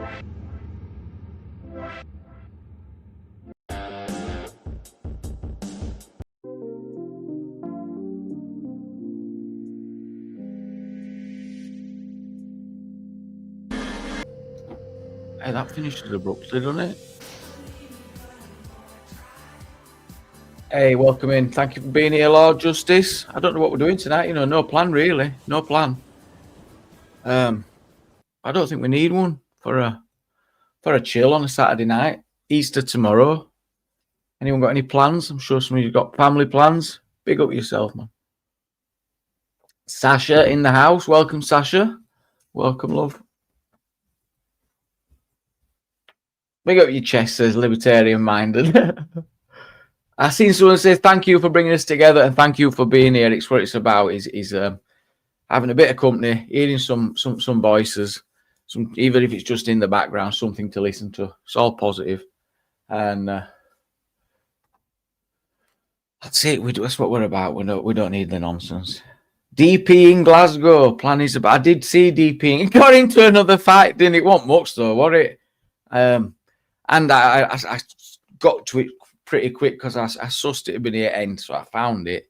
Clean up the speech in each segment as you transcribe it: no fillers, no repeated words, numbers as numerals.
Hey, that finishes abruptly, doesn't it? Hey, welcome in. Thank you for being here, Lord Justice. I don't know what we're doing tonight. You know, no plan really. No plan. I don't think we need one for a chill on a Saturday night. Easter tomorrow. Anyone got any plans? I'm sure some of you got family plans. Big up yourself, man. Sasha in the house. Welcome, Sasha. Welcome, love. Big up your chest, says libertarian minded. I seen someone say thank you for bringing us together and thank you for being here. It's what it's about. Is having a bit of company, hearing some voices, even if it's just in the background, something to listen to. It's all positive, and that's it. That's what we're about. We don't need the nonsense. DP in Glasgow. Plan is about. I did see DP. It got into another fight, didn't it? Wasn't much though, was it? And I got to it pretty quick because I sussed it a bit at the end, so I found it.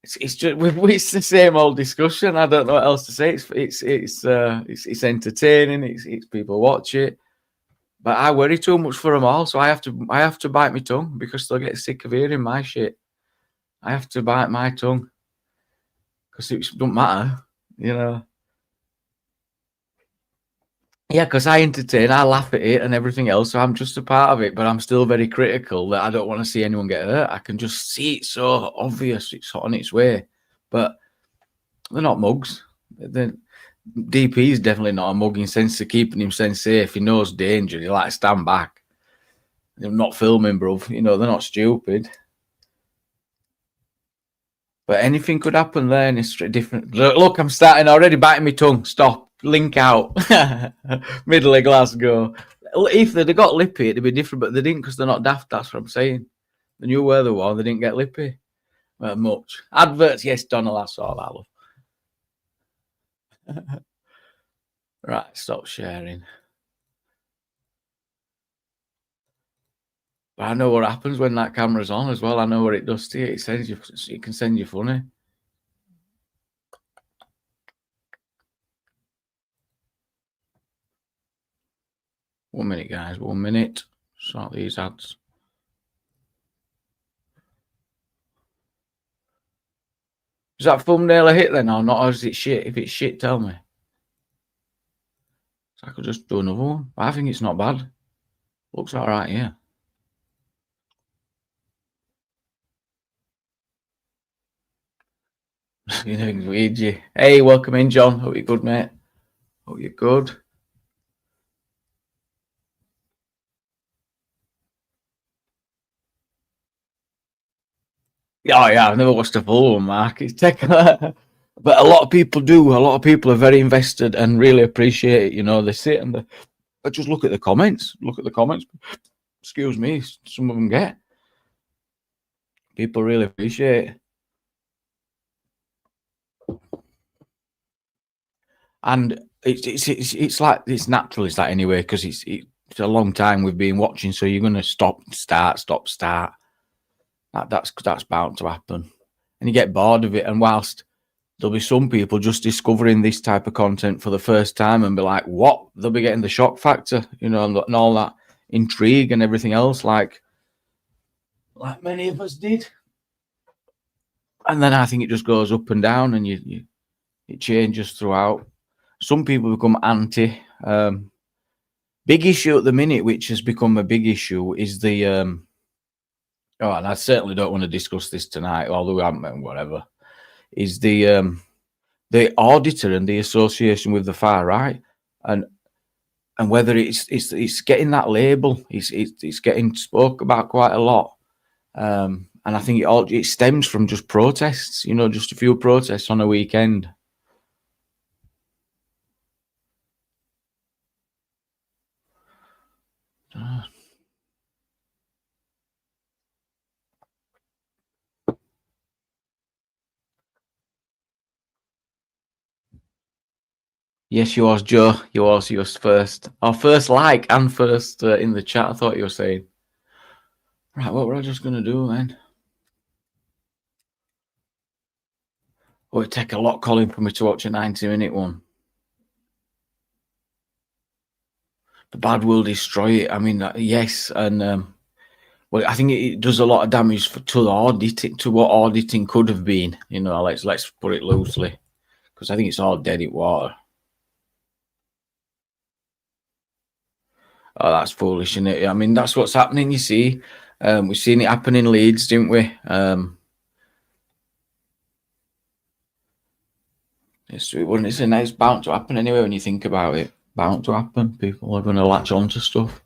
It's just it's the same old discussion. I don't know what else to say. It's entertaining. It's people watch it, but I worry too much for them all. So I have to bite my tongue because they'll get sick of hearing my shit. I have to bite my tongue because it don't matter, you know. Yeah, because I entertain, I laugh at it and everything else. So I'm just a part of it, but I'm still very critical that I don't want to see anyone get hurt. I can just see it so obvious. It's on its way, but they're not mugs. DP is definitely not a mug in sense of keeping himself safe. He knows danger. He like stand back. They're not filming, bro. You know, they're not stupid. But anything could happen there, and it's different. Look, I'm starting already biting my tongue. Stop. Link out. Middle of Glasgow. If they'd got lippy, it'd be different, but they didn't because they're not daft. That's what I'm saying. They knew where they were. They didn't get lippy. Well, much. Adverts, yes, Donald, that's all I love. Right, stop sharing. But I know what happens when that camera's on as well. I know what it does to you. It sends you. It can send you funny. One minute, guys. 1 minute. Sort these ads. Is that thumbnail a hit then or not? Or is it shit? If it's shit, tell me. So I could just do another one. I think it's not bad. Looks all right, yeah. You know, Luigi. Hey, welcome in, John. Hope you're good, mate. Hope you're good. Oh, yeah, I've never watched a full one, Mark. It's but a lot of people do. A lot of people are very invested and really appreciate it. You know, they sit and but just look at the comments. Look at the comments. Excuse me, some of them get. People really appreciate it. And it's like it's natural, is that anyway? Because it's a long time we've been watching, so you're gonna stop, start. That's bound to happen, and you get bored of it. And whilst there'll be some people just discovering this type of content for the first time and be like, "What?" They'll be getting the shock factor, you know, and all that intrigue and everything else, like many of us did. And then I think it just goes up and down, and it changes throughout. Some people become anti. Big issue at the minute, which has become a big issue, is the and I certainly don't want to discuss this tonight, although we haven't, whatever. Is the auditor and the association with the far right, and whether it's getting that label, it's getting spoke about quite a lot, and I think it stems from just protests, you know, just a few protests on a weekend. Yes, you was, Joe. You was first. Our first like and first in the chat. I thought you were saying. Right, what were I just going to do then? Oh, it'd take a lot, Colin, for me to watch a 90-minute one. The bad will destroy it. I mean, yes, and well, I think it does a lot of damage to the auditing, to what auditing could have been. You know, let's put it loosely, because I think it's all dead in water. Oh, that's foolish, isn't it? I mean, that's what's happening. You see, we've seen it happen in Leeds, didn't we? It's bound to happen anyway. When you think about it, bound to happen. People are going to latch on to stuff.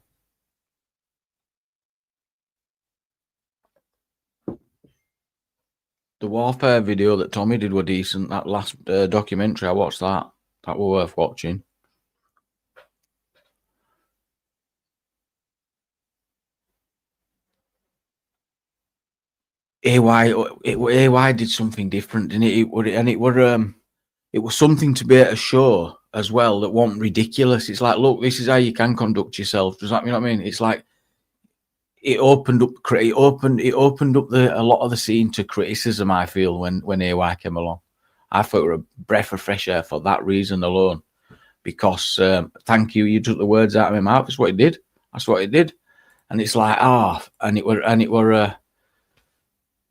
The warfare video that Tommy did were decent. That last documentary, I watched that. That were worth watching. AY did something different, didn't it? It was something to be at a show as well that wasn't ridiculous. It's like, look, this is how you can conduct yourself. Does that mean what I mean? It's like it opened up a lot of the scene to criticism. I feel when AY came along, I thought it were a breath of fresh air for that reason alone. Because thank you, you took the words out of my mouth. That's what it did. That's what it did. And it's like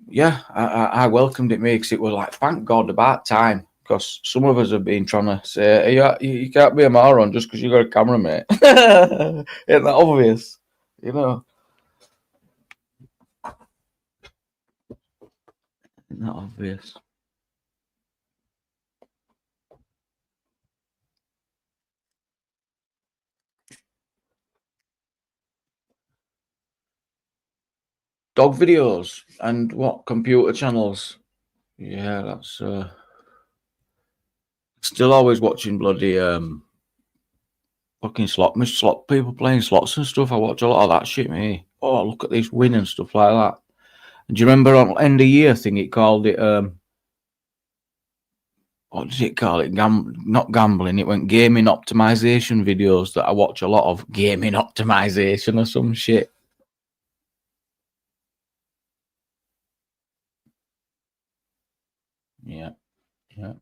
yeah, I welcomed it, because it was like, thank God, about time. Because some of us have been trying to say, yeah, you can't be a moron just because you got a camera, mate. Isn't that obvious? You know, isn't that obvious? Dog videos and what computer channels? Yeah, that's still always watching bloody fucking slot people playing slots and stuff. I watch a lot of that shit, me. Oh, look at this win and stuff like that. And do you remember on end of year thing? It called it what did it call it? Not gambling. It went gaming optimization videos that I watch a lot of. Gaming optimization or some shit. Yeah, yeah.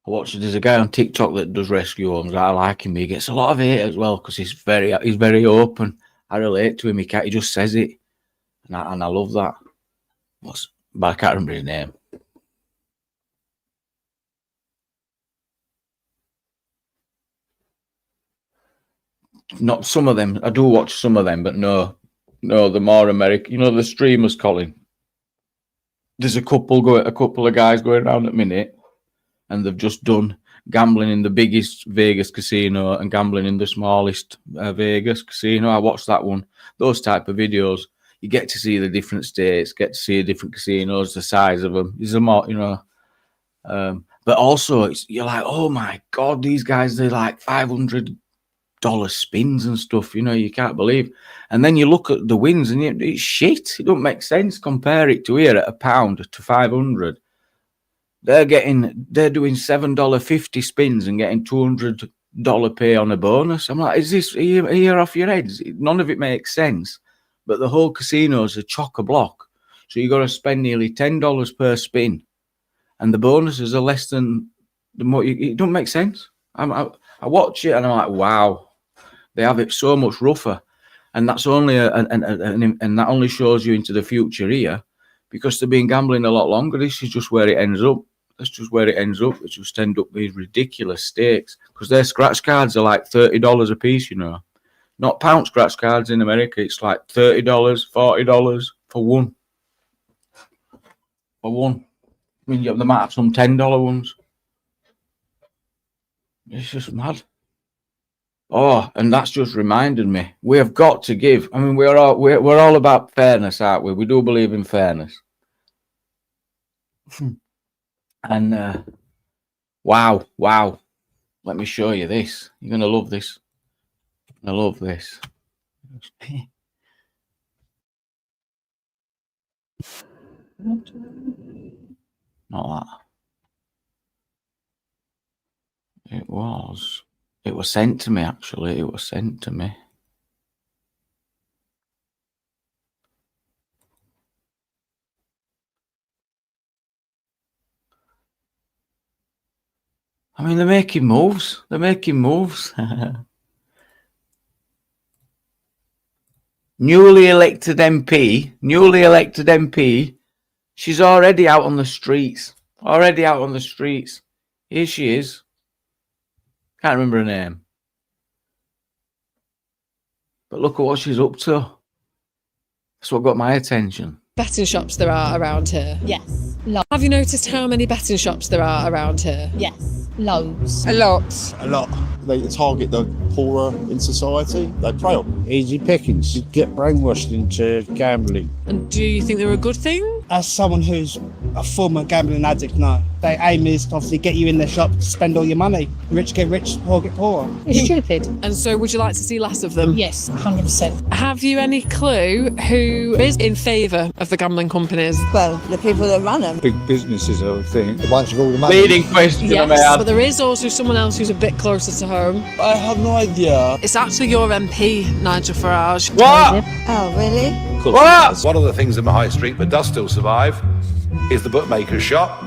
I watch. There's a guy on TikTok that does rescue homes. I like him. He gets a lot of hate as well because he's very open. I relate to him. He just says it, and I love that. But I can't remember his name. Not some of them. I do watch some of them, but no, the more American. You know the streamers, Colin. There's a couple of guys going around at minute, and they've just done gambling in the biggest Vegas casino and gambling in the smallest Vegas casino. I watched that one. Those type of videos, you get to see the different states, get to see the different casinos, the size of them. There's a more, but also you're like, oh my god, these guys, they're like $500 spins and stuff. You can't believe. And then you look at the wins, and it's shit. It don't make sense. Compare it to here at £1 to 500. They're doing $7.50 spins and getting $200 pay on a bonus. I'm like, is this here off your heads? None of it makes sense. But the whole casino is a chock a block, so you got to spend nearly $10 per spin, and the bonuses are less than the more. It don't make sense. I watch it and I'm like, wow, they have it so much rougher, and that's only and that only shows you into the future here, because they've been gambling a lot longer. This is just where it ends up. That's just where it ends up. It just end up these ridiculous stakes, because their scratch cards are like $30 a piece. Not pound scratch cards in America. It's like $30, $40 for one. For one. I mean, they might have some $10 ones. It's just mad. Oh, and that's just reminded me. We have got to give. I mean, we're all about fairness, aren't we? We do believe in fairness. And wow. Let me show you this. You're gonna love this. I love this. Not that. It was sent to me, actually. It was sent to me. I mean, they're making moves. Newly elected MP. She's already out on the streets. Here she is. Can't remember her name. But look at what she's up to. That's what got my attention. Betting shops there are around here? Yes. Have you noticed how many betting shops there are around here? Yes. Loads. A lot. A lot. They target the poorer in society. They prey on. Easy pickings. You get brainwashed into gambling. And do you think they're a good thing? As someone who's a former gambling addict, no. Their aim is to obviously get you in the shop to spend all your money. Rich get rich, poor get poorer. It's stupid. And so would you like to see less of them? Yes, 100%. Have you any clue who is in favour of the gambling companies? Well, the people that run them. Big businesses, I would think. The ones with all the money. Leading question, Yes, but there is also someone else who's a bit closer to home. I have no idea. It's actually your MP, Nigel Farage. What? Oh, really? What? One of the things in the high street that does still survive is the bookmaker's shop,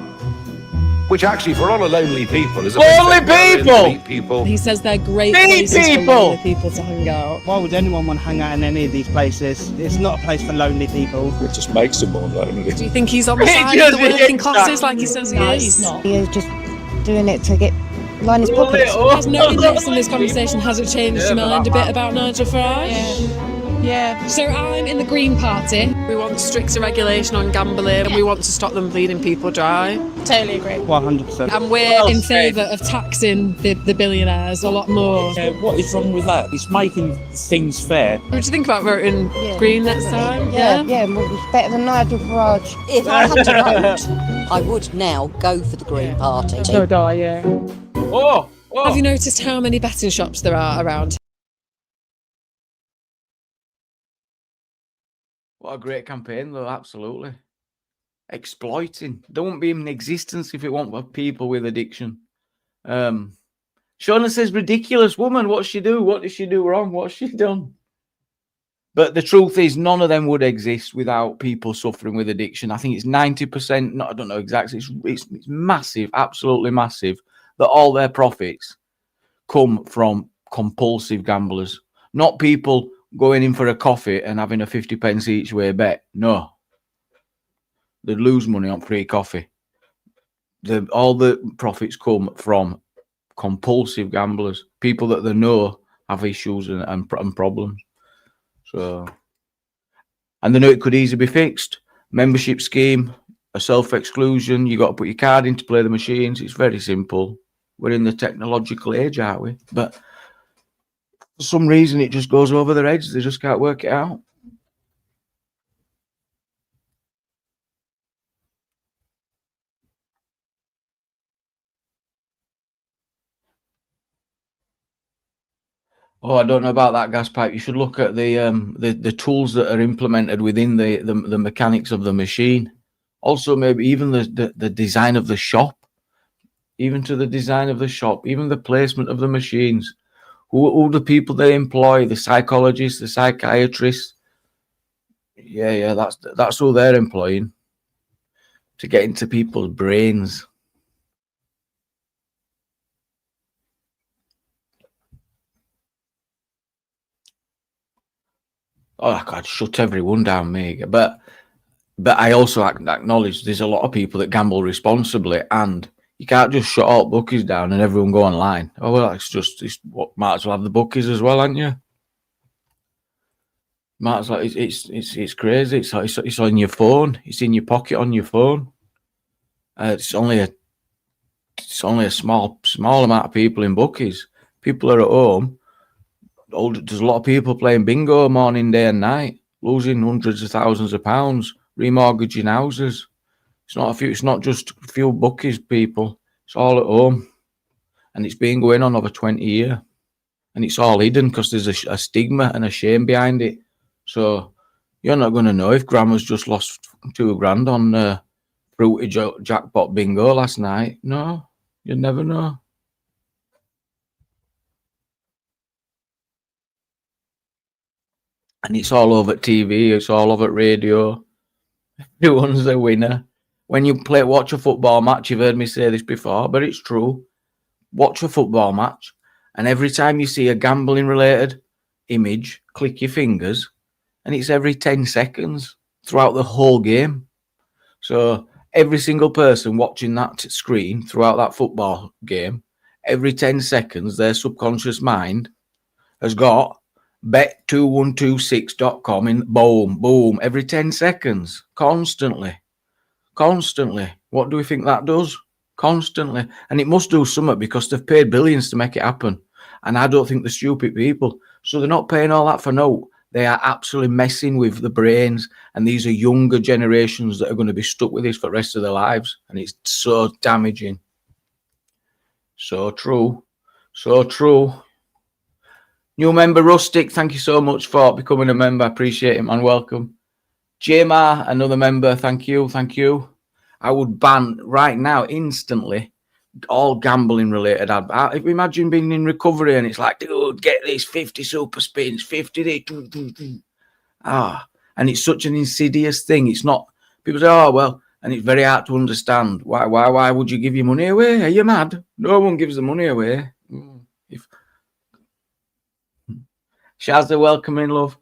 which actually for a lot of lonely people is a Lonely place where people! to meet people. He says they're great Meet places people! for lonely people to hang out. Why would anyone want to hang out in any of these places? It's not a place for lonely people. It just makes them more lonely. Do you think he's on the He side of the does, working he classes is. like he says he No, is? he's not. He's just doing it to line his pockets. Has no interest in this conversation. Has it changed your mind a bit about Nigel Farage? Yeah. So I'm in the Green Party. We want stricter regulation on gambling and we want to stop them bleeding people dry. Totally agree. 100%. And we're in favour of taxing the billionaires a lot more. What is wrong with that? It's making things fair. What do you think about voting Green next time? Yeah, it's better than Nigel Farage. If I had to vote, I would now go for the Green Party. So do I, yeah. Oh! Have you noticed how many betting shops there are around? What a great campaign, though, absolutely. Exploiting. They won't be in existence if it weren't for people with addiction. Shona says, ridiculous woman, what's she do? What did she do wrong? What's she done? But the truth is, none of them would exist without people suffering with addiction. I think it's 90%, I don't know exactly, it's massive, absolutely massive, that all their profits come from compulsive gamblers, not people going in for a coffee and having a 50 pence each way bet. No. They'd lose money on free coffee. All the profits come from compulsive gamblers, people that they know have issues and problems. So, and they know it could easily be fixed. Membership scheme, a self-exclusion. You got to put your card in to play the machines. It's very simple. We're in the technological age, aren't we? But for some reason, it just goes over their heads. They just can't work it out. Oh, I don't know about that gas pipe. You should look at the tools that are implemented within the mechanics of the machine. Also, maybe even the design of the shop, even to the design of the shop, even the placement of the machines. Who the people they employ, the psychologists, the psychiatrists. Yeah, that's who they're employing to get into people's brains. Oh, I could shut everyone down, mate. But I also acknowledge there's a lot of people that gamble responsibly, and you can't just shut all bookies down and everyone go online. Oh well, it's what might as well have the bookies as well, aren't you? Might as well. It's crazy. It's on your phone. It's in your pocket on your phone. It's only a small amount of people in bookies. People are at home. There's a lot of people playing bingo morning, day and night, losing hundreds of thousands of pounds, remortgaging houses. It's not just a few bookies, people. It's all at home. And it's been going on over 20 years. And it's all hidden because there's a stigma and a shame behind it. So you're not going to know if grandma's just lost $2,000 on fruity jackpot bingo last night. No, you never know. And it's all over TV, it's all over radio. Everyone's a winner. When you watch a football match, you've heard me say this before, but it's true. Watch a football match, and every time you see a gambling related image, click your fingers, and it's every 10 seconds throughout the whole game. So every single person watching that screen throughout that football game, every 10 seconds, their subconscious mind has got bet2126.com in boom, boom, every 10 seconds, constantly. What do we think that does? Constantly. And it must do something because they've paid billions to make it happen. And I don't think they're stupid people. So they're not paying all that for no. They are absolutely messing with the brains. And these are younger generations that are going to be stuck with this for the rest of their lives. And it's so damaging. So true. So true. New member Rustic, thank you so much for becoming a member. I appreciate it, man. Welcome. Jamar, another member. Thank you. Thank you. I would ban right now, instantly, all gambling related ad. Imagine being in recovery and it's like, dude, get this 50 super spins, 50 this. And it's such an insidious thing. It's not, people say, oh, well, and it's very hard to understand. Why would you give your money away? Are you mad? No one gives the money away. Shazza, welcome in, love.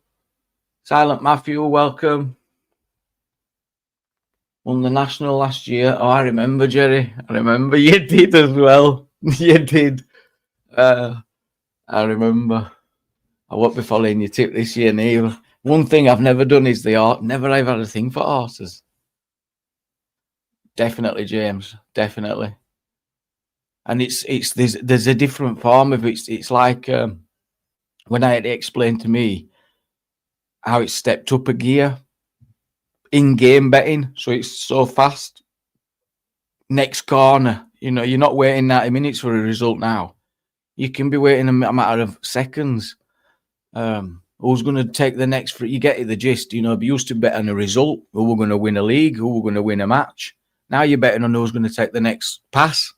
Silent Matthew, welcome. Won the National last year. Oh, I remember, Jerry. I remember. You did as well. You did. I remember. I won't be following your tip this year, neither. One thing I've never done is the art. Never ever had a thing for horses. Definitely, James. Definitely. And there's a different form of it. It's like when I had to explain to me how it stepped up a gear in game betting, so it's so fast. Next corner, you're not waiting 90 minutes for a result now. You can be waiting a matter of seconds. Who's going to take the next? You get the gist. We used to bet on a result, who we're going to win a league, who we're going to win a match. Now you're betting on who's going to take the next pass.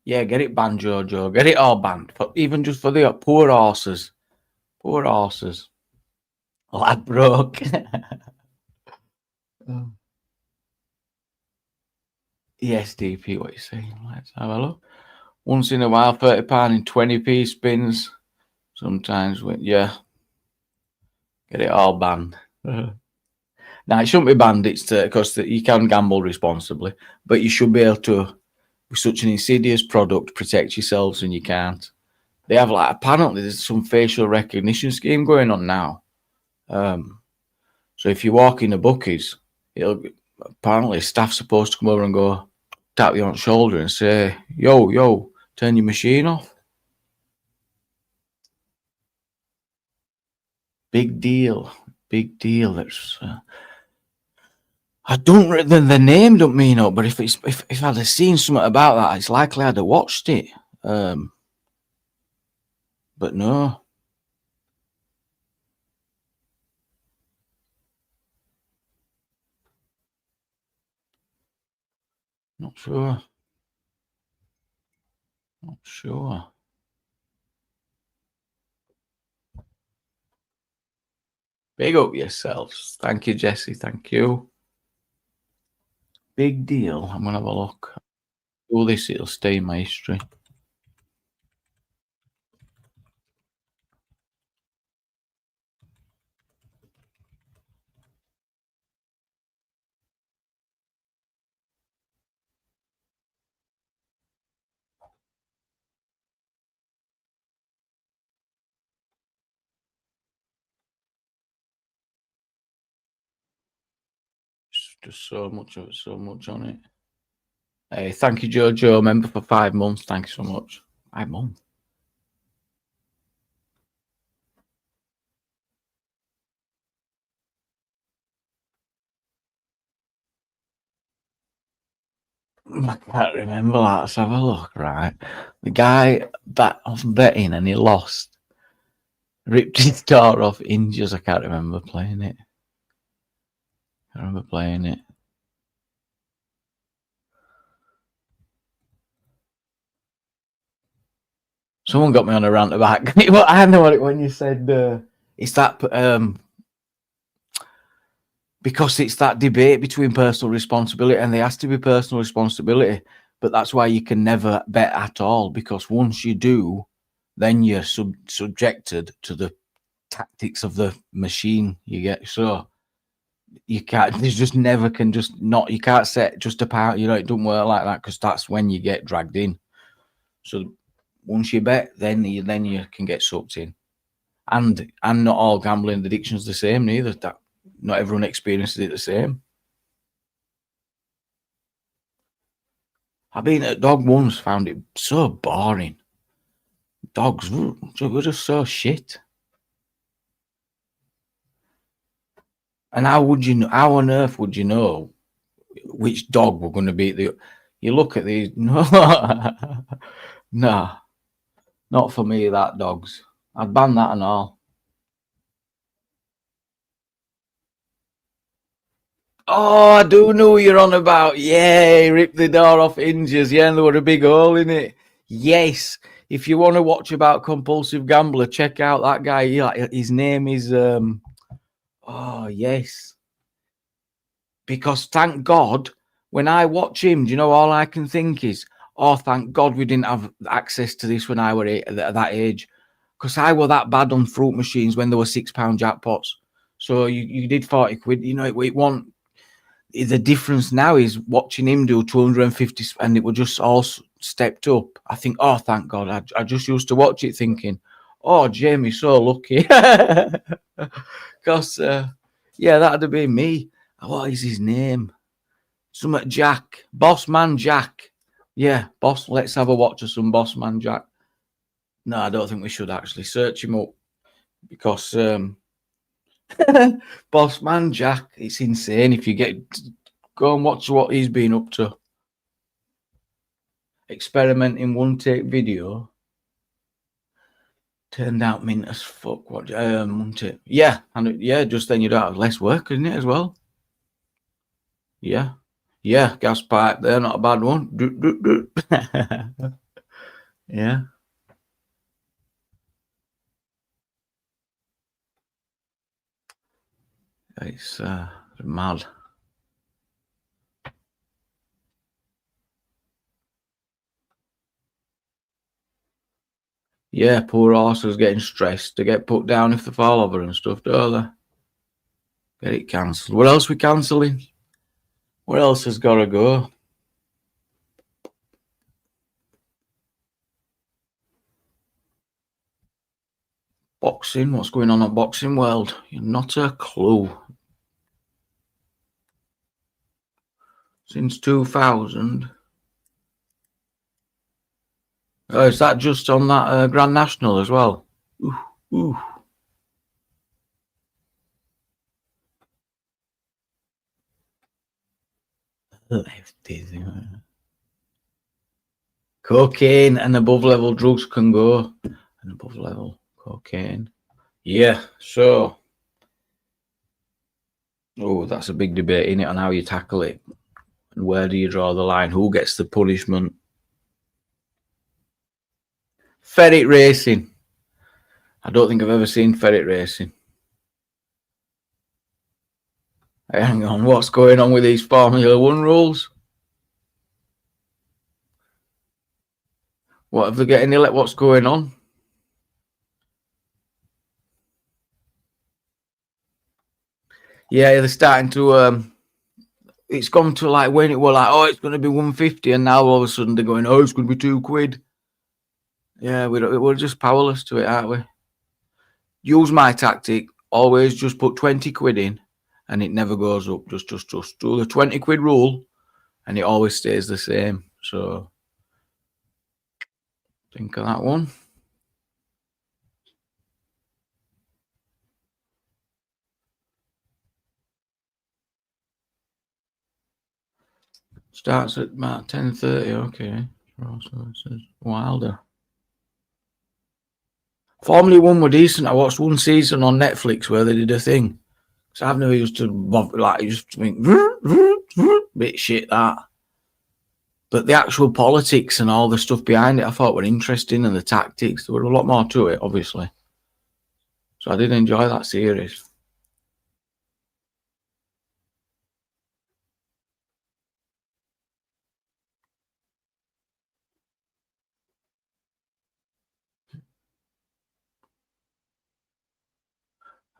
Yeah, get it banned, Jojo. Get it all banned. Even just for the poor horses. Poor horses. Lad broke. Yes, DP, what you saying? Let's have a look. Once in a while, £30 in 20p spins. Sometimes, yeah. Get it all banned. Now, it shouldn't be banned. It's because you can gamble responsibly, but you should be able to, with such an insidious product, protect yourselves, and you can't. They have apparently there's some facial recognition scheme going on now. So if you walk in the bookies, apparently staff's supposed to come over and go tap you on the shoulder and say, yo, turn your machine off. Big deal. That's I don't. The name don't mean up, but if I'd have seen something about that, it's likely I'd have watched it. But no. Not sure. Big up yourselves. Thank you, Jesse. Thank you. Big deal. I'm going to have a look. All this, it'll stay in my history. Just so much of it, so much on it. Hey, thank you, Jojo, member for 5 months. Thank you so much. 5 months. I can't remember that. Let's have a look, right? The guy that was betting and he lost. Ripped his door off hinges. I can't remember playing it. Someone got me on a rant about. I know what it when you said it's that because it's that debate between personal responsibility, and there has to be personal responsibility, but that's why you can never bet at all, because once you do, then you're subjected to the tactics of the machine you get. So you can't, there's just never can just not, you can't set just apart, you know, it doesn't work like that, because that's when you get dragged in. So once you bet, then you can get sucked in. And not all gambling addictions the same neither. That not everyone experiences it the same. I've been at a dog once, found it so boring. Dogs were just so shit. And how on earth would you know which dog were going to be you look at these, no, nah, not for me, that dogs. I'd ban that and all. Oh, I do know what you're on about. Yeah, ripped the door off hinges. Yeah, and there were a big hole in it. Yes. If you want to watch about compulsive gambler, check out that guy. Yeah, his name is oh yes. Because thank God, when I watch him, do you know all I can think is, oh, thank God we didn't have access to this when I were at that age. Because I were that bad on fruit machines when there were £6 jackpots. So you did 40 quid. You know, it won't. The difference now is watching him do 250 and it was just all stepped up. I think, oh, thank God. I just used to watch it thinking, oh, Jamie's so lucky. Because, yeah, that'd have been me. What is his name? Something Jack. Bossman Jack. Yeah, boss. Let's have a watch of some Bossman Jack. No, I don't think we should actually search him up, because Bossman Jack, it's insane. If you go and watch what he's been up to. Experimenting one take video. Turned out mint as fuck. What one take? Yeah, and yeah, just then you don't have less work, isn't it, as well? Yeah. Yeah, gas pipe there, not a bad one. Yeah. It's mad. Yeah, poor horses getting stressed to get put down if they fall over and stuff, don't they? Get it cancelled. What else we cancelling? What else has got to go? Boxing. What's going on at Boxing World? Not a clue. Since 2000. Oh, is that just on that Grand National as well? Ooh. Cocaine and above level drugs can go. And above level cocaine. Yeah, so. Oh, that's a big debate, isn't it, on how you tackle it. And where do you draw the line? Who gets the punishment? Ferret racing. I don't think I've ever seen ferret racing. Hang on, what's going on with these Formula 1 rules? What have they getting? What's going on? Yeah, they're starting to. It's gone to like when it was like, oh, it's going to be 150, and now all of a sudden they're going, oh, it's going to be £2. Yeah, we're just powerless to it, aren't we? Use my tactic. Always just put 20 quid in, and it never goes up. Just do the 20 quid rule, and it always stays the same. So think of that one. Starts at about 10:30. Okay. So it says Wilder. Formula One were decent. I watched one season on Netflix where they did a thing. So I've never used to like just think bit shit that. But the actual politics and all the stuff behind it, I thought were interesting, and the tactics. There were a lot more to it, obviously. So I did enjoy that series.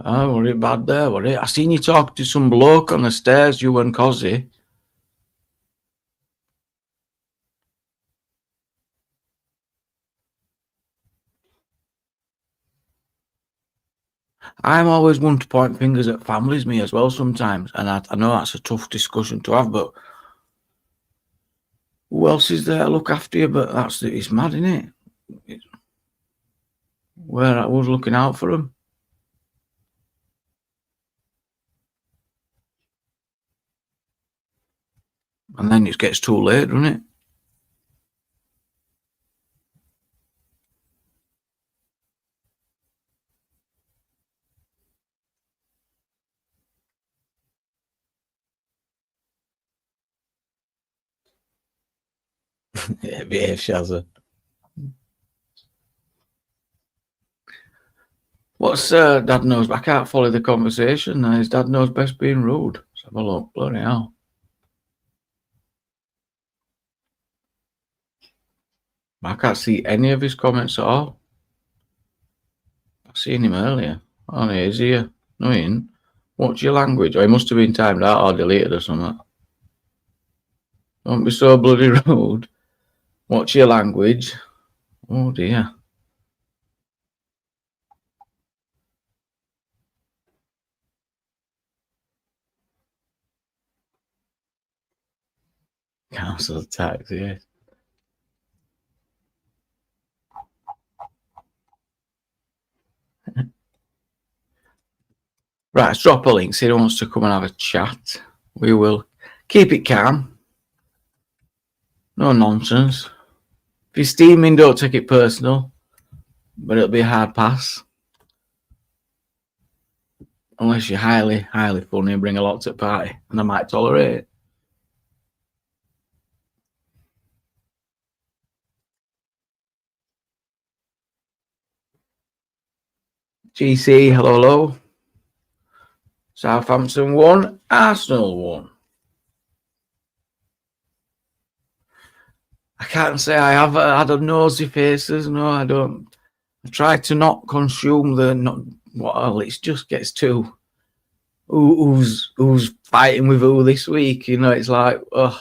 Oh, were it bad there, were it? I seen you talk to some bloke on the stairs, you and Cozzy. I'm always one to point fingers at families, me as well, sometimes. And I know that's a tough discussion to have, but who else is there to look after you? But it's mad, isn't it? Where I was looking out for them. And then it gets too late, doesn't it? Yeah, behave, Shazza. What's Dad knows? I can't follow the conversation. His dad knows best being rude. Let's have a look. Bloody hell. I can't see any of his comments at all. I've seen him earlier. Oh, he is here. No, he ain't. What's your language? Oh, he must have been timed out or deleted or something. Don't be so bloody rude. What's your language? Oh, dear. Council tax, yeah. Right, let's drop a link. See who wants to come and have a chat. We will keep it calm. No nonsense. If you're steaming, don't take it personal. But it'll be a hard pass. Unless you're highly, highly funny and bring a lot to the party. And I might tolerate it. GC, hello, hello. Southampton 1, Arsenal 1. I can't say I have had a nosy faces. No, I don't. I try to not consume well, it just gets too. Who's fighting with who this week? You know, it's like, ugh.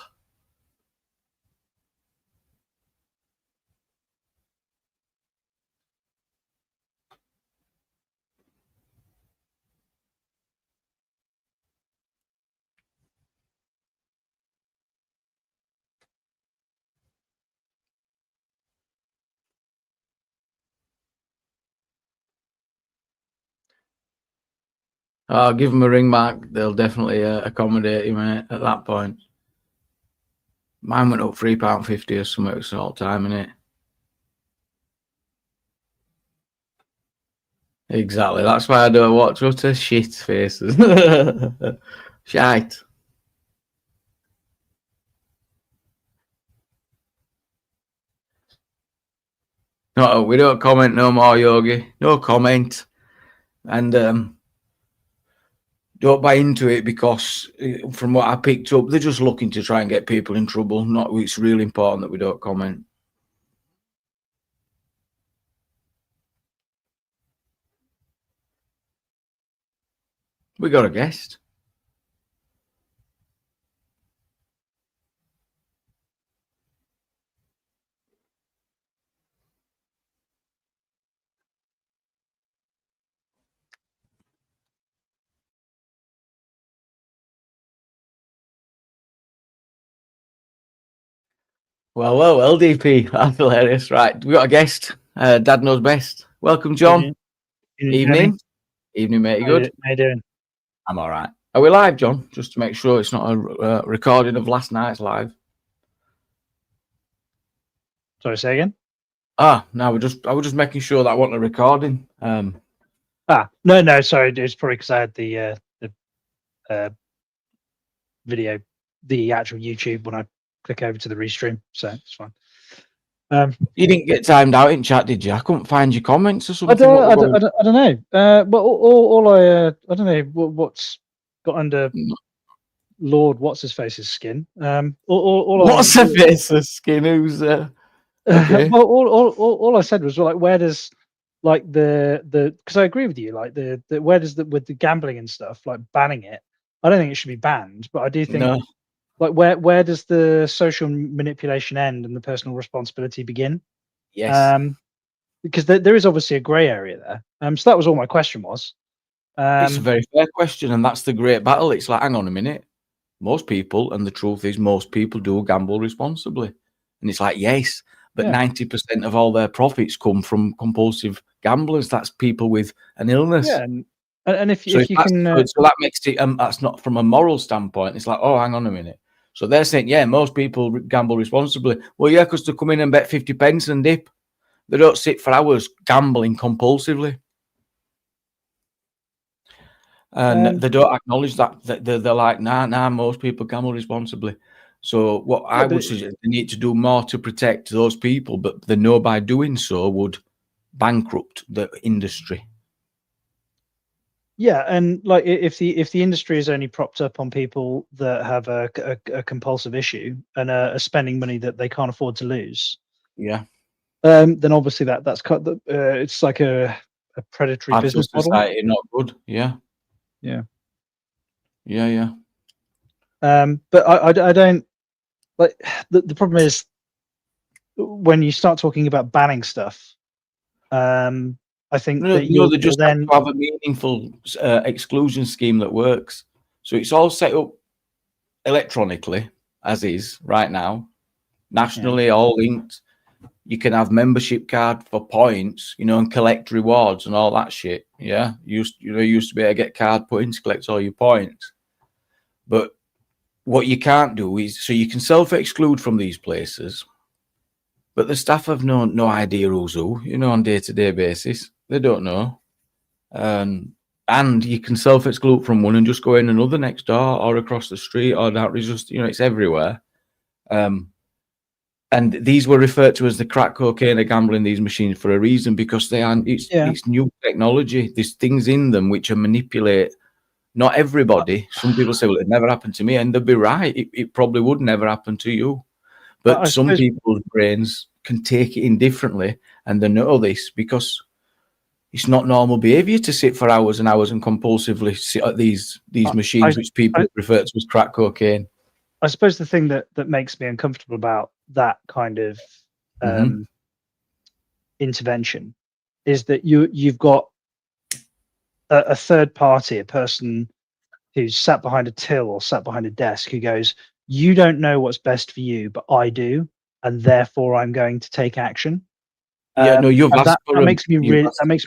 I'll give them a ring, Mark. They'll definitely accommodate you, mate, at that point. Mine went up £3.50 or something. It's all time, innit? Exactly. That's why I don't watch utter shit faces. Shite. No, we don't comment no more, Yogi. No comment. And don't buy into it, because from what I picked up, they're just looking to try and get people in trouble. It's really important that we don't comment. We got a guest. Well, DP. That's hilarious. Right, we got a guest. Dad knows best. Welcome, John. Evening, mate. You good? How you doing? I'm all right. Are we live, John? Just to make sure it's not a recording of last night's live. Sorry, say again? No, I was just making sure that I wasn't a recording. No, sorry, it's probably because I had the video, the actual YouTube when I click over to the restream, so it's fine. You didn't get timed out in chat, did you? I couldn't find your comments or something. I don't know. But all I don't know what's got under Lord what's his face's skin. What's the face's skin? Who's okay. Well, all I said was, well, like, where does like the because I agree with you, like the where does with the gambling and stuff, like banning it, I don't think it should be banned, but I do think like where does the social manipulation end and the personal responsibility begin? Yes. Because there is obviously a grey area there. So that was all my question was. It's a very fair question, and that's the great battle. It's like, hang on a minute, most people, and the truth is, most people do gamble responsibly, and it's like, yes, but 90% of all their profits come from compulsive gamblers. That's people with an illness. Yeah, and if you can, so that makes it. That's not from a moral standpoint. It's like, oh, hang on a minute. So they're saying, yeah, most people gamble responsibly. Well, yeah, because they come in and bet 50 pence and dip. They don't sit for hours gambling compulsively. And they don't acknowledge that. They're like, nah, most people gamble responsibly. So what I would suggest, they need to do more to protect those people, but they know by doing so would bankrupt the industry. Yeah, and like if the industry is only propped up on people that have a compulsive issue and are spending money that they can't afford to lose, then obviously that's it's like a predatory business model. Society, not good. Yeah. But I don't like the problem is when you start talking about banning stuff. I think they just have to have a meaningful exclusion scheme that works. So it's all set up electronically, as is right now, nationally, all linked. You can have membership card for points, and collect rewards and all that shit. Yeah, you used to be able to get card points, collect all your points. But what you can't do is, so you can self-exclude from these places, but the staff have no idea who's who, on day-to-day basis. They don't know. And you can self-exclude from one and just go in another next door or across the street or down. It's just, it's everywhere. And these were referred to as the crack cocaine of gambling, these machines, for a reason, because it's new technology. There's things in them which are manipulate. Not everybody. Some people say, well, it never happened to me. And they'll be right. It probably would never happen to you. But some people's brains can take it in differently, and they know this because it's not normal behavior to sit for hours and hours and compulsively sit at these machines, which people refer to as crack cocaine. I suppose the thing that makes me uncomfortable about that kind of intervention is that you've got a third party, a person who's sat behind a till or sat behind a desk, who goes, you don't know what's best for you, but I do, and therefore I'm going to take action. That makes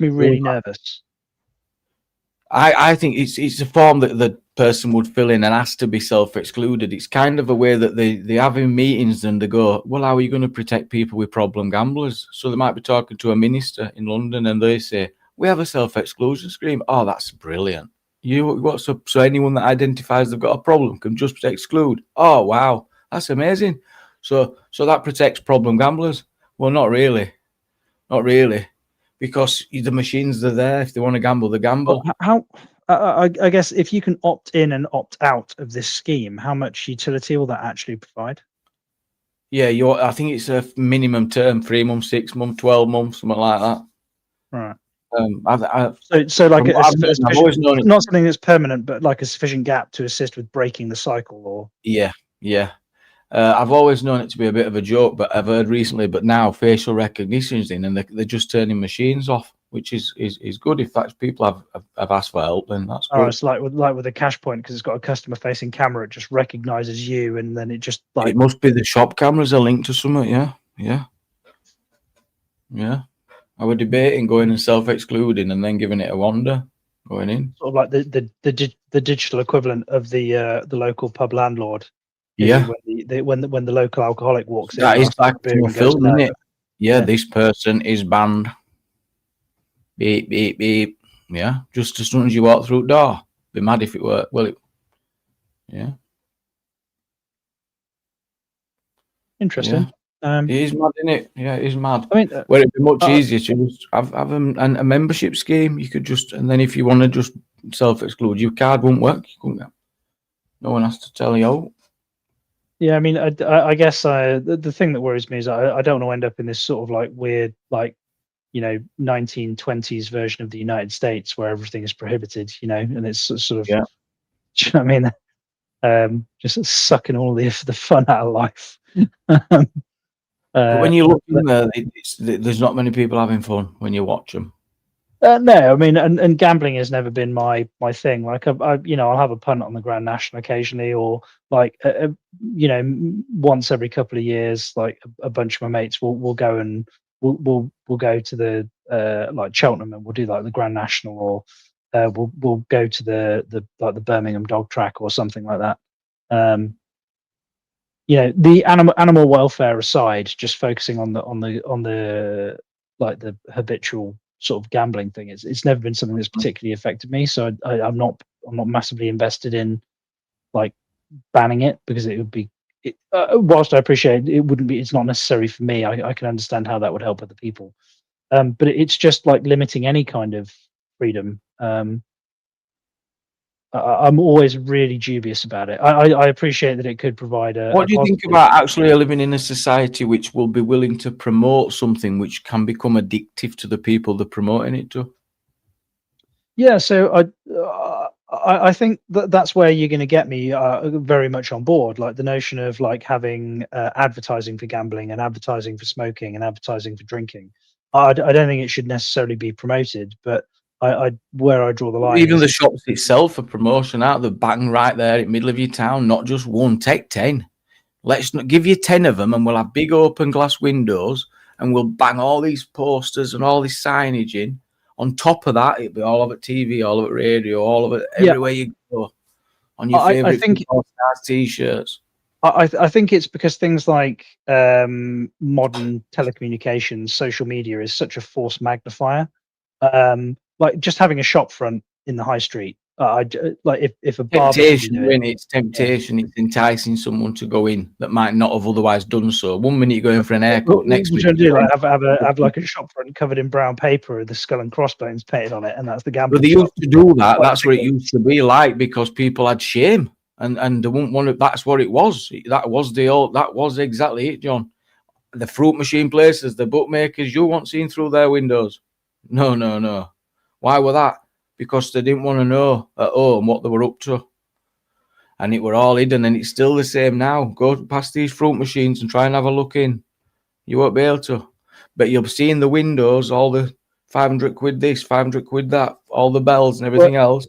me really nervous. I think it's a form that the person would fill in and ask to be self-excluded. It's kind of a way that they have in meetings and they go, well, how are you going to protect people with problem gamblers? So they might be talking to a minister in London and they say, we have a self-exclusion scheme. Oh, that's brilliant. So anyone that identifies they've got a problem can just exclude. Oh, wow, that's amazing. So that protects problem gamblers. Well, not really, because the machines are there. If they want to gamble, they gamble. How? I guess if you can opt in and opt out of this scheme, how much utility will that actually provide? Yeah, I think it's a minimum term: 3 months, 6 months, 12 months, something like that. Right. So like not something that's permanent, but like a sufficient gap to assist with breaking the cycle, or I've always known it to be a bit of a joke, but I've heard recently, but now facial recognition's in, and they're just turning machines off, which is good. If that's people have asked for help, then that's good. Oh, it's like with a cash point, because it's got a customer facing camera, it just recognizes you, and then it just like it must be the shop cameras are linked to something. Yeah. I was debating going and self-excluding and then giving it a wander, going in. Sort of like the digital equivalent of the local pub landlord. Yeah. When the local alcoholic walks in. That is like a film, isn't it? yeah, this person is banned. Beep, beep, beep. Yeah, just as soon as you walk through the door. Be mad if it were. Well, yeah. Interesting. It is mad, isn't it? Yeah, it is mad. I mean, Where it'd be much easier to just have a membership scheme. You could just, and then if you want to just self-exclude, your card won't work. You couldn't. No one has to tell you. Oh. Yeah, I mean, I guess the thing that worries me is I don't want to end up in this sort of like weird, like, 1920s version of the United States where everything is prohibited, and it's sort of, Yeah. do you know what I mean? Just sucking all the fun out of life. But when you look in there, there's not many people having fun when you watch them. No, I mean, and gambling has never been my thing. Like, I'll have a punt on the Grand National occasionally, or like, once every couple of years, like a bunch of my mates will go and we'll go to the like Cheltenham, and we'll do like the Grand National, or we'll go to the like the Birmingham dog track or something like that. The animal welfare aside, just focusing on the like the habitual sort of gambling thing, it's never been something that's particularly affected me. So I'm not massively invested in like banning it, because it would be, whilst I appreciate it wouldn't be, it's not necessary for me. I can understand how that would help other people, but it's just like limiting any kind of freedom. I'm always really dubious about it. I appreciate that it could provide a. What do you think about actually living in a society which will be willing to promote something which can become addictive to the people they're promoting it to? Yeah, so I think that's where you're going to get me very much on board. Like the notion of like having advertising for gambling and advertising for smoking and advertising for drinking. I don't think it should necessarily be promoted, but where I draw the line. Even the shops itself for promotion out the bang right there in the middle of your town, not just one, take 10. Let's not give you 10 of them, and we'll have big open glass windows, and we'll bang all these posters and all this signage in. On top of that, it'll be all over TV, all over radio, all over everywhere you go. On your favourite T-shirts. I think it's because things like modern telecommunications, social media is such a force magnifier. Like just having a shop front in the high street, like if a temptation, it's temptation, it's enticing someone to go in that might not have otherwise done so. One minute you're going for an haircut, next week you do like have like a shop front covered in brown paper with the skull and crossbones painted on it, and that's the gambling. But they used to do that. That's what it used to be like, because people had shame, and they wouldn't want to. That's what it was. That was exactly it, John. The fruit machine places, the bookmakers, you weren't seeing through their windows. No. Why were that? Because they didn't want to know at home what they were up to. And it were all hidden, and it's still the same now. Go past these fruit machines and try and have a look in. You won't be able to. But you'll see in the windows all the 500 quid this, 500 quid that, all the bells and everything else.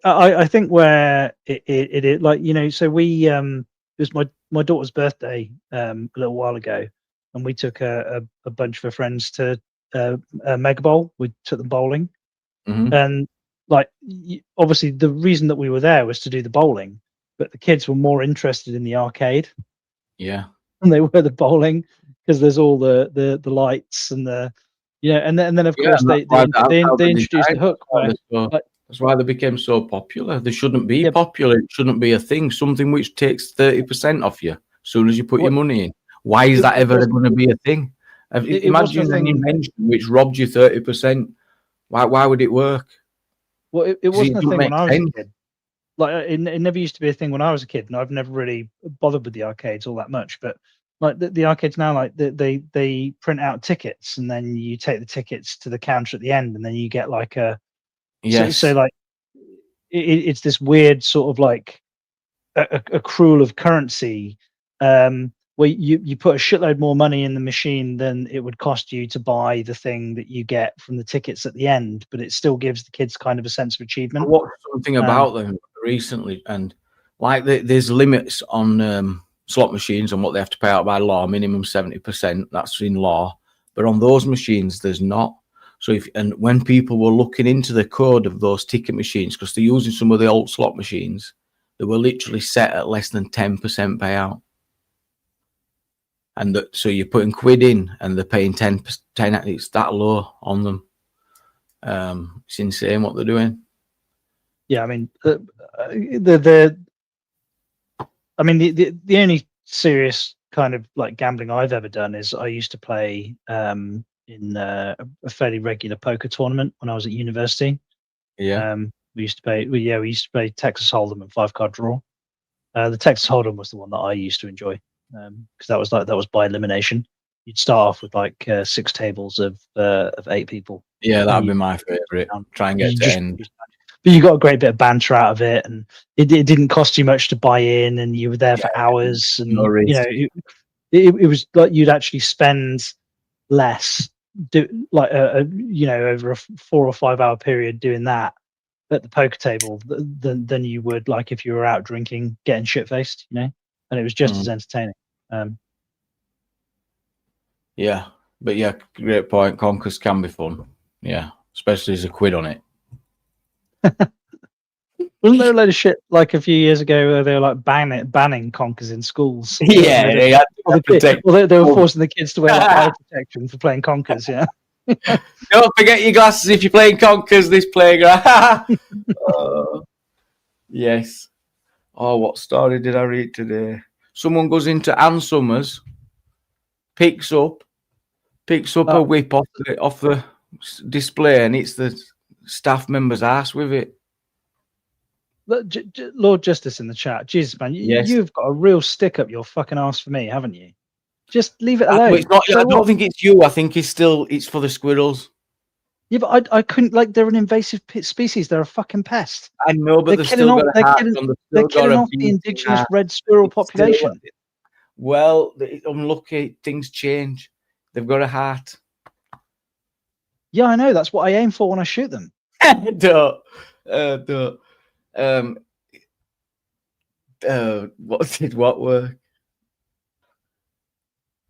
I think where it like, so we, it was my daughter's birthday a little while ago, and we took a bunch of her friends to Mega Bowl. We took them bowling. Mm-hmm. And like, obviously the reason that we were there was to do the bowling, but the kids were more interested in the arcade, than they were the bowling, because there's all the lights and the, and then of course they introduced the hook. That's why they became so popular. They shouldn't be popular. It shouldn't be a thing. Something which takes 30% off you as soon as you put your money in. Why is that ever going to be a thing? Imagine an invention which robbed you 30%. Why would it work? Well, it wasn't a thing when I was a kid. Like it never used to be a thing when I was a kid, and I've never really bothered with the arcades all that much. But like the arcades now, like they print out tickets, and then you take the tickets to the counter at the end, and then you get like a so like it's this weird sort of like accrual of currency. Where you put a shitload more money in the machine than it would cost you to buy the thing that you get from the tickets at the end, but it still gives the kids kind of a sense of achievement. I watched something about them recently, and like there's limits on slot machines and what they have to pay out by law, minimum 70%. That's in law, but on those machines there's not. So when people were looking into the code of those ticket machines, because they're using some of the old slot machines, they were literally set at less than 10% payout. and so you're putting quid in, and they're paying 10. It's that low on them. It's insane what they're doing. Yeah, I mean, the only serious kind of like gambling I've ever done is I used to play in a fairly regular poker tournament when I was at university. Yeah. We used to play Texas Hold'em and 5-card draw. The Texas Hold'em was the one that I used to enjoy because that was by elimination. You'd start off with like 6 tables of 8 people. Yeah, that'd be my favorite. Try and get to end. But you got a great bit of banter out of it, and it didn't cost you much to buy in, and you were there for hours, and no risk. It was like you'd actually spend less, over a 4 or 5 hour period doing that at the poker table than you would like if you were out drinking, getting shit faced, and it was just as entertaining. Yeah, but yeah, great point. Conkers can be fun. Yeah, especially as a quid on it. Wasn't there a load of shit like a few years ago where they were like banning conkers in schools? Yeah, they had to protect. Well, they were forcing the kids to wear like, eye protection for playing conkers. Yeah. Don't forget your glasses if you're playing conkers this playground. Yes. Oh, what story did I read today? Someone goes into Ann Summers, picks up a whip off the display, and it's the staff member's ass with it. Lord Justice in the chat. Jesus, man, Yes. You've got a real stick up your fucking ass for me, haven't you? Just leave it alone. It's not, I don't think it's you. I think it's for the squirrels. Yeah, but I couldn't, like, they're an invasive species. They're a fucking pest. I know, but they're killing off the indigenous red squirrel population. Well, unlucky, things change. They've got a heart. Yeah, I know. That's what I aim for when I shoot them. Don't. What work?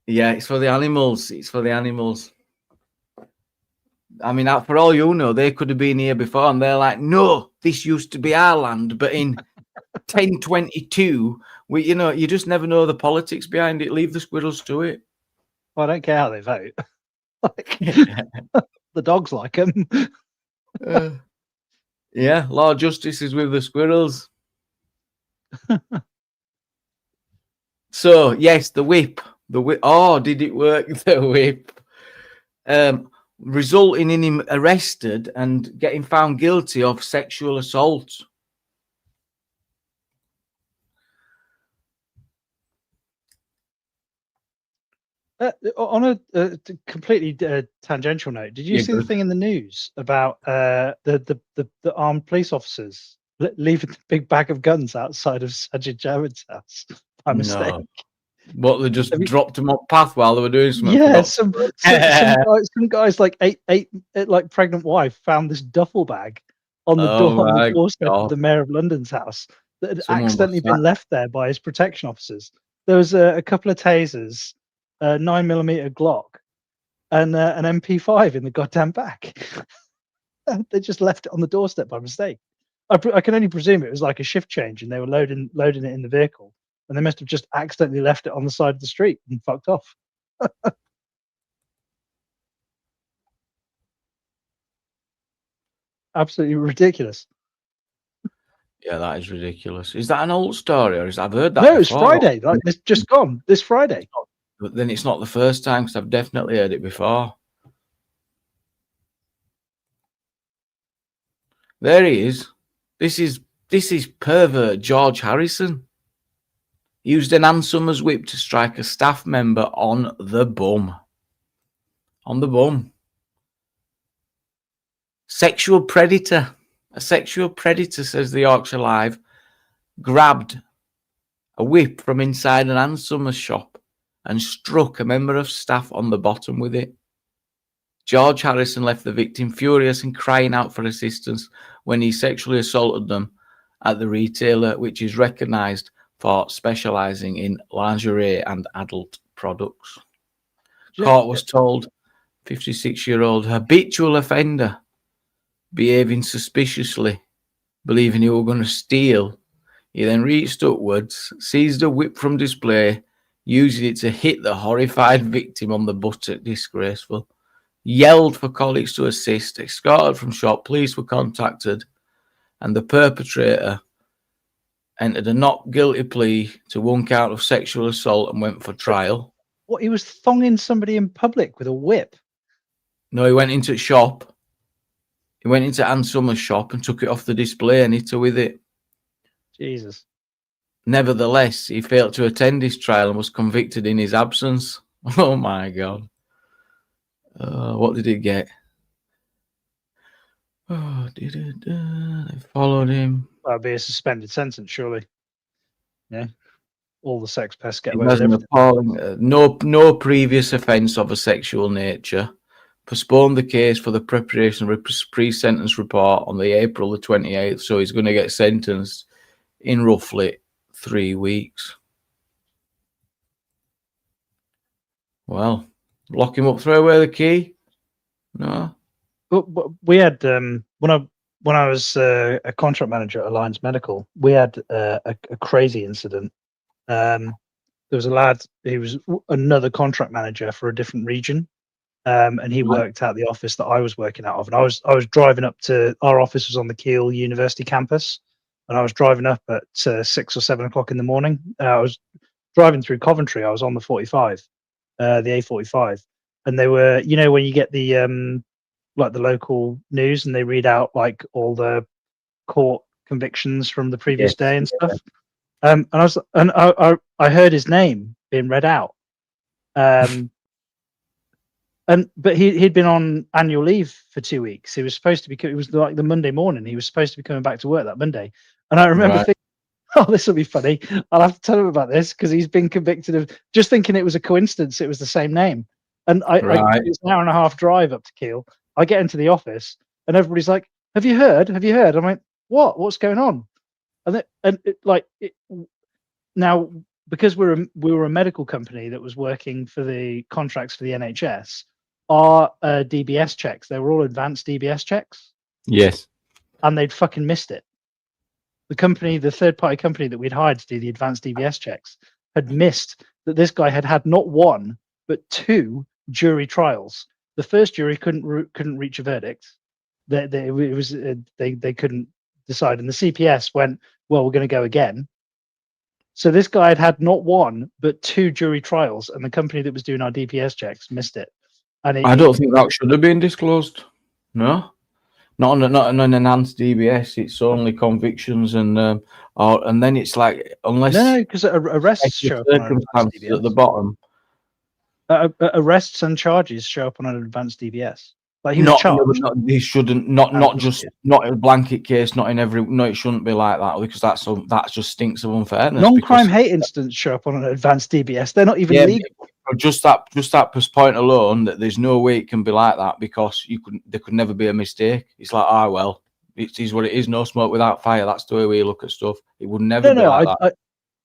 Yeah, it's for the animals. It's for the animals. I mean, for all you know, they could have been here before, and they're like, "No, this used to be our land." But in 1022, you just never know the politics behind it. Leave the squirrels to it. Well, I don't care how they vote. The dogs like them. Yeah, Lord Justice is with the squirrels. So yes, the whip. Oh, did it work? The whip, resulting in him arrested and getting found guilty of sexual assault. On a completely tangential note, did you see the thing in the news about the armed police officers leaving the big bag of guns outside of Sajid Javid's house by mistake? No. What, they just dropped them up path while they were doing something? Yeah, some guys like like pregnant wife found this duffel bag on the doorstep of the mayor of London's house that had accidentally been left there by his protection officers. There was a couple of tasers, a 9mm Glock, and an MP5 in the goddamn bag. They just left it on the doorstep by mistake. I can only presume it was like a shift change, and they were loading it in the vehicle. And they must have just accidentally left it on the side of the street and fucked off. Absolutely ridiculous. Yeah, that is ridiculous. Is that an old story, or I've heard that? No, it's Friday. Like, it's just gone this Friday. But then it's not the first time, because I've definitely heard it before. There he is. This is pervert George Harrison. Used an Ann Summers whip to strike a staff member on the bum. On the bum. Sexual predator. A sexual predator, says the Yorkshire Live, grabbed a whip from inside an Ann Summers shop and struck a member of staff on the bottom with it. George Harrison left the victim furious and crying out for assistance when he sexually assaulted them at the retailer, which is recognised for specialising in lingerie and adult products. Court was told 56-year-old habitual offender behaving suspiciously, believing he was going to steal. He then reached upwards, seized a whip from display, used it to hit the horrified victim on the buttock. Disgraceful. Yelled for colleagues to assist, escorted from shop, police were contacted, and the perpetrator entered a not guilty plea to 1 count of sexual assault and went for trial. What, he was thonging somebody in public with a whip? No, he went into a shop. He went into Ann Summers' shop and took it off the display and hit her with it. Jesus. Nevertheless, he failed to attend his trial and was convicted in his absence. Oh my God. What did he get? Oh, they followed him. That'd be a suspended sentence, surely. Yeah. All the sex pests get It away with was an everything. appalling, no previous offence of a sexual nature. Postponed the case for the preparation of a pre-sentence report on the April the 28th, so he's going to get sentenced in roughly 3 weeks. Well, lock him up, throw away the key? No. But we had when I was a contract manager at Alliance Medical, we had a crazy incident. There was a lad. He was another contract manager for a different region, and he worked out the office that I was working out of. And I was driving up to our office was on the Keele University campus, and I was driving up at 6 or 7 o'clock in the morning. I was driving through Coventry. I was on the 45, the A45, and they were, you know, when you get the like the local news and they read out like all the court convictions from the previous day and stuff. And I heard his name being read out. But he'd been on annual leave for 2 weeks. He was supposed to be. It was like the Monday morning. He was supposed to be coming back to work that Monday. And I remember thinking, "Oh, this will be funny. I'll have to tell him about this because he's been convicted of just thinking it was a coincidence. It was the same name." And it was an hour and a half drive up to Keele. I get into the office and everybody's like, "Have you heard? Have you heard?" I'm like, "What? What's going on?" Now, because we were a medical company that was working for the contracts for the NHS, our DBS checks, they were all advanced DBS checks. Yes. And they'd fucking missed it. The third party company that we'd hired to do the advanced DBS checks had missed that this guy had not 1, but 2 jury trials. The first jury couldn't reach a verdict. They couldn't decide, and the CPS went, "Well, we're going to go again." So this guy had not 1 but 2 jury trials, and the company that was doing our DPS checks missed it. And I don't think that should have been disclosed. No, not on an enhanced DBS. It's only convictions and then it's like unless no, because arrests show up on an advanced DBS. At the bottom. Arrests and charges show up on an advanced DBS. Like he was charged. He shouldn't. Not just not a blanket case. Not in every. No, it shouldn't be like that because that just stinks of unfairness. Non-crime hate incidents show up on an advanced DBS. They're not even legal. Just that point alone, that there's no way it can be like that because there could never be a mistake. It's like, well, it is what it is. No smoke without fire. That's the way we look at stuff. It would never be like that.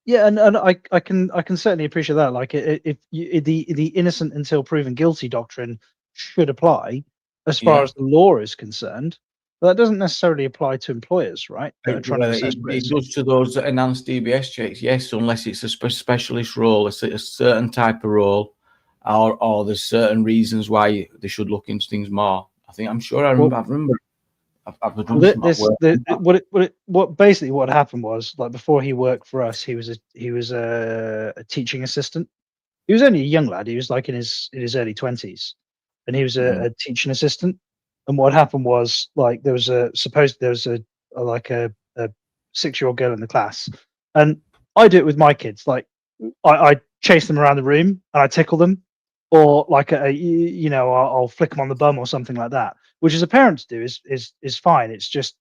Yeah, and I can certainly appreciate that. Like, if the innocent until proven guilty doctrine should apply as far as the law is concerned, but that doesn't necessarily apply to employers, right? It does to those enhanced DBS checks, yes, unless it's a specialist role, a certain type of role, or there's certain reasons why they should look into things more. I'm sure I remember. What happened was, like, before he worked for us, he was a teaching assistant. He was only a young lad. He was like in his early 20s, and he was a teaching assistant. And what happened was, like, there was a 6-year-old girl in the class, and I do it with my kids. Like, I chase them around the room and I tickle them, or like I'll flick them on the bum or something like that, which as a parent to do is fine. It's just,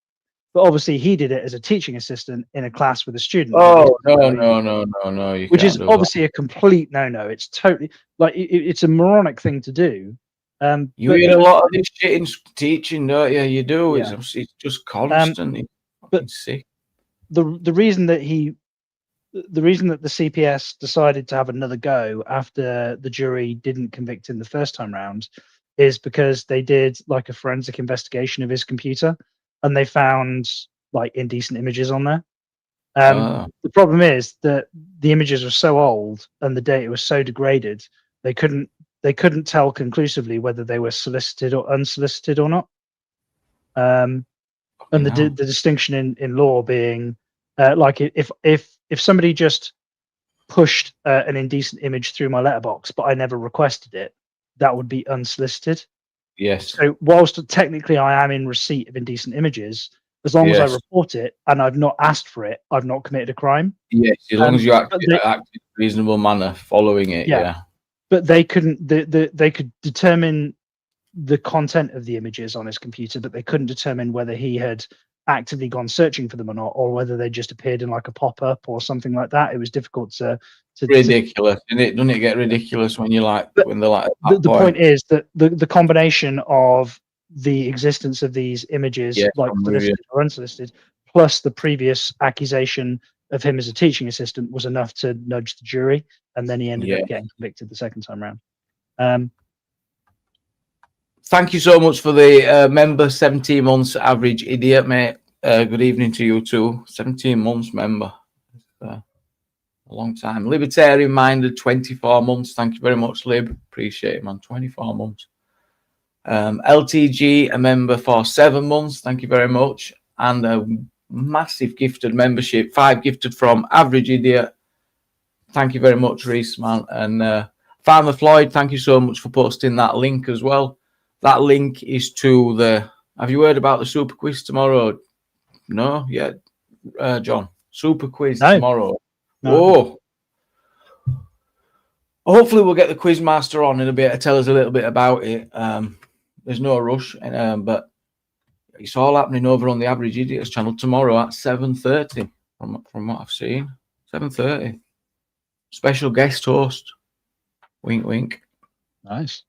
but obviously he did it as a teaching assistant in a class with a student. Oh no! Which is obviously a complete no. It's totally like it's a moronic thing to do. You hear a lot of this shit in teaching, don't you? You do. Yeah. It's just constant. But sick. The reason that the CPS decided to have another go after the jury didn't convict him the first time round is because they did like a forensic investigation of his computer, and they found like indecent images on there. The problem is that the images were so old and the data was so degraded, they couldn't tell conclusively whether they were solicited or unsolicited or not. And the distinction in law being like if somebody just pushed an indecent image through my letterbox, but I never requested it, that would be unsolicited. Yes. So whilst technically I am in receipt of indecent images, as long as I report it and I've not asked for it, I've not committed a crime. Yes, as long as you act in a reasonable manner following it. Yeah. But they couldn't. They could determine the content of the images on his computer, but they couldn't determine whether he had actively gone searching for them or not, or whether they just appeared in like a pop-up or something like that. It was difficult to ridiculous, isn't it? Doesn't it get ridiculous when you're like when they're like the point is that the combination of the existence of these images, like solicited or unsolicited, plus the previous accusation of him as a teaching assistant was enough to nudge the jury, and then he ended up getting convicted the second time round. Thank you so much for the member, 17 months average idiot, mate. Good evening to you too. 17 months member. A long time. Libertarian minded, 24 months. Thank you very much, Lib. Appreciate it, man. 24 months. LTG, a member for 7 months. Thank you very much. And a massive gifted membership. 5 gifted from Average Idiot. Thank you very much, Reese, man. And Farmer Floyd, thank you so much for posting that link as well. That link is to the... Have you heard about the super quiz tomorrow? No? Yeah. John, super quiz tomorrow. No. Oh. Hopefully we'll get the quiz master on in a bit to tell us a little bit about it. There's no rush, but it's all happening over on the Average Idiots channel tomorrow at 7:30 from what I've seen. 7:30. Special guest host. Wink, wink. Nice.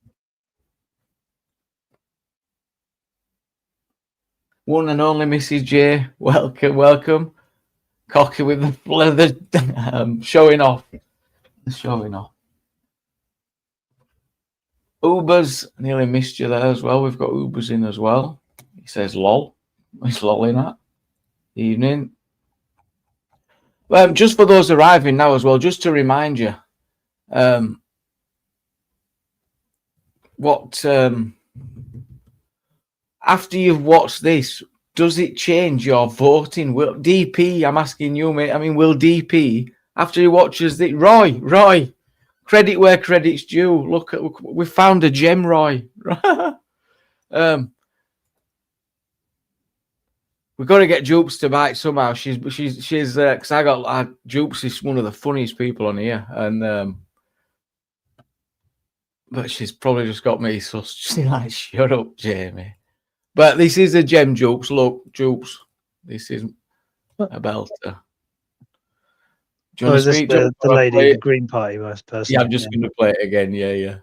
One and only Mrs. J. Welcome, welcome. Cocky with the leather showing off. Showing off. Ubers, nearly missed you there as well. We've got Ubers in as well. He says lol. He's lolling at. Evening. Just for those arriving now as well, just to remind you, after you've watched this, does it change your voting? Will DP, I'm asking you, mate, I mean, will DP, after he watches the Roy, credit where credit's due. Look, we found a gem, Roy. We've got to get Jupes to bite somehow. She's because I got Jupes is one of the funniest people on here, and but she's probably just got me. So she's like, shut up, Jamie. But this is a gem, Jupes. Look, Jupes, this is a belter. Do you want to speak the lady, the Green Party person? Yeah, I'm just going to play it again. Yeah.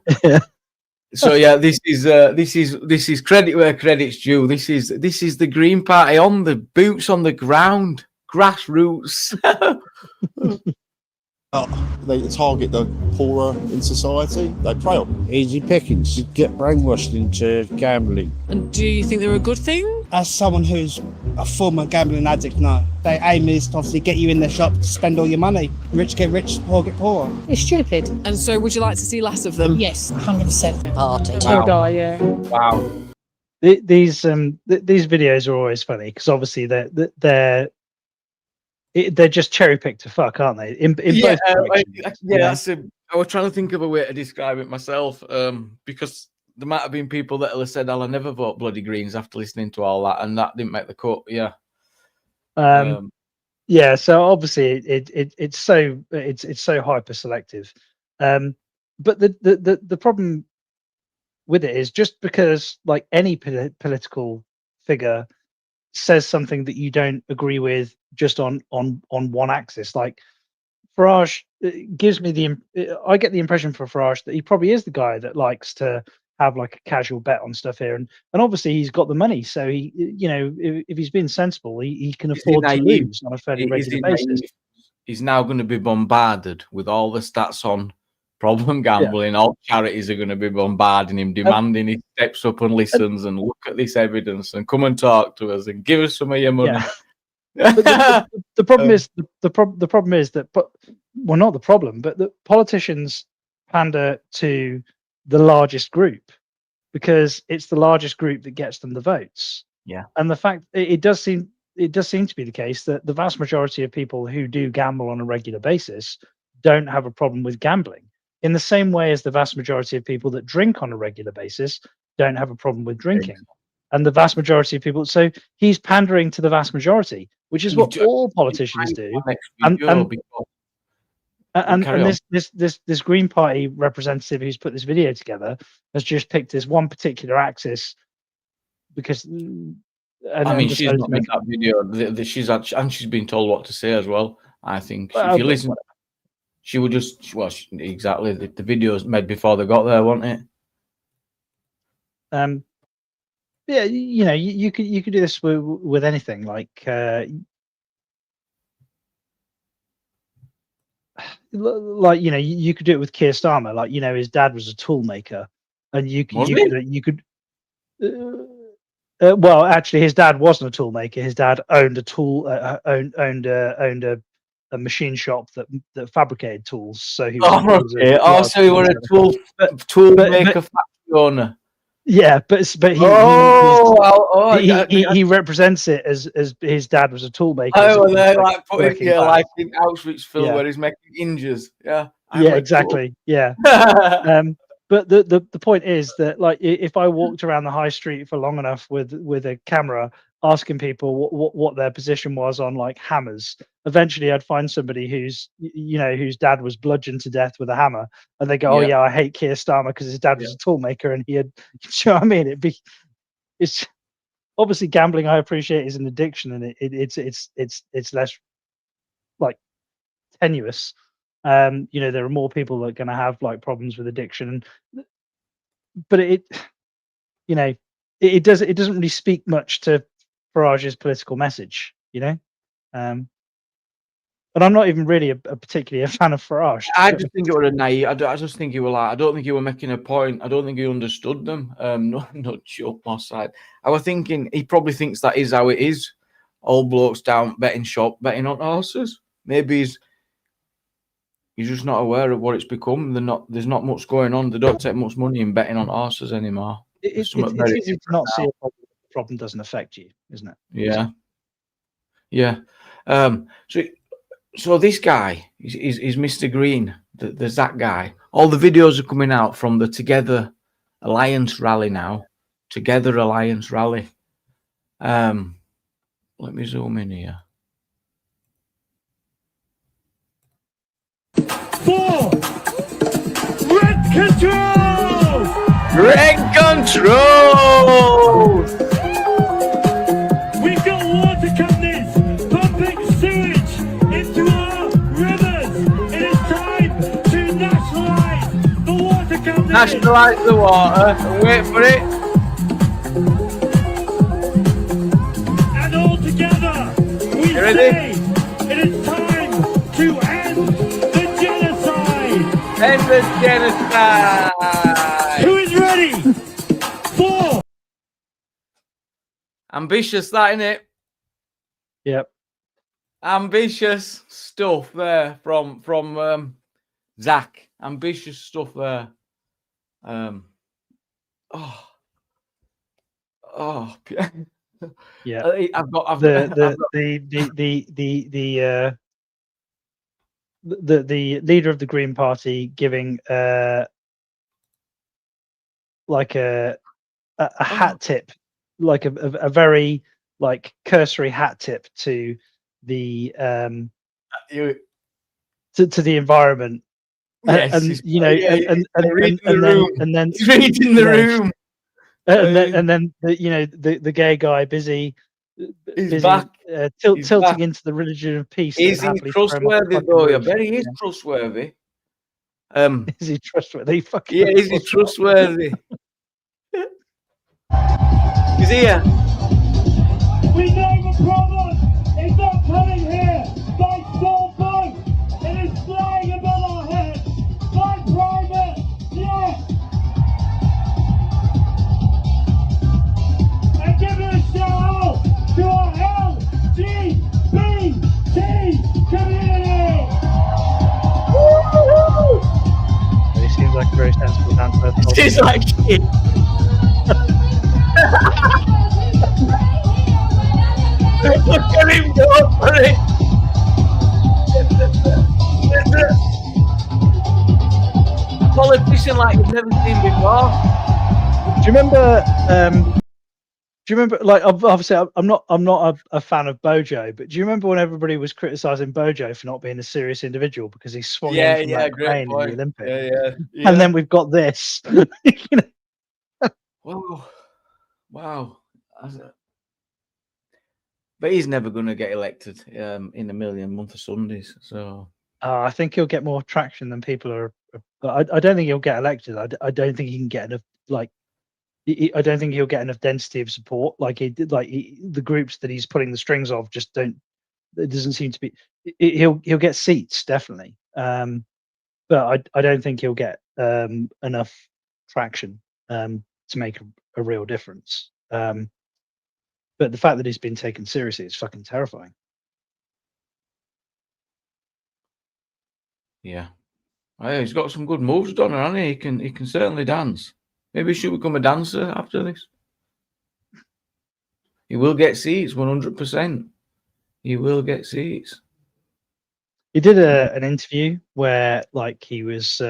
So yeah, this is credit where credit's due. This is the Green Party on the boots on the ground, grassroots. They target the poorer in society. They prey on. Easy pickings. You get brainwashed into gambling. And do you think they're a good thing? As someone who's a former gambling addict, no. Their aim is to obviously get you in the shop to spend all your money. Rich get rich, poor get poorer. It's stupid. And so would you like to see less of them? Yes, 100%. Party. Till die, yeah. Wow. These videos are always funny because obviously they're just cherry picked to fuck, aren't they? In both directions. I was trying to think of a way to describe it myself, because there might have been people that have said, "I'll never vote bloody Greens" after listening to all that, and that didn't make the cut. Yeah. So obviously it's so hyper selective, but the problem with it is just because like any political figure says something that you don't agree with just on one axis, like Farage gives me I get the impression for Farage that he probably is the guy that likes to have like a casual bet on stuff here, and obviously he's got the money, so he, if he's being sensible, he can afford to lose on a fairly regular basis. He's now going to be bombarded with all the stats on problem gambling. All charities are going to be bombarding him, demanding he steps up and listens and look at this evidence and come and talk to us and give us some of your money. But the problem is the problem is that, but well, not the problem, but the politicians pander to the largest group because it's the largest group that gets them the votes. Yeah. And the fact it does seem to be the case that the vast majority of people who do gamble on a regular basis don't have a problem with gambling, in the same way as the vast majority of people that drink on a regular basis don't have a problem with drinking. And the vast majority of people, so he's pandering to the vast majority, which is what all politicians do. And this Green Party representative who's put this video together has just picked this one particular axis because. She's not made that video. She's been told what to say as well. I think if you listen, she would just exactly the video's made before they got there, wasn't it? Yeah, you could do this with anything, like you could do it with Keir Starmer, like his dad was a tool maker, and you could. Well, actually, his dad wasn't a tool maker. His dad owned owned a machine shop that fabricated tools. So he was so he was a tool maker factory owner. Yeah, but he represents it as his dad was a tool maker. Oh, they're like putting like in Auschwitz film where he's making hinges. Yeah. Exactly. Yeah. But the point is that, like, if I walked around the high street for long enough with a camera asking people what their position was on like hammers, eventually I'd find somebody whose dad was bludgeoned to death with a hammer, and they go, "Oh yeah, I hate Keir Starmer because his dad was a tool maker and he had." You know what I mean? It's obviously gambling. I appreciate is an addiction, and it's less like tenuous. There are more people that are going to have like problems with addiction, but it doesn't really speak much to Farage's political message, and I'm not even really particularly a fan of Farage. I just think it was a naive. I just think he was like, I don't think he was making a point. I don't think he understood them. Not joke my side. I was thinking he probably thinks that is how it is. All blokes down betting shop, betting on horses. Maybe he's just not aware of what it's become. There's not much going on. They don't take much money in betting on horses anymore. It's easy to not see a problem. The problem doesn't affect you, isn't it? Yeah. Yeah. So this guy is Mr. Green. There's that guy. All the videos are coming out from the Together Alliance rally now. Together Alliance rally. Let me zoom in here. 4 Rent control! Rent control! We've got water companies pumping sewage into our rivers. It is time to nationalise the water companies. Nationalise the water and wait for it. And all together, we say it is time to end the genocide. Who is ready? 4. Ambitious, that innit? Yep. Ambitious stuff there from Zach. Ambitious stuff there. Yeah. I've got the leader of the Green Party giving like a hat tip, like a very like cursory hat tip to the to the environment. Yes, and he's reading the room, and then the gay guy busy back. Tilting into the religion of peace. Is he trustworthy though? I bet he is trustworthy. Is he trustworthy? Is he trustworthy? He's here. We know the problem. It's not coming here by small boat. It is flying above our heads by private. Yes. And give it a shout out to our LGBT like a very sensible answer. It's like shit. Look at him go for it. Politician like you've never seen before. Do you remember? Like obviously I'm not a fan of Bojo, but do you remember when everybody was criticizing Bojo for not being a serious individual because he swung in from that crane in the Olympics? Yeah. And then we've got this. You know? Wow. But he's never going to get elected in a million month of Sundays. So I think he'll get more traction than people are. I don't think he'll get elected. I don't think he can get enough. Like, I don't think he'll get enough density of support. Like the groups that he's pulling the strings of just don't. It doesn't seem to be. He'll get seats definitely, but I don't think he'll get enough traction to make a real difference. But the fact that he's been taken seriously is fucking terrifying. yeah, he's got some good moves done, hasn't he? He can certainly dance. Maybe he should become a dancer after this. He will get seats, 100%. He will get seats. He did an interview where like he was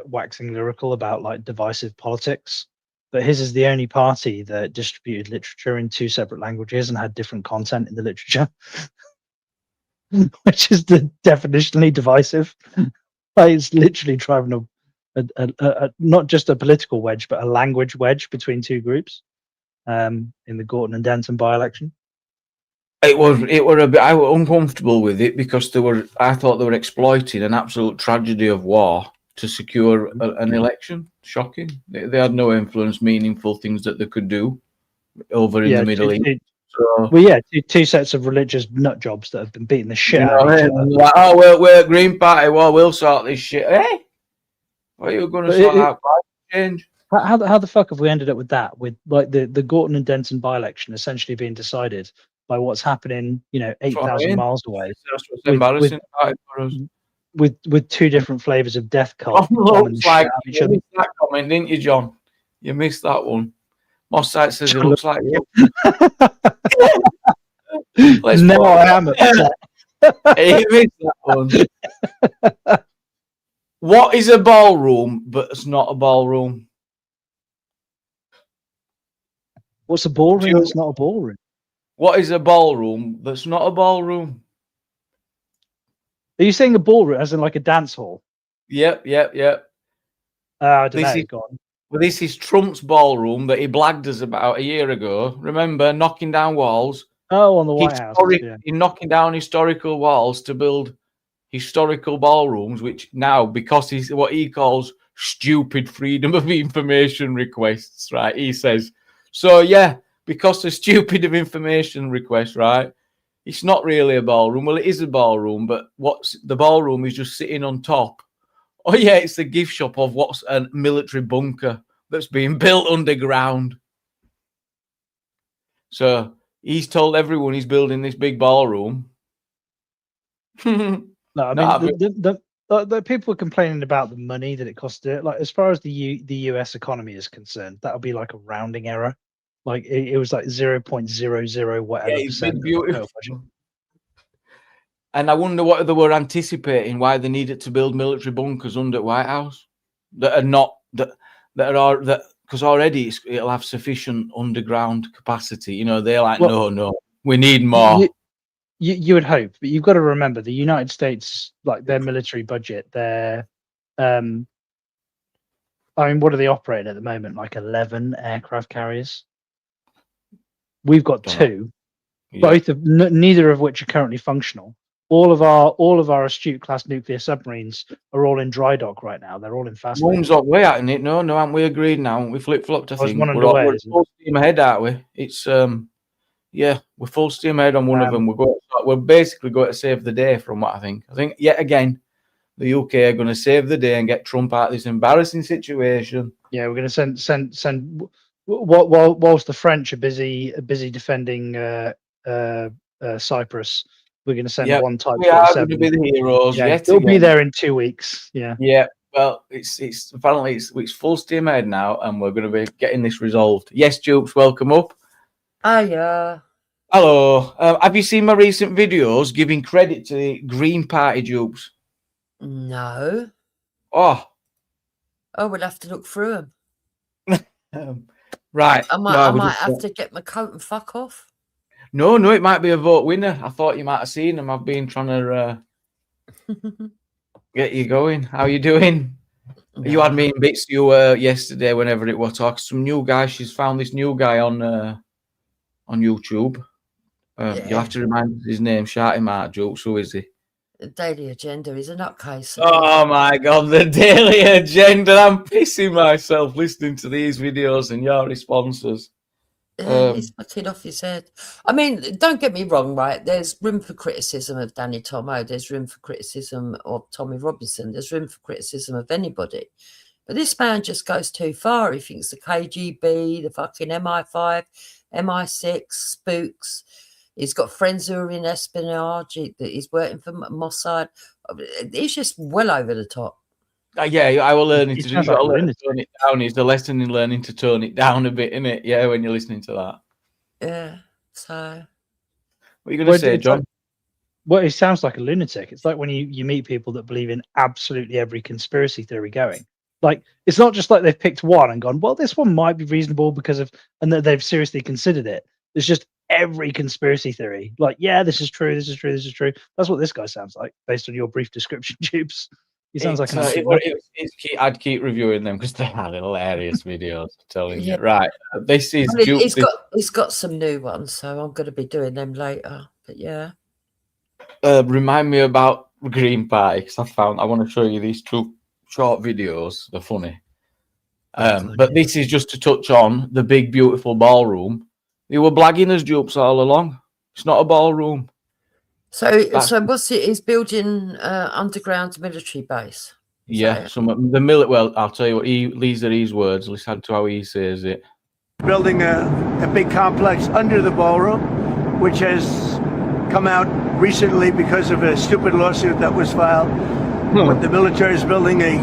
waxing lyrical about like divisive politics, but his is the only party that distributed literature in 2 separate languages and had different content in the literature, which is definitionally divisive. Like, it's literally driving a not just a political wedge, but a language wedge between 2 groups in the Gorton and Denton by-election. It were a bit. I was uncomfortable with it because I thought they were exploiting an absolute tragedy of war to secure an election. Shocking. They had no influence, meaningful things that they could do over in the Middle East. Well, two sets of religious nut jobs that have been beating the shit out of each other. Like, oh, we're Green Party. Well, we'll sort this shit. Hey, what are you going to sort out climate change? How the fuck have we ended up with that? With like the Gorton and Denton by-election essentially being decided by what's happening, 8,000 miles away. That's what's embarrassing about it for us. With 2 different flavors of death cult. You missed that comment, didn't you, John? You missed that one. Mossad says it looks like you. I am upset. You missed that one. What is a ballroom, but it's not a ballroom? What's a ballroom that's not a ballroom? What is a ballroom that's not a ballroom? Are you saying a ballroom as in like a dance hall? Yep. I don't know. Well, this is Trump's ballroom that he blagged us about a year ago. Remember, knocking down walls? Oh, on the White House. Yeah. He's knocking down historical walls to build historical ballrooms, which now, because he's what he calls stupid freedom of information requests, right? He says, so yeah, because the stupid of information requests, right? It's not really a ballroom. Well, it is a ballroom, but the ballroom is just sitting on top. Oh yeah, it's the gift shop of what's a military bunker that's being built underground. So he's told everyone he's building this big ballroom. No, I mean, the people are complaining about the money that it costs to do it. Like, as far as the US economy is concerned, that'll be like a rounding error. Like it was like 0.00 whatever percent. Beautiful. And I wonder what they were anticipating, why they needed to build military bunkers under White House that are not because already it'll have sufficient underground capacity. They're like, no, we need more. You would hope, but you've got to remember the United States, like their military budget, their I mean, what are they operating at the moment? Like 11 aircraft carriers. We've got 2, neither of which are currently functional. All of our Astute class nuclear submarines are all in dry dock right now. They're all in fast. One's up way out in it. No, haven't we agreed now? We flip flopped. I think we're full steam ahead, aren't we? It's we're full steam ahead on one of them. We're basically going to save the day from what I think. I think yet again, the UK are going to save the day and get Trump out of this embarrassing situation. Yeah, we're going to send. Whilst the French are busy defending Cyprus, we're going to send one type. We are going to be the heroes. Yeah, they'll be there in 2 weeks. Yeah. Yeah, Well, it's apparently it's full steam ahead now, and we're going to be getting this resolved. Yes, Dupes, welcome up. Hiya. Hello. Have you seen my recent videos giving credit to the Green Party, Dupes? No. Oh, we'll have to look through them. right. I might have to get my coat and fuck off. No, it might be a vote winner. I thought you might have seen them. I've been trying to get you going. How you doing? No. You had me in bits. You were yesterday, whenever it was, talking some new guy. She's found this new guy on YouTube. You'll have to remind his name. Shout him out, Jukes. Who is he? The Daily Agenda is a nutcase. Oh my God, the Daily Agenda. I'm pissing myself listening to these videos and your responses. He's fucking off his head. I mean, don't get me wrong, right? There's room for criticism of Danny Tomo. There's room for criticism of Tommy Robinson. There's room for criticism of anybody. But this man just goes too far. He thinks the KGB, the fucking MI5, MI6, spooks. He's got friends who are in espionage. He's working for Mossad. He's just well over the top. Yeah, I will learn to turn it down. It's the lesson in learning to tone it down a bit, isn't it? Yeah, when you're listening to that. Yeah. So, what are you going to say, John? Well, it sounds like a lunatic. It's like when you meet people that believe in absolutely every conspiracy theory going. Like, it's not just like they've picked one and gone, well, this one might be reasonable because of, and that they've seriously considered it. It's just every conspiracy theory. Like, yeah, this is true. This is true. This is true. That's what this guy sounds like, based on your brief description, Tubes. He sounds like I'd keep reviewing them because they are hilarious videos. I'm telling you, right? This is. He's got some new ones, so I'm going to be doing them later. But yeah. Remind me about Green Party because I want to show you these two short videos. They're funny. But this is just to touch on the big beautiful ballroom. They were blagging us Jupes all along. It's not a ballroom. So what's it? He's building underground military base. Yeah, well, I'll tell you what. These are his words. Listen to how he says it. Building a big complex under the ballroom, which has come out recently because of a stupid lawsuit that was filed. But the military is building a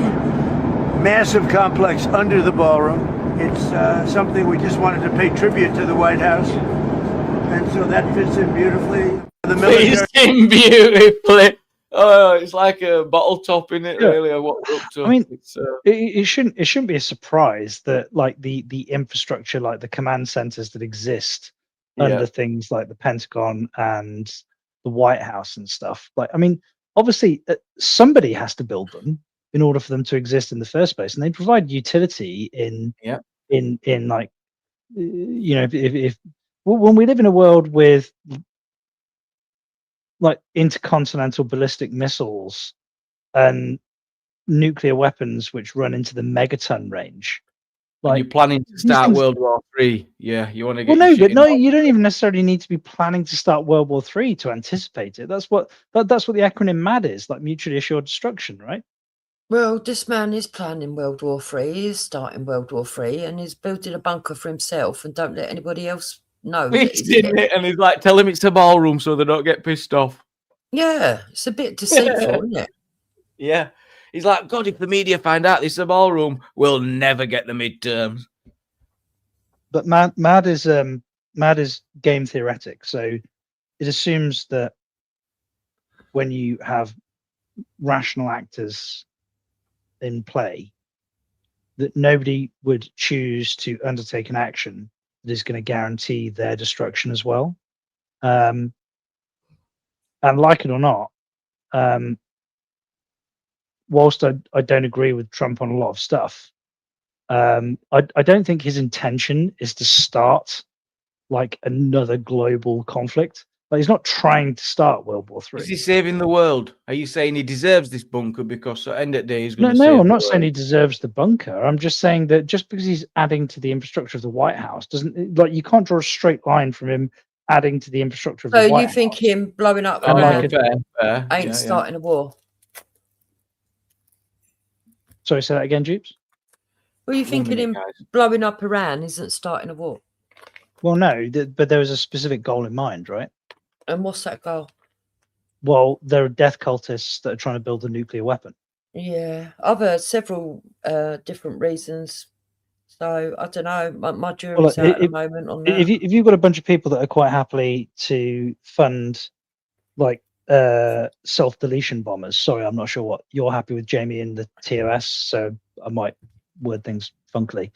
massive complex under the ballroom. It's something we just wanted to pay tribute to the White House, and so that fits in beautifully. The military fits in beautifully. Oh, it's like a bottle top in it, really. What we're up to. I mean, it shouldn't be a surprise that like the infrastructure, like the command centers that exist under things like the Pentagon and the White House and stuff. Like, I mean, obviously somebody has to build them in order for them to exist in the first place, and they provide utility in like, you know, if when we live in a world with like intercontinental ballistic missiles and nuclear weapons which run into the megaton range. Like, you're planning to start World War III. Yeah, you want to get. Well, no, you don't even necessarily need to be planning to start World War III to anticipate it. That's what the acronym MAD is, like mutually assured destruction, right? Well, this man is planning World War III. He's starting World War III, and he's building a bunker for himself, and don't let anybody else know. He's in it, and he's like, tell him it's a ballroom so they don't get pissed off. Yeah, it's a bit deceitful, isn't it? Yeah. He's like, God, if the media find out this is a ballroom, we'll never get the midterms. But MAD is game theoretic, so it assumes that when you have rational actors in play, that nobody would choose to undertake an action that is going to guarantee their destruction as well. And like it or not, whilst I don't agree with Trump on a lot of stuff, I don't think his intention is to start like another global conflict. Like, he's not trying to start World War III. Is he saving the world? Are you saying he deserves this bunker because at the end of the day he's going to No, I'm not saying he deserves the bunker. I'm just saying that just because he's adding to the infrastructure of the White House doesn't, like, you can't draw a straight line from him adding to the infrastructure of the White House. So you think him blowing up ain't starting a war? Sorry, say that again, Jeeps? Well, you thinking him blowing up Iran isn't starting a war? Well, no, but there was a specific goal in mind, right? And what's that goal? Well, there are death cultists that are trying to build a nuclear weapon. Yeah, I've heard several different reasons. So I don't know. My jury's out at the moment on that. If you've got a bunch of people that are quite happily to fund like self-deletion bombers, sorry, I'm not sure what you're happy with, Jamie, in the TOS, so I might word things funkily.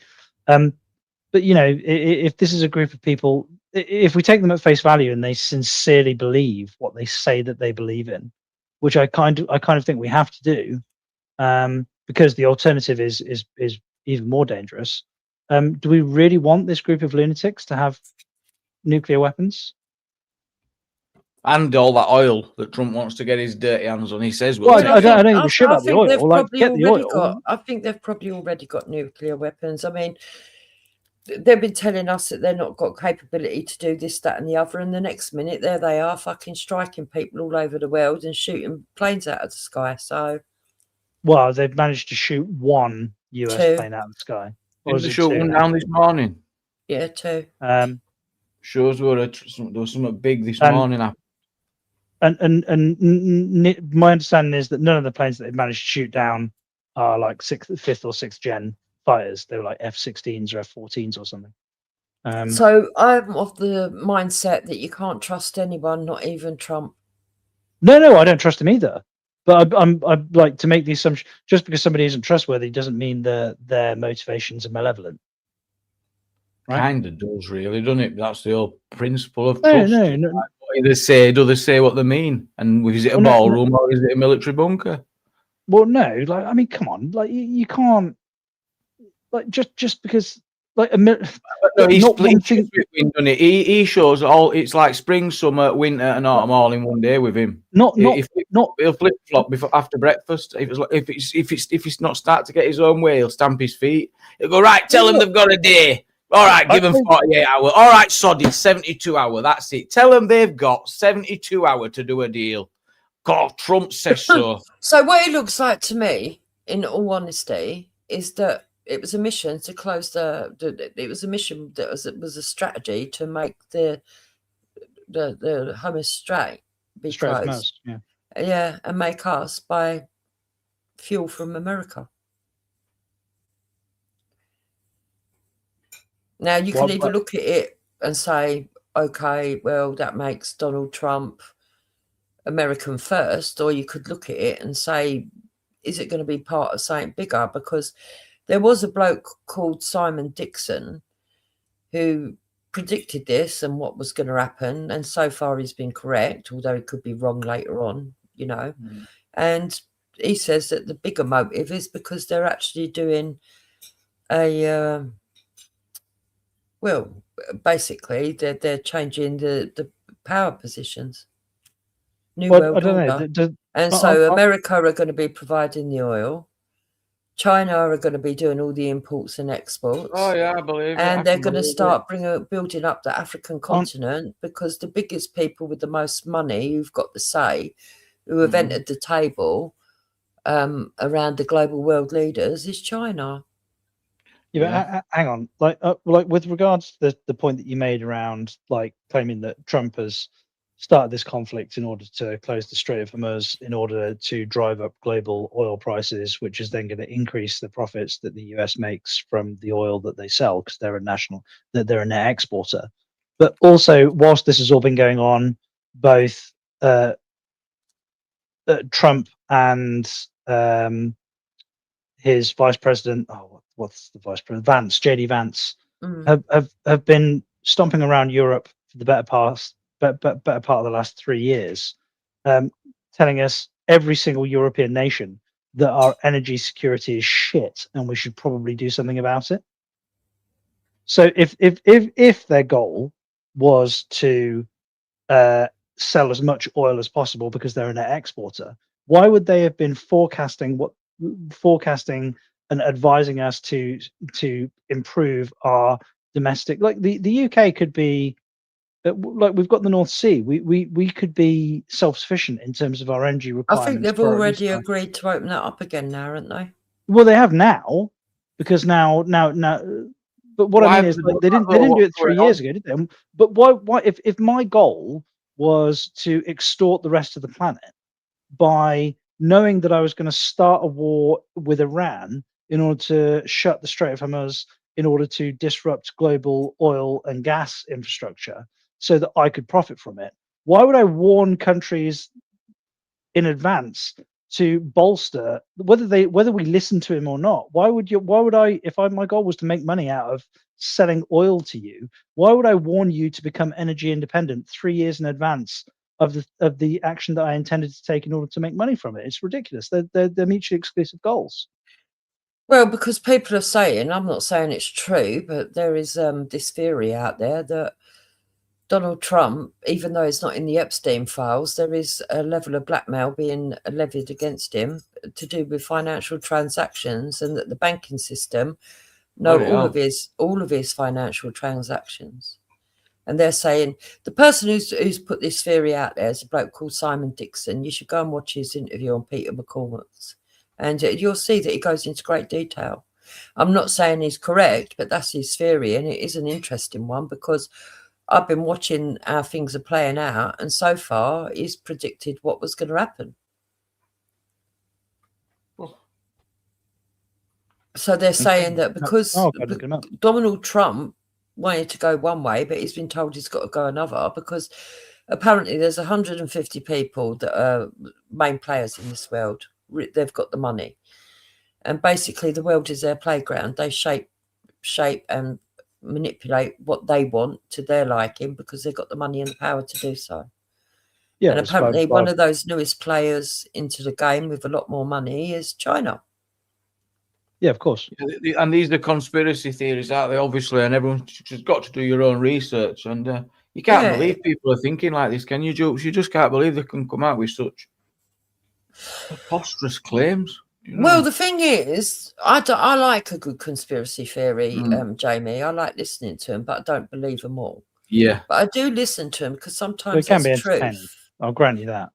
But you know, if this is a group of people, if we take them at face value and they sincerely believe what they say that they believe in, which I kind of think we have to do, because the alternative is even more dangerous. Do we really want this group of lunatics to have nuclear weapons? And all that oil that Trump wants to get his dirty hands on. He says, well, I don't give a shit about the oil. Like, get the oil. I think they've probably already got nuclear weapons. I mean, they've been telling us that they've not got capability to do this, that, and the other, and the next minute there they are, fucking striking people all over the world and shooting planes out of the sky. So, well, they've managed to shoot one US plane out of the sky. Didn't they shoot one down this morning? Yeah, two. Shows there was something big this morning. And my understanding is that none of the planes that they've managed to shoot down are like fifth or sixth gen fighters. They were like F-16s or F-14s or something. So I'm of the mindset that you can't trust anyone, not even Trump. No, I don't trust him either. But I'm like to make the assumption just because somebody isn't trustworthy doesn't mean their motivations are malevolent. Right? Kind of does, really, doesn't it? That's the whole principle of trust. No. Like, what do they say what they mean? And is it a ballroom or is it a military bunker? Well, no. Like, I mean, come on. Like, you can't. Like, just because. Like no, he shows all. It's like spring, summer, winter, and autumn all in one day with him. He'll flip flop before after breakfast. If it's not start to get his own way, he'll stamp his feet. He'll go right. Tell them they've got a day. All right, give them 48 hours. All right, sod it, 72 hours. That's it. Tell them they've got 72 hours to do a deal. God, Trump says so. So what it looks like to me, in all honesty, is that it was a mission to close it was a mission that was a strategy to make the Hormuz Strait be closed. Yeah, and make us buy fuel from America. Now you can either look at it and say, okay, well, that makes Donald Trump American first, or you could look at it and say, is it going to be part of something bigger? Because there was a bloke called Simon Dixon who predicted this and what was going to happen. And so far he's been correct, although he could be wrong later on, you know. And he says that the bigger motive is because they're actually doing basically they're changing the power positions. New world order. And so America are going to be providing the oil. China are going to be doing all the imports and exports. Oh yeah, I believe it. And they're going to start building up the African continent because the biggest people with the most money who've got the say, who have entered the table around the global world leaders is China. Yeah, but hang on. Like with regards to the point that you made around like claiming that Trump has started this conflict in order to close the Strait of Hormuz in order to drive up global oil prices, which is then going to increase the profits that the US makes from the oil that they sell because they're a net exporter. But also, whilst this has all been going on, both Trump and his vice president, what's the vice president? JD Vance, have been stomping around Europe for the better part of the last 3 years, telling us every single European nation that our energy security is shit and we should probably do something about it. So if their goal was to sell as much oil as possible because they're a net exporter, why would they have been forecasting and advising us to improve our domestic? Like the UK could be. Like we've got the North Sea, we could be self-sufficient in terms of our energy requirements. I think they've already agreed to open that up again now, haven't they? Well, they have now, because now. But what I mean is, like, they didn't do it 3 years ago, did they? But why? If my goal was to extort the rest of the planet by knowing that I was going to start a war with Iran in order to shut the Strait of Hormuz, in order to disrupt global oil and gas infrastructure so that I could profit from it. Why would I warn countries in advance to bolster whether we listen to him or not? Why would I, if my goal was to make money out of selling oil to you, why would I warn you to become energy independent 3 years in advance of the action that I intended to take in order to make money from it? It's ridiculous. They're mutually exclusive goals. Well, because people are saying, I'm not saying it's true, but there is this theory out there that Donald Trump, even though it's not in the Epstein files, there is a level of blackmail being levied against him to do with financial transactions, and that the banking system know all of his financial transactions. And they're saying the person who's put this theory out there is a bloke called Simon Dixon. You should go and watch his interview on Peter McCormack's, and you'll see that he goes into great detail. I'm not saying he's correct, but that's his theory, and it is an interesting one because I've been watching how things are playing out, and so far he's predicted what was going to happen. So they're saying that because Donald Trump wanted to go one way, but he's been told he's got to go another, because apparently there's 150 people that are main players in this world. They've got the money, and basically the world is their playground. They shape and manipulate what they want to their liking because they've got the money and the power to do so. Yeah, and apparently one of those newest players into the game with a lot more money is China. Yeah, of course. And these are conspiracy theories, aren't they? Obviously, and everyone's just got to do your own research. And you can't believe people are thinking like this, can you, Jokes? You just can't believe they can come out with such preposterous claims. You know? Well, the thing is, I like a good conspiracy theory, Jamie. I like listening to them, but I don't believe them all. Yeah. But I do listen to them because sometimes it can be there's entertaining. truth. I'll grant you that.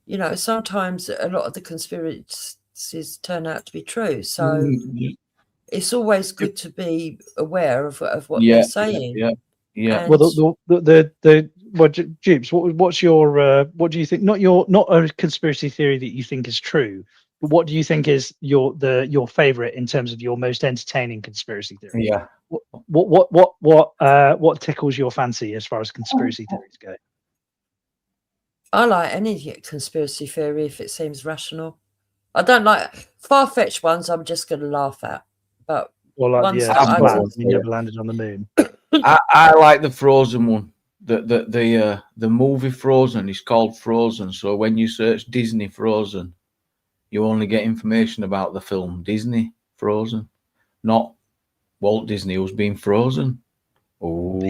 You know, sometimes a lot of the conspiracies turn out to be true. So it's always good to be aware of what they're saying. Yeah. And Well, Jupes, what's your what do you think? Not a conspiracy theory that you think is true, but what do you think is your favorite in terms of your most entertaining conspiracy theory? Yeah. What tickles your fancy as far as conspiracy theories go? I like any conspiracy theory if it seems rational. I don't like far-fetched ones. I'm just going to laugh at. But ones that you never landed on the moon. I like the Frozen one. The movie Frozen is called Frozen. So when you search Disney Frozen, you only get information about the film Disney Frozen, not Walt Disney who's being frozen. Oh,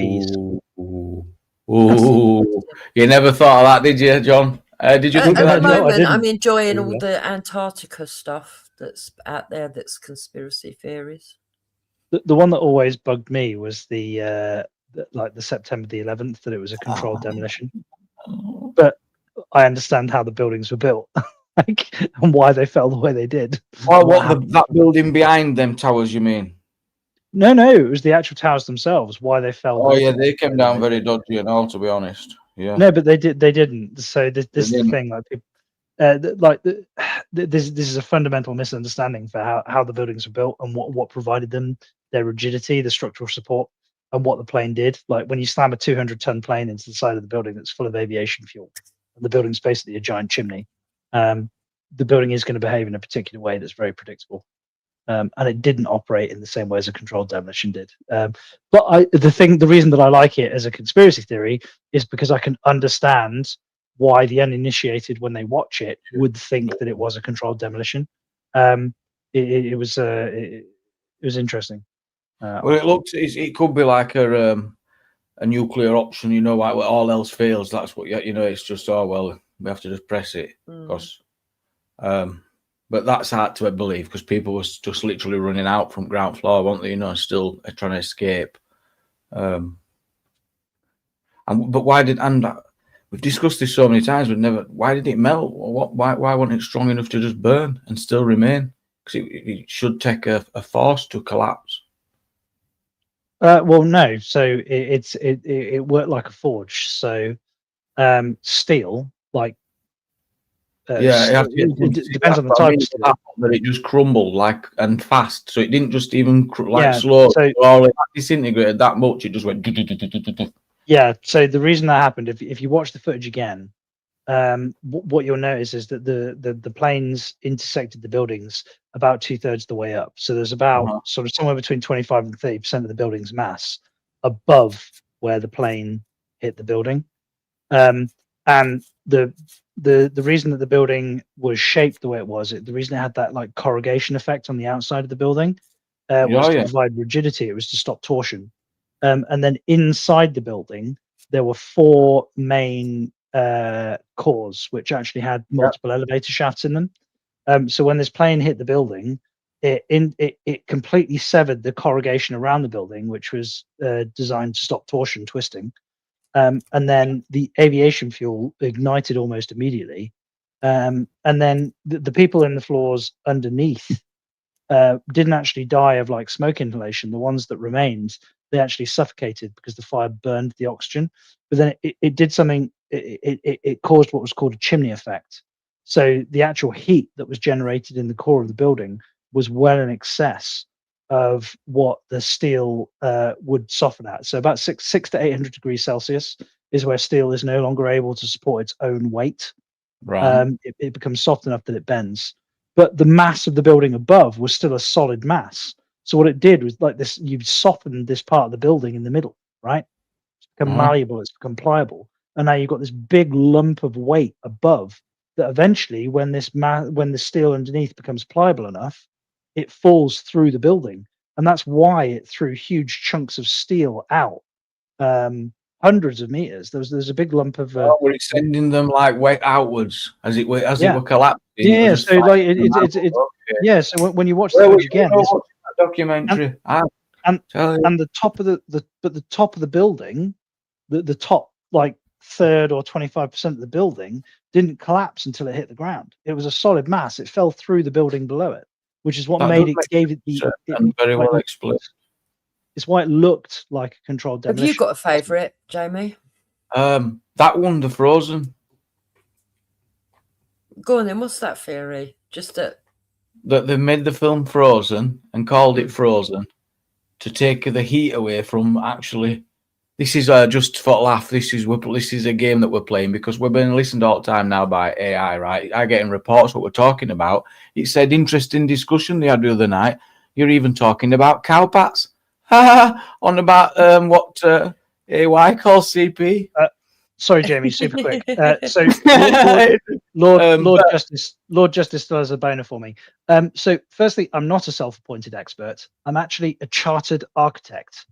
you never thought of that, did you, John? Did you think of that? At the moment, I'm enjoying all the Antarctica stuff that's out there. That's conspiracy theories. The one that always bugged me was the September the 11th, that it was a controlled demolition. But I understand how the buildings were built, and why they fell the way they did. Oh, that building behind them towers, you mean? No, it was the actual towers themselves. Why they fell? Oh yeah, they came down very dodgy and all, to be honest. Yeah. No, but they didn't. So this is the thing. Like people, this is a fundamental misunderstanding for how the buildings were built and what provided them their rigidity, the structural support, and what the plane did. Like when you slam a 200-ton plane into the side of the building that's full of aviation fuel, and the building's basically a giant chimney, the building is going to behave in a particular way that's very predictable. And it didn't operate in the same way as a controlled demolition did. But the reason that I like it as a conspiracy theory is because I can understand why the uninitiated, when they watch it, would think that it was a controlled demolition. It was interesting. Well, it could be like a nuclear option, you know, like when all else fails. That's what you know. It's just we have to just press it because. But that's hard to believe because people were just literally running out from ground floor, weren't they? You know, still trying to escape. But why did we've discussed this so many times, why did it melt? Why wasn't it strong enough to just burn and still remain? Because it should take a force to collapse. Well, no. So it worked like a forge. So steel, like it depends on the type of steel. That it just crumbled like and fast, so it didn't just even Yeah, slow so- or it disintegrated that much. It just went. Yeah, so the reason that happened, if you watch the footage again, what you'll notice is that the planes intersected the buildings about 2/3 of the way up. So there's about sort of somewhere between 25 and 30% of the building's mass above where the plane hit the building. And the reason that the building was shaped the way it was, the reason it had that like corrugation effect on the outside of the building was to provide rigidity. It was to stop torsion. And then inside the building, there were 4 main cores, which actually had multiple elevator shafts in them. So when this plane hit the building, it completely severed the corrugation around the building, which was designed to stop torsion twisting. And then the aviation fuel ignited almost immediately. And then the people in the floors underneath didn't actually die of like smoke inhalation. The ones that remained, they actually suffocated because the fire burned the oxygen. But then it did something. It caused what was called a chimney effect. So the actual heat that was generated in the core of the building was well in excess of what the steel would soften at. So about 600 to 800 degrees Celsius is where steel is no longer able to support its own weight. Right. It becomes soft enough that it bends. But the mass of the building above was still a solid mass. So what it did was like this, you've softened this part of the building in the middle, right? It's become malleable, it's become pliable. And now you've got this big lump of weight above that eventually when when the steel underneath becomes pliable enough, it falls through the building. And that's why it threw huge chunks of steel out, hundreds of meters. There's a big lump of were it sending them like weight outwards as it were collapsing? Yeah, so like it's yeah. So when you watch the footage again, that documentary, and the top of the top of the building, the top like 1/3 or 25% of the building didn't collapse until it hit the ground. It was a solid mass. It fell through the building below it, which is what gave it the very well explained. It's why it looked like a controlled demolition. Have you got a favourite, Jamie? That one, the Frozen. Go on then. What's that theory? Just that they made the film Frozen and called it Frozen to take the heat away from actually. This is just for a laugh. This is a game that we're playing because we're being listened all the time now by AI, right? I get in reports what we're talking about. It said interesting discussion they had the other night. You're even talking about cowpats. On about what AY calls CP. Sorry, Jamie, super quick. So Lord Justice still has a boner for me. So firstly, I'm not a self-appointed expert. I'm actually a chartered architect.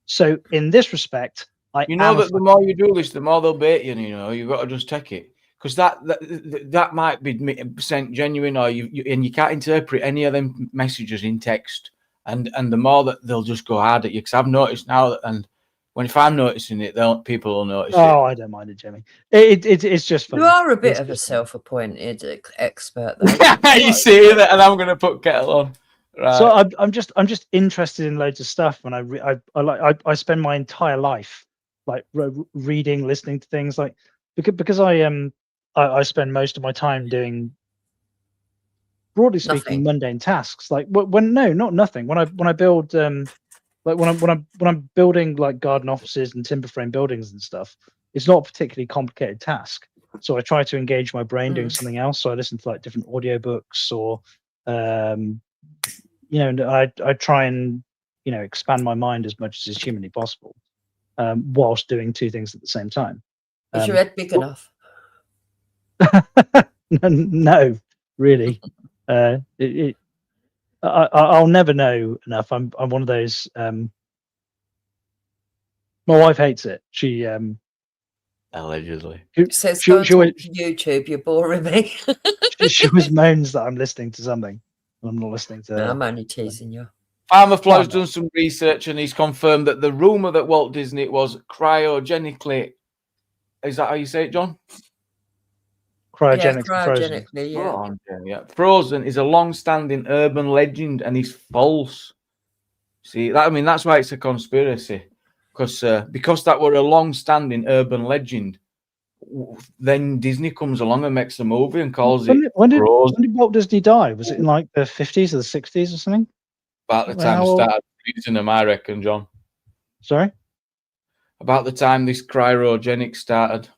So in this respect, that the more you do this, the more they'll bait you. You know, you've got to just take it because that might be sent genuine, or you can't interpret any of them messages in text. And the more that they'll just go hard at you, because I've noticed now that, and if I'm noticing it, people will notice it. Oh, I don't mind it, Jimmy. It's just funny. You are a bit of a self-appointed expert, though. You see that, and I'm going to put kettle on. Right. So I'm just interested in loads of stuff. When I spend my entire life like reading, listening to things like because I spend most of my time doing, broadly speaking, mundane tasks. Like not nothing. When I build like when I'm building like garden offices and timber frame buildings and stuff, it's not a particularly complicated task. So I try to engage my brain doing something else. So I listen to like different audiobooks or I try and expand my mind as much as is humanly possible, whilst doing 2 things at the same time. Is your head big enough? No, really. I'll never know enough. I'm one of those. My wife hates it. She allegedly says, "Go to YouTube. You're boring me." she always moans that I'm listening to something. I'm not listening to. No, I'm only teasing you. Farmer Flo's done some research and he's confirmed that the rumor that Walt Disney was cryogenically. Is that how you say it, John? Cryogenically, yeah. Frozen is a long-standing urban legend and is false. See, that's why it's a conspiracy, because that were a long-standing urban legend. then Disney comes along and makes a movie and calls When it did, when did, Frozen. when did Walt Disney die? Was it in like the 50s or the 60s or something? About the Like, time how they old- started freezing them, I reckon, John. Sorry? About the time this cryogenics started.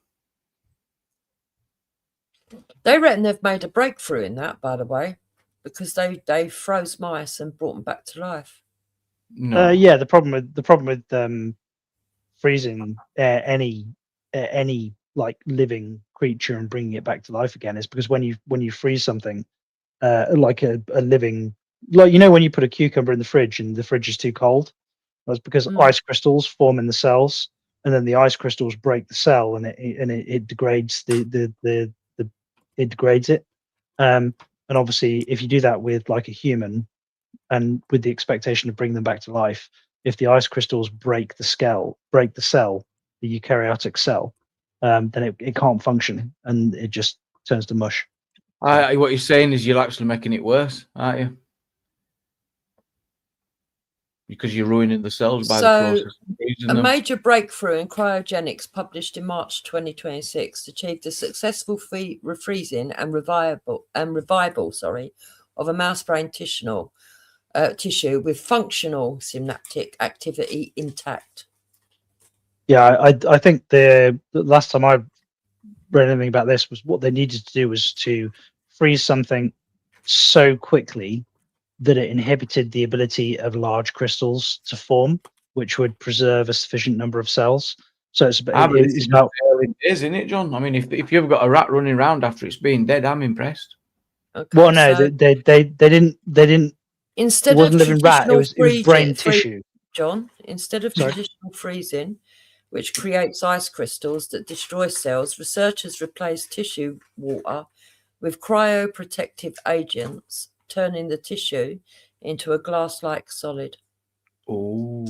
They reckon they've made a breakthrough in that, by the way, because they froze mice and brought them back to life. No. Yeah, the problem with freezing any like living creature and bringing it back to life again is because when you freeze something like a living, like when you put a cucumber in the fridge and the fridge is too cold, that's because ice crystals form in the cells, and then the ice crystals break the cell and it degrades it degrades it. And obviously, if you do that with like a human, and with the expectation of bringing them back to life, if the ice crystals break the cell, the eukaryotic cell, then it can't function and it just turns to mush. What you're saying is you're actually making it worse, aren't you? Because you're ruining the cells by the process of freezing them. A major breakthrough in cryogenics published in March 2026 achieved a successful refreezing and revival of a mouse brain tissue with functional synaptic activity intact. Yeah, I think the last time I read anything about this was what they needed to do was to freeze something so quickly that it inhibited the ability of large crystals to form, which would preserve a sufficient number of cells. So it's about, it's about early days, isn't it, John? I mean, if you've got a rat running around after it's been dead, I'm impressed. Okay, well, no, so they didn't. Instead it wasn't of living rat. It was brain tissue. John, instead of traditional freezing, which creates ice crystals that destroy cells, researchers replaced tissue water with cryoprotective agents, turning the tissue into a glass-like solid. Oh.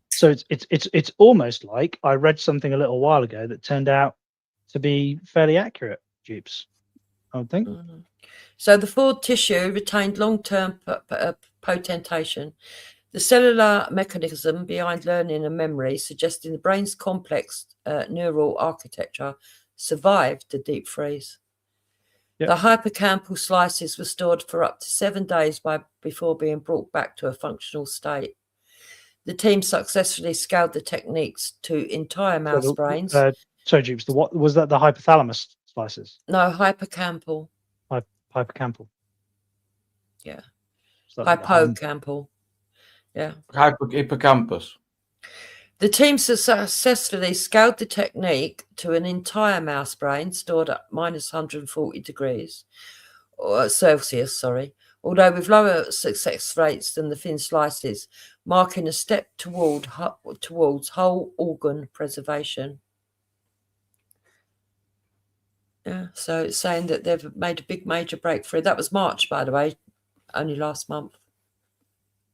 So it's almost like I read something a little while ago that turned out to be fairly accurate. Dupes, I would think. Mm-hmm. So the forward tissue retained long-term potentation. The cellular mechanism behind learning and memory, suggesting the brain's complex neural architecture, survived the deep freeze. Yep. The hippocampal slices were stored for up to 7 days before being brought back to a functional state. The team successfully scaled the techniques to entire mouse brains. Sorry, Jupes, what was that? The hypothalamus slices? No, hippocampal. Hippocampal. Yeah. So hippocampal. Yeah. Hippocampus. The team successfully scaled the technique to an entire mouse brain stored at minus 140 degrees Celsius, although with lower success rates than the thin slices, marking a step towards whole organ preservation. Yeah, so it's saying that they've made a big major breakthrough. That was March, by the way, only last month.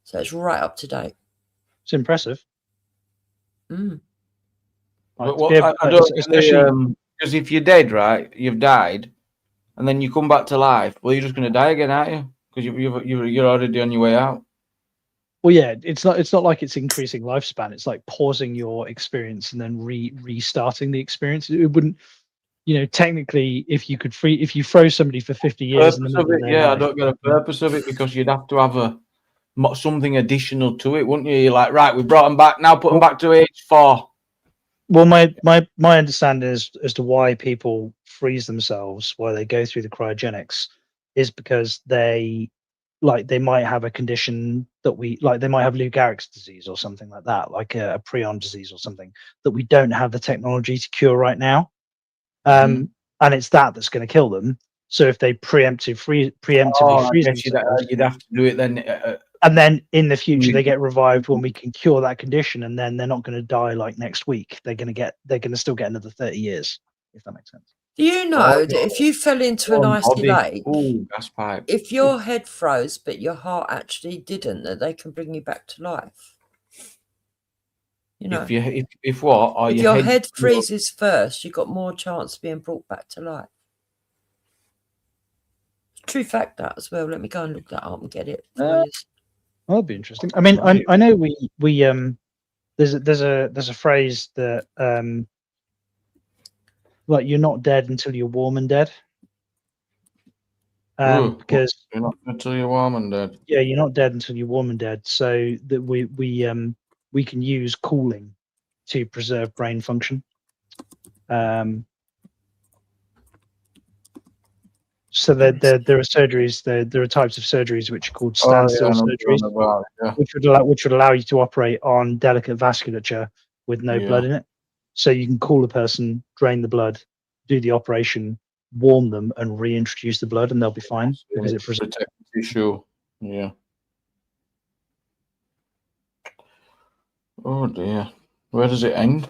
So it's right up to date. It's impressive. Mm. Because if you're dead, right, you've died, and then you come back to life. Well, you're just going to die again, aren't you? Because you're already on your way out. Well, yeah, it's not like it's increasing lifespan. It's like pausing your experience and then restarting the experience. It wouldn't, technically, if you froze somebody for 50 years. I don't get a purpose of it, because you'd have to have something additional to it, wouldn't you? You're like, right, we brought them back, now put them back to age 4. Well, my understanding as to why people freeze themselves, why they go through the cryogenics, is because they might have a condition that they might have Lou Gehrig's disease or something like that, like a prion disease or something that we don't have the technology to cure right now. And it's that's going to kill them. So if they preemptively freeze themselves, you'd have to do it then. And then in the future they get revived when we can cure that condition, and then they're not going to die like next week. They're going to still get another 30 years, if that makes sense. Do you know that if you fell into an icy lake, gas pipe. if your head froze but your heart actually didn't, that they can bring you back to life? If what? Or if your head freezes first, you've got more chance of being brought back to life. True fact, that as well. Let me go and look that up and get it. That'll be interesting. I mean, I know we there's a phrase that like you're not dead until you're warm and dead. Because you're not until you're warm and dead. Yeah, you're not dead until you're warm and dead. So that we can use cooling to preserve brain function. So there are surgeries. There are types of surgeries which are called standstill surgeries, which would allow you to operate on delicate vasculature with no blood in it. So you can cool a person, drain the blood, do the operation, warm them, and reintroduce the blood, and they'll be fine because it protects the tissue. Yeah. Oh dear. Where does it end?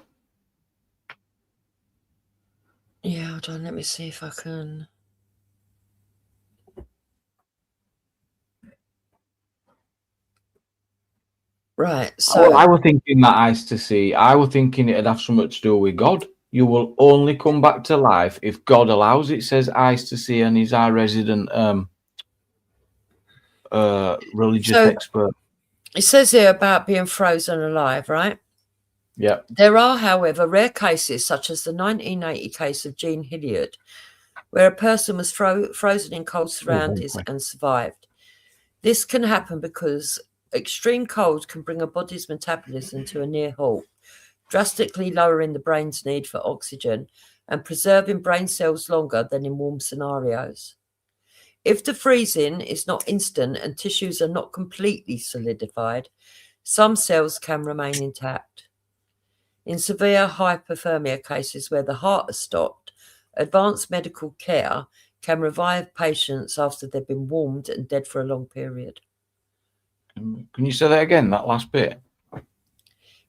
Yeah, hold on. Let me see if I can. Right. So I was thinking that eyes to see. I was thinking it'd have something to do with God. You will only come back to life if God allows it. Says eyes to see, and he's our resident religious expert. It says here about being frozen alive, right? Yeah. There are, however, rare cases, such as the 1980 case of Jean Hilliard, where a person was frozen in cold surroundings and survived. This can happen because extreme cold can bring a body's metabolism to a near halt, drastically lowering the brain's need for oxygen and preserving brain cells longer than in warm scenarios. If the freezing is not instant and tissues are not completely solidified, some cells can remain intact. In severe hypothermia cases where the heart has stopped, advanced medical care can revive patients after they've been warmed and dead for a long period. Can you say that again, that last bit?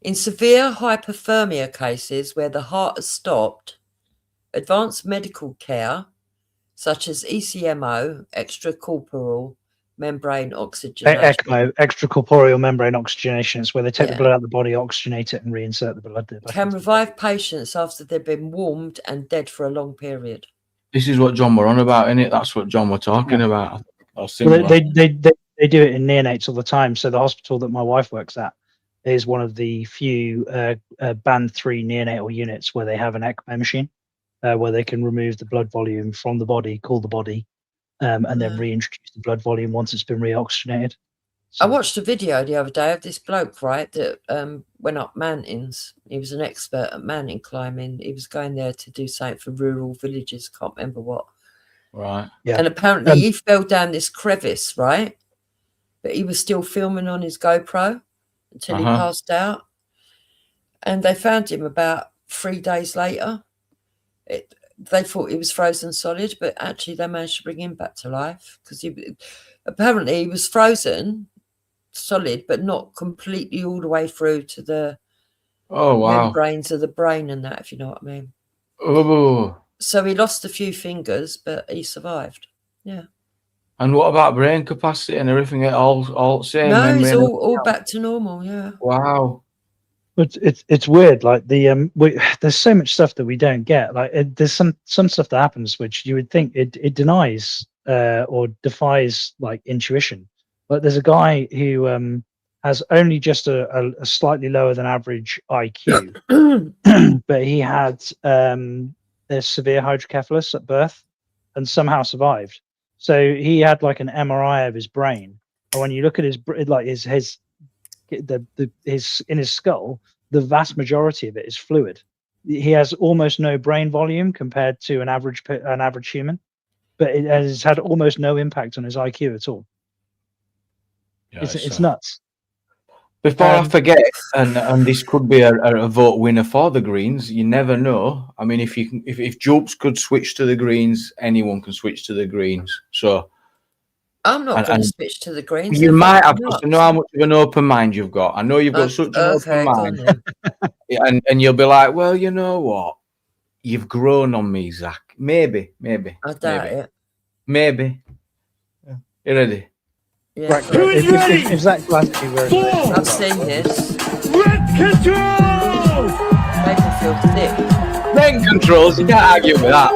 In severe hypothermia cases where the heart has stopped, advanced medical care, such as ECMO, extracorporeal membrane oxygenation. ECMO, extracorporeal membrane oxygenation, is where they take the blood out of the body, oxygenate it, and reinsert the blood. Can revive patients after they've been warmed and dead for a long period. This is what John were on about, isn't it? That's what John were talking about. Well, they do it in neonates all the time. So the hospital that my wife works at is one of the few band 3 neonatal units where they have an ECMO machine, where they can remove the blood volume from the body, cool the body, and then reintroduce the blood volume once it's been reoxygenated. I watched a video the other day of this bloke, right, that went up mountains. He was an expert at mountain climbing. He was going there to do something for rural villages, can't remember what. Right. Yeah. And apparently he fell down this crevice, right? But he was still filming on his GoPro until he passed out. And they found him about 3 days later. They thought he was frozen solid, but actually they managed to bring him back to life because apparently he was frozen solid, but not completely all the way through to the membranes of the brain and that, if you know what I mean. Oh. So he lost a few fingers, but he survived. Yeah. And what about brain capacity and everything? All same? No, he's all back to normal. Yeah. Wow. But it's weird. Like there's so much stuff that we don't get. Like there's some stuff that happens which you would think it denies or defies like intuition. But there's a guy who has only just a slightly lower than average IQ, but he had a severe hydrocephalus at birth and somehow survived. So he had like an MRI of his brain, and when you look at his in his skull, the vast majority of it is fluid. He has almost no brain volume compared to an average human, but it has had almost no impact on his IQ at all. Yeah, it's nuts. Before I forget, and this could be a vote winner for the Greens. You never know. I mean, if Jupes could switch to the Greens, anyone can switch to the Greens. So I'm not going to switch to the Greens. You might have, because I know how much of an open mind you've got. I know you've got such an open mind, and you'll be like, well, you know what? You've grown on me, Zach. Maybe. I doubt it. Maybe. Yeah. You ready? Yeah. Right. If Zach Glasgow were I've seen this. Rent control! Made me feel sick. Rent controls, you can't argue with that.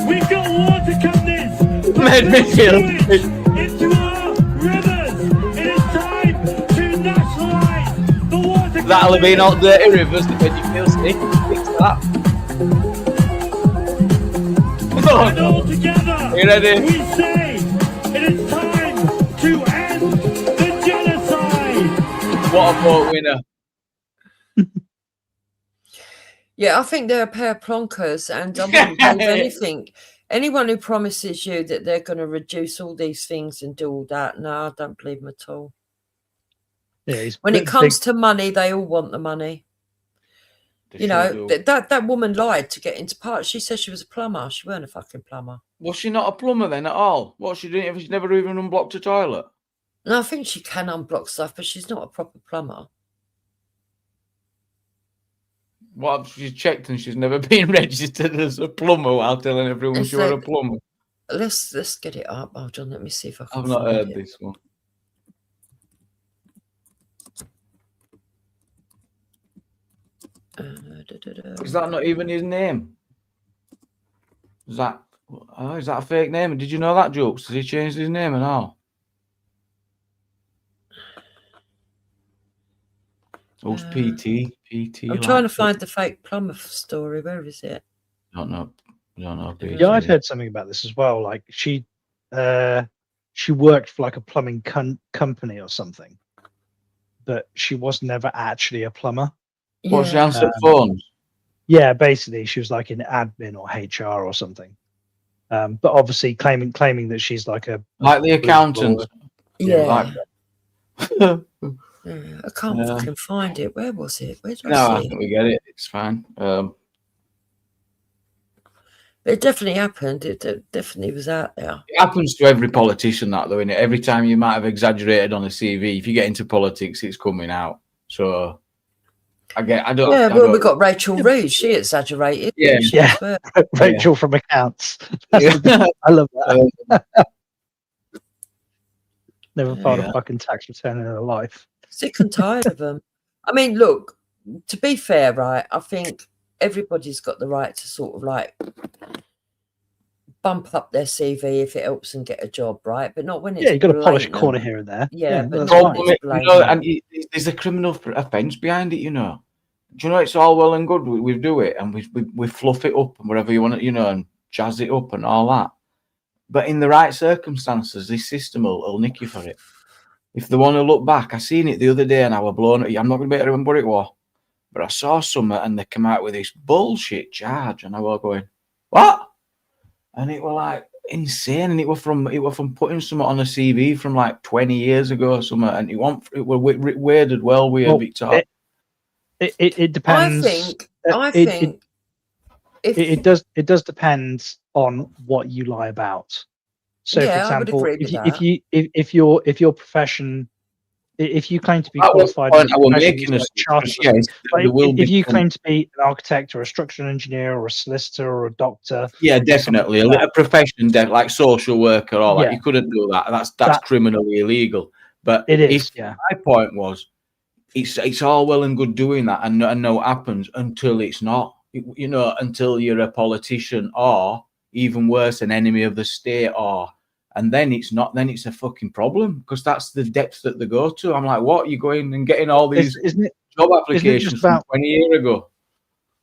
We've got water companies! Made me feel sick. Into our rivers! It is time to nationalise the water companies! That'll have been all dirty rivers that made you feel sick. Fix that. on. all together, You ready? we say it is time to end the genocide. What a vote winner. Yeah, I think they're a pair of plonkers, and I wouldn't believe anything. Anyone who promises you that they're going to reduce all these things and do all that, no, I don't believe them at all. Yeah, when it comes to money, they all want the money. You know, that woman lied to get into part. She said she was a plumber. She weren't a fucking plumber. Was she not a plumber then at all? What she doing if she's never even unblocked a toilet? No, I think she can unblock stuff, but she's not a proper plumber. What if she's checked and she's never been registered as a plumber while telling everyone she was a plumber? Let's get it up. Hold on, let me see if I can. I've not heard this one. Is that not even his name? Is that a fake name? Did you know that, Jokes? Has he changed his name and all? Oh, PT. I'm trying to find the fake plumber story. Where is it? Don't know. Yeah, I'd heard something about this as well. Like she worked for like a plumbing company or something, but she was never actually a plumber. Well, she answered phones. Yeah, basically, she was like in admin or HR or something. But obviously, claiming that she's like the accountant. Yeah. I can't fucking find it. Where was it? Where did I see think it? we get it. It's fine. It definitely happened. It definitely was out there. It happens to every politician, that though, innit? Every time you might have exaggerated on a CV, if you get into politics, it's coming out. So I don't. Yeah, well, we got Rachel Reed. She exaggerated. Yeah. Rachel from accounts. I love that. Never filed a fucking tax return in her life. Sick and tired of them. I mean, look, to be fair, right, I think everybody's got the right to sort of like bump up their CV if it helps them get a job, right? But not when it's you've got to polish a corner here and there. Yeah, but and there's a criminal offence behind it, you know. Do you know, it's all well and good. We do it and we fluff it up and whatever you want to, you know, and jazz it up and all that. But in the right circumstances, this system will nick you for it. If they want to look back, I seen it the other day and I was blown at you. I'm not going to be able to remember what it was. But I saw something and they came out with this bullshit charge and I was going, what? And it was like insane. And it was from putting something on a CV from like 20 years ago or something. And it was weirded well weird, Victor. It depends. I think it does depend on what you lie about. So, for example, if your profession, if you claim to be qualified, if you claim to be an architect or a structural engineer or a solicitor or a doctor, definitely a profession like social worker or that, you couldn't do that. That's criminally illegal. But it is. My point was, it's all well and good doing that, and no it happens until it's not. You know, until you're a politician or even worse, an enemy of the state, and then it's not. Then it's a fucking problem because that's the depth that they go to. I'm like, what? You're going and getting all these job applications from 20 years ago.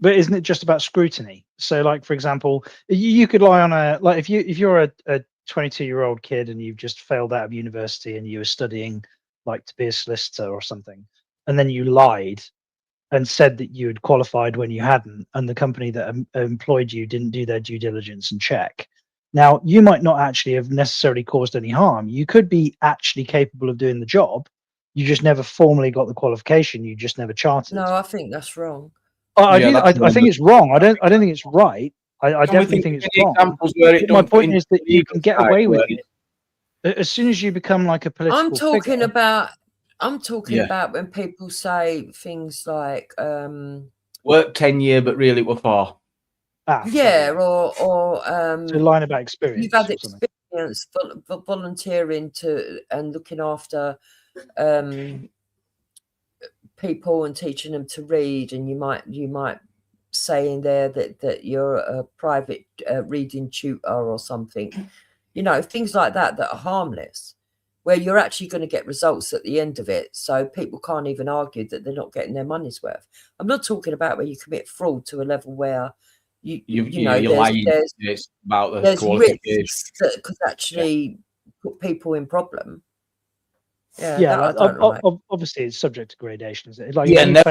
But isn't it just about scrutiny? So, like for example, you could lie on if you're a 22-year-old kid and you've just failed out of university and you were studying like to be a solicitor or something, and then you lied and said that you had qualified when you hadn't, and the company that employed you didn't do their due diligence and check. Now, you might not actually have necessarily caused any harm. You could be actually capable of doing the job. You just never formally got the qualification. You just never chartered. No, I think that's wrong. I think it's wrong. I don't think it's right. I definitely think it's wrong. My point is that you can get away with it as soon as you become like a political I'm talking figure. about when people say things like work 10 years, but really it was 4. or so line about experience. You've had experience volunteering and looking after people and teaching them to read, and you might say in there that you're a private reading tutor or something. You know, things like that are harmless, where you're actually going to get results at the end of it. So people can't even argue that they're not getting their money's worth. I'm not talking about where you commit fraud to a level where There's lying. It's about the there's qualification. risks that could actually put people in problem. Yeah, that I don't like. Obviously it's subject to gradation, isn't it? Like Yeah, if you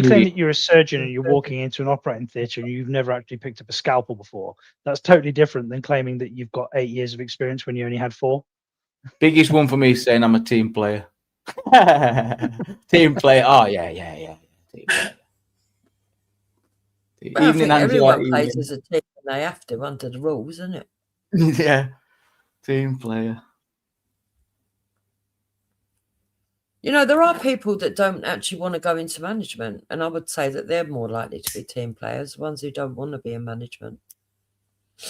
claim that you're a surgeon and you're walking into an operating theatre and you've never actually picked up a scalpel before, that's totally different than claiming that you've got 8 years of experience when you only had 4. Biggest one for me is saying I'm a team player. Team player. Oh yeah. Team player. Well, I think everyone plays as a team and they have to under the rules, isn't it? Yeah, team player. There are people that don't actually want to go into management, and I would say that they're more likely to be team players, ones who don't want to be in management.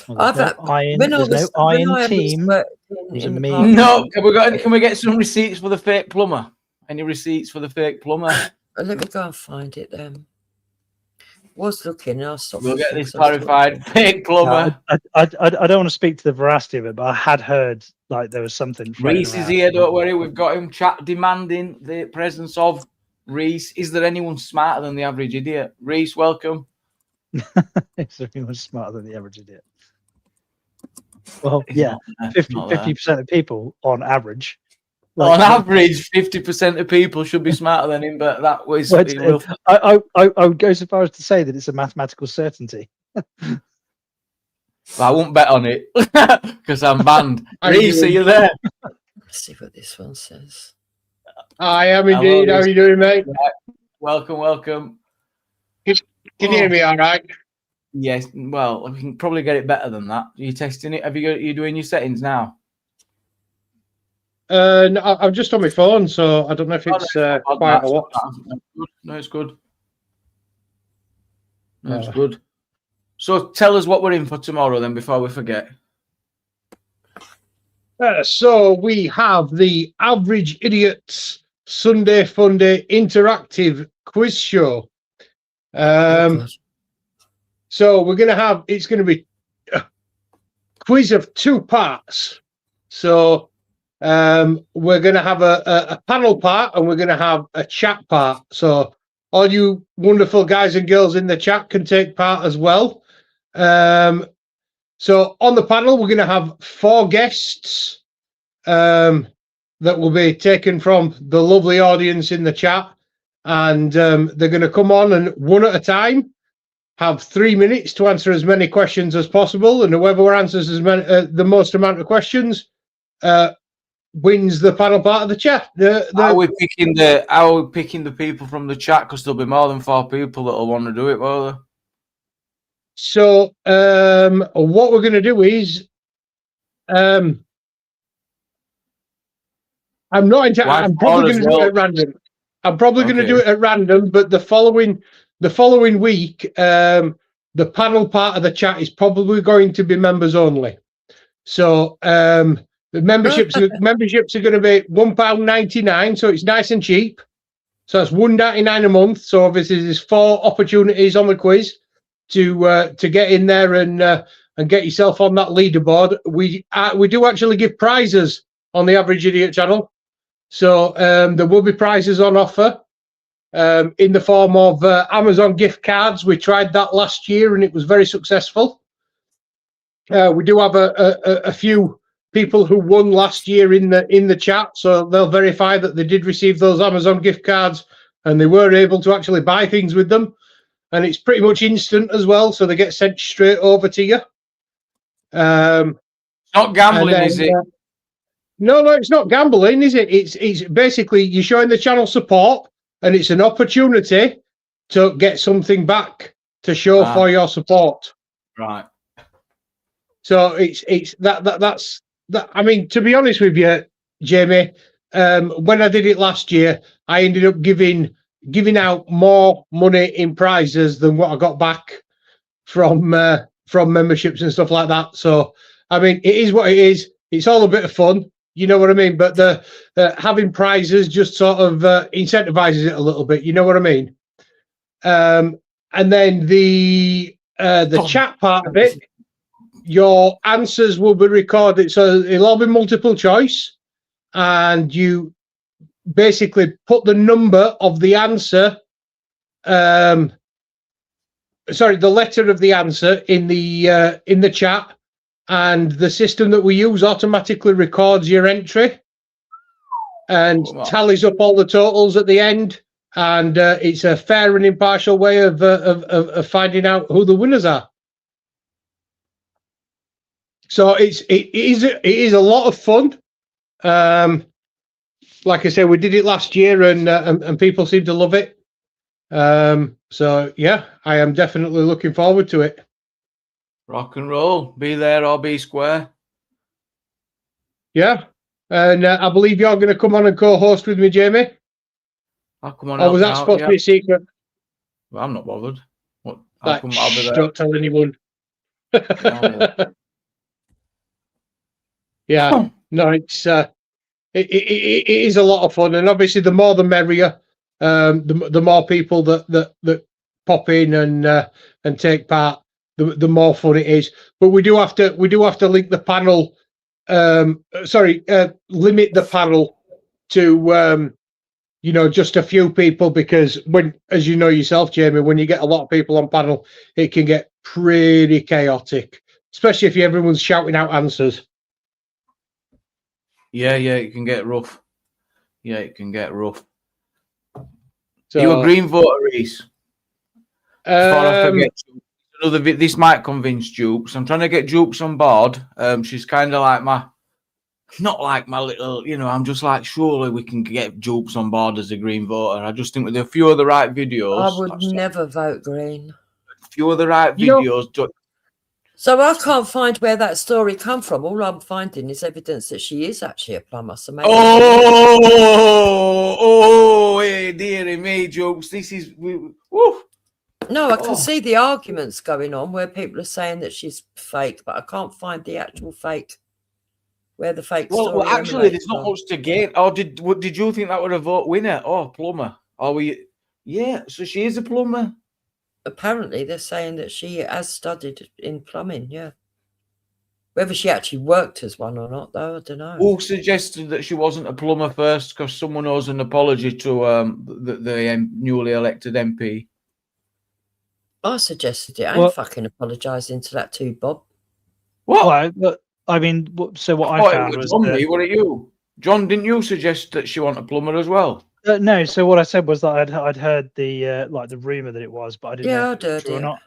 Well, there's no iron team. No, can we get some receipts for the fake plumber? Any receipts for the fake plumber? Let me go and find it then. Was looking, I'll stop. We'll get this clarified. Fake plumber. I don't want to speak to the veracity of it, but I had heard like there was something. Reese is here. Don't worry, we've got him. Chat demanding the presence of Reese. Is there anyone smarter than the average idiot? Reese, welcome. Is there anyone smarter than the average idiot? Well, yeah, 50% of people on average. On average, 50% of people should be smarter than him, but that was. I would go so far as to say that it's a mathematical certainty. I won't bet on it because I'm banned. Reese, are you there? Let's see what this one says. I am indeed. How are you doing, mate? Welcome. Can you hear me all right? Yes. Well, we can probably get it better than that. Are you testing it? Are you doing your settings now? No, I'm just on my phone, so I don't know if it's quiet or what. No, it's good. No, it's good. So tell us what we're in for tomorrow, then, before we forget. So we have the Average Idiots Sunday Funday interactive quiz show. So we're going to have, it's going to be a quiz of 2 parts. So we're going to have a panel part and we're going to have a chat part. So all you wonderful guys and girls in the chat can take part as well. So on the panel, we're going to have 4 guests that will be taken from the lovely audience in the chat. And they're going to come on and one at a time have 3 minutes to answer as many questions as possible. And whoever answers the most amount of questions wins the panel part of the chat. Are we picking the people from the chat? Because there'll be more than 4 people that'll want to do it, won't there? So what we're going to do is I'm probably going to do it at random. I'm probably going to do it at random, but the following week, the panel part of the chat is probably going to be members only. So the memberships are going to be £1.99, so it's nice and cheap. So that's £1.99 a month. So obviously there's 4 opportunities on the quiz to get in there and get yourself on that leaderboard. We do actually give prizes on the Average Idiot channel. So there will be prizes on offer in the form of Amazon gift cards. We tried that last year and it was very successful. We do have a few people who won last year in the chat, so they'll verify that they did receive those Amazon gift cards and they were able to actually buy things with them. And it's pretty much instant as well, so they get sent straight over to you. Not gambling, is it? No, it's not gambling, is it? It's basically you're showing the channel support, and it's an opportunity to get something back to show for your support. Right. So that's that. I mean, to be honest with you, Jamie, when I did it last year, I ended up giving out more money in prizes than what I got back from memberships and stuff like that. So, I mean, it is what it is. It's all a bit of fun. You know what I mean? But the having prizes just sort of incentivizes it a little bit. You know what I mean? And then the chat part of it, your answers will be recorded. So it'll all be multiple choice. And you basically put the number of the answer the letter of the answer in the chat, and the system that we use automatically records your entry and tallies up all the totals at the end, and it's a fair and impartial way of finding out who the winners are. So it is a lot of fun. Like I said, we did it last year, and people seem to love it. So yeah, I am definitely looking forward to it. Rock and roll. Be there or be square. Yeah, and I believe you're going to come on and co-host with me, Jamie. I'll come on. Or was that supposed to be a secret? Well, I'm not bothered. What? Like, I'll be there. don't tell anyone. Yeah, no, it is a lot of fun, and obviously the more the merrier. The more people that pop in and take part, the more fun it is. But we do have to link the panel. Limit the panel to just a few people, because when, as you know yourself, Jamie, when you get a lot of people on panel, it can get pretty chaotic, especially if everyone's shouting out answers. Yeah, it can get rough. Yeah, it can get rough. So, are you a green voter, Reese? Before I forget, this might convince Jukes. I'm trying to get Jukes on board. She's kind of like not like my little, I'm just like, surely we can get Jukes on board as a green voter. I just think with a few of the right videos. I would never vote green. A few of the right videos. So I can't find where that story come from. All I'm finding is evidence that she is actually a plumber. So maybe hey, dearie me, Jokes. This is... No, I can see the arguments going on where people are saying that she's fake, but I can't find the actual fake. Where the fake story Well, actually, there's not from. much to gain. Or did you think that would a vote winner? Oh, plumber. Are we... Yeah, so she is a plumber. Apparently, they're saying that she has studied in plumbing, yeah. Whether she actually worked as one or not, though, I don't know. Who suggested that she wasn't a plumber first? Because someone owes an apology to the newly elected MP. I suggested it. I ain't fucking apologising to that too, Bob. What? Well, I mean, so what I found was... John, what are you? John, didn't you suggest that she wasn't a plumber as well? No, so what I said was that I'd heard the the rumor that it was, but I didn't know if it was true or not.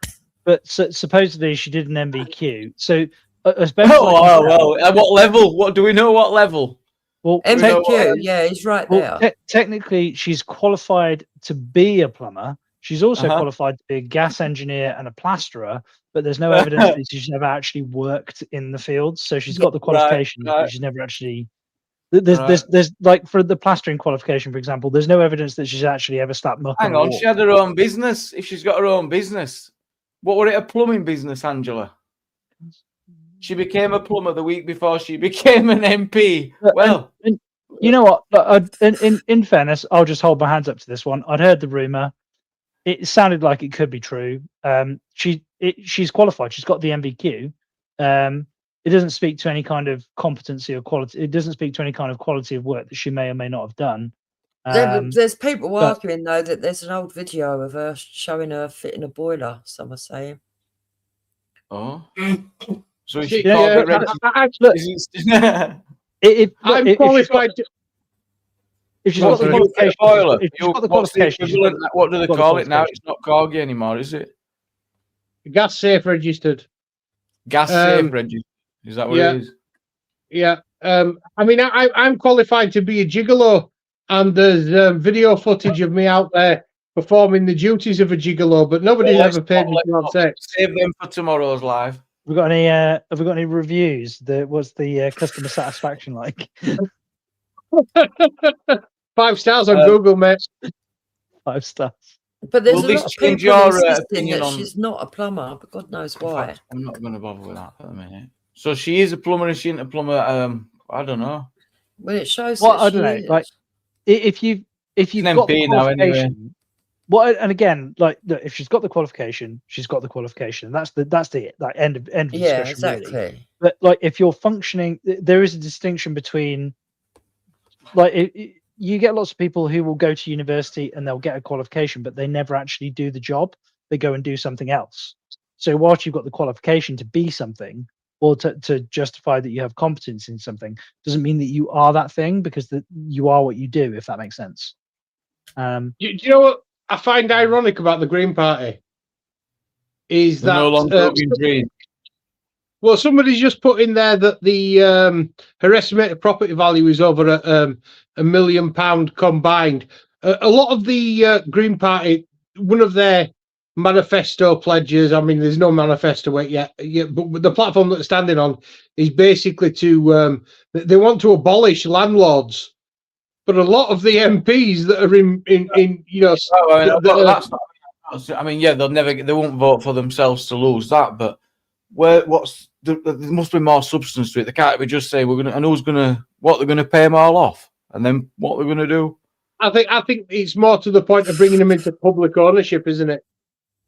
But supposedly she did an MBQ. So at what level? What do we know? What level? Well, MBQ, yeah, he's right there. Technically, she's qualified to be a plumber. She's also qualified to be a gas engineer and a plasterer, but there's no evidence that she's never actually worked in the field. So she's got the qualification, but she's never actually. There's like for the plastering qualification, for example, there's no evidence that she's actually ever slapped muck. Hang on, she had her own business. If she's got her own business, what were it, a plumbing business, Angela? She became a plumber the week before she became an MP. Well, and you know what? In fairness, I'll just hold my hands up to this one. I'd heard the rumor. It sounded like it could be true. She's qualified. She's got the MBQ. It doesn't speak to any kind of competency or quality. It doesn't speak to any kind of quality of work that she may or may not have done. There's people arguing, though, that there's an old video of her showing her fitting a boiler, some are saying. Oh. So is she called I'm qualified. If she's got the qualification, boiler, what do they call it now? It's not Corgi anymore, is it? Gas safe registered. Gas safe registered. Is that what it is? Yeah. I mean, I'm qualified to be a gigolo, and there's video footage of me out there performing the duties of a gigolo, but nobody's ever paid me to sex. Save them for tomorrow's live. Have we got any reviews? What's the customer satisfaction like? 5 stars on Google, mate. 5 stars. But there's a lot of people insisting that she's not a plumber, but God knows why. I'm not going to bother with that for a minute. So she is a plumber, and she isn't a plumber. I don't know. Well, it shows. Well, I don't know. Like, if you've got the qualification, anyway. Well, and again, like, look, if she's got the qualification, she's got the qualification. That's the like end of discussion. Yeah, exactly. Really. But like, if you're functioning, there is a distinction between, like, you get lots of people who will go to university and they'll get a qualification, but they never actually do the job they go and do something else. So whilst you've got the qualification to be something, or to justify that you have competence in something, doesn't mean that you are that thing, because you are what you do, if that makes sense. Do you know what I find ironic about the Green Party? Is They're that no longer green. well, somebody's just put in there that her estimated property value is over £1 million combined. A lot of the Green Party, one of their manifesto pledges, I mean, there's no manifesto yet, but the platform that they're standing on is basically they want to abolish landlords. But a lot of the MPs that are in that's not. I mean, yeah, they won't vote for themselves to lose that. But there must be more substance to it. They can't be just say what they're gonna pay them all off, and then what they're gonna do. I think it's more to the point of bringing them into public ownership, isn't it?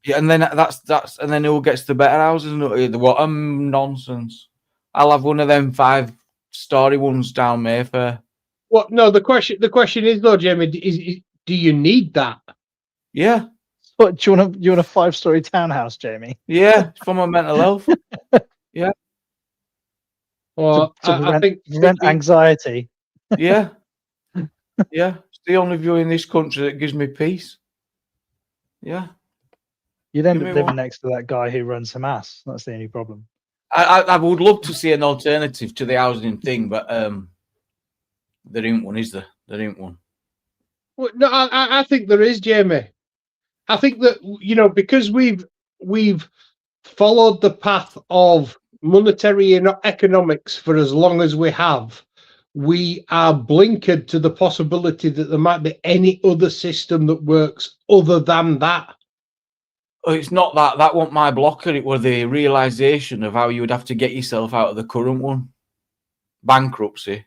Yeah, and then and then who gets the better houses? What nonsense! I'll have one of them 5-story ones down Mayfair. Well, no. The question is though, Jamie, do you need that? Yeah. What, do you want a 5-story townhouse, Jamie? Yeah, for my mental health. Yeah. Well, I think prevent anxiety. Yeah. Yeah. It's the only view in this country that gives me peace. Yeah. You'd end up living next to that guy who runs Hamas. That's the only problem. I would love to see an alternative to the housing thing, but there ain't one, is there? There ain't one. Well, no, I think there is, Jamie. I think that, because we've followed the path of monetary economics for as long as we have, we are blinkered to the possibility that there might be any other system that works other than that. Oh, it's not that. That wasn't my blocker. It was the realization of how you would have to get yourself out of the current one. Bankruptcy.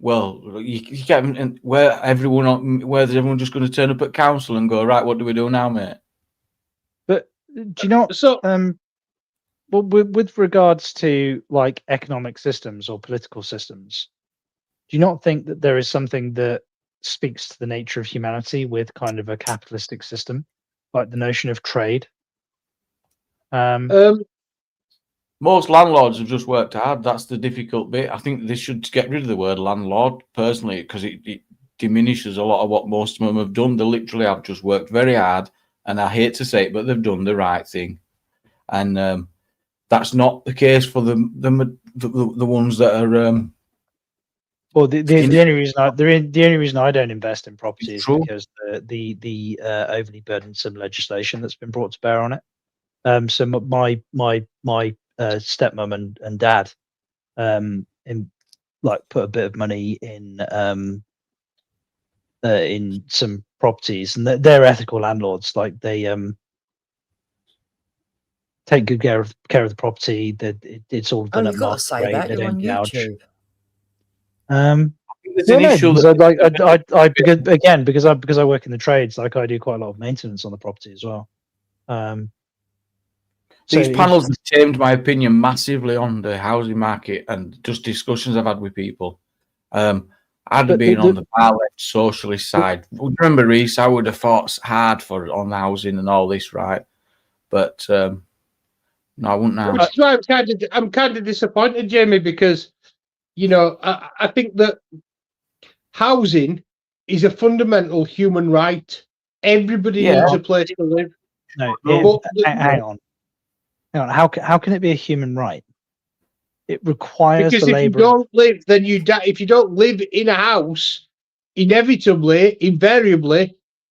Well, you get where's everyone just going to turn up at council and go, right, what do we do now, mate? But do you know? So, well, with regards to like economic systems or political systems, do you not think that there is something that speaks to the nature of humanity with kind of a capitalistic system, like the notion of trade? Most landlords have just worked hard. That's the difficult bit. I think they should get rid of the word landlord, personally, because it diminishes a lot of what most of them have done. They literally have just worked very hard, and I hate to say it, but they've done the right thing. And that's not the case for the ones that are. Well, the only reason I don't invest in property is because the overly burdensome legislation that's been brought to bear on it. So my stepmom and dad put a bit of money in some properties, and they're ethical landlords. Like they take good care of the property. That it's all done at market rate. They don't gouge. Because I work in the trades, like I do quite a lot of maintenance on the property as well. These panels have changed my opinion massively on the housing market and just discussions I've had with people. I'd been on the far left socialist side. Remember, Reese, I would have fought hard on housing and all this, right? But no, I wouldn't now. Which is why I'm kind of disappointed, Jamie, because I think that housing is a fundamental human right. Everybody needs a place to live. No, hang on. How can it be a human right? It requires because the if labor. You don't live, then you die. If you don't live in a house, invariably,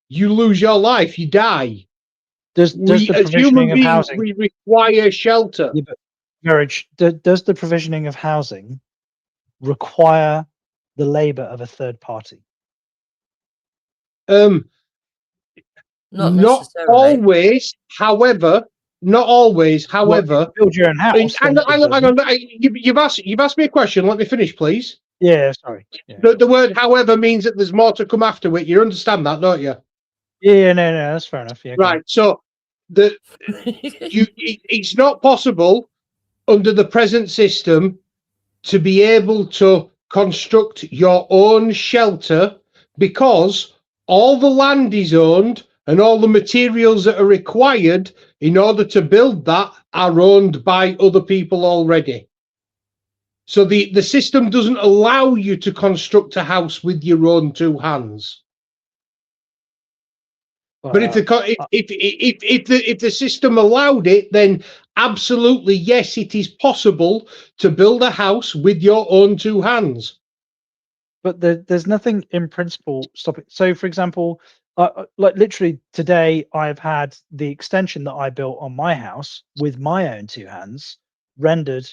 you lose your life. You die. Does the provisioning of housing? We require shelter. Yeah, but marriage. Does the provisioning of housing require the labor of a third party? Not always. However, not always. However, build your own house. Hang on. You've asked me a question. Let me finish, please. Yeah, sorry. Yeah. The word "however" means that there's more to come after it. You understand that, don't you? Yeah, no, that's fair enough. Yeah, right. So it's not possible under the present system to be able to construct your own shelter because all the land is owned and all the materials that are required in order to build that are owned by other people already. So the system doesn't allow you to construct a house with your own two hands. But if the system allowed it, then absolutely yes, it is possible to build a house with your own two hands. But there's nothing in principle stopping. So, for example, like literally today, I've had the extension that I built on my house with my own two hands rendered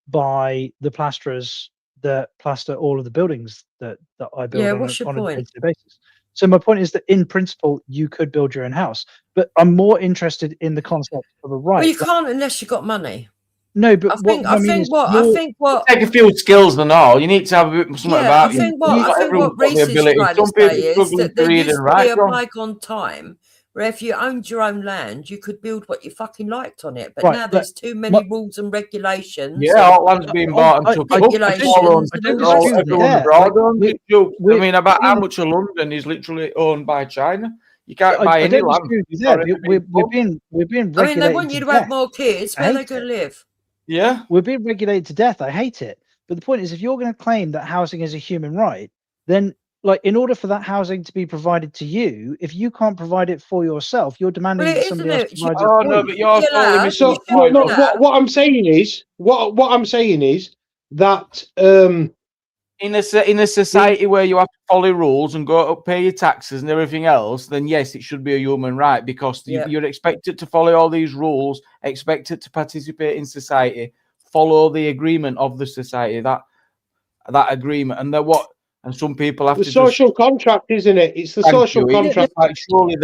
by the plasterers that plaster all of the buildings that I build on a day-to-day basis. So my point is that in principle, you could build your own house, but I'm more interested in the concept of a right. Well, you can't unless you've got money. No, but I think what take a few skills and all. You need to have a bit something about you. I think what Reese is trying to say is that there used to be a bygone time where if you owned your own land, you could build what you fucking liked on it. But now there's too many rules and regulations. Yeah, all land's being bought and took up. I mean, about how much of London is literally owned by China? You can't buy any land. We're being regulated. I mean, they want you to have more kids. Where are they going to live? Yeah, we're being regulated to death. I hate it. But the point is, if you're going to claim that housing is a human right, then, like, in order for that housing to be provided to you, if you can't provide it for yourself, you're demanding that somebody else provide it. Oh no, but you're totally so what I'm saying is, what I'm saying is that in a society where you have to follow rules and go up, pay your taxes and everything else, then yes, it should be a human right, because you're expected to follow all these rules, expected to participate in society, follow the agreement of the society, that agreement, and some people have the to social contract, isn't it? It's the social contract. Like, surely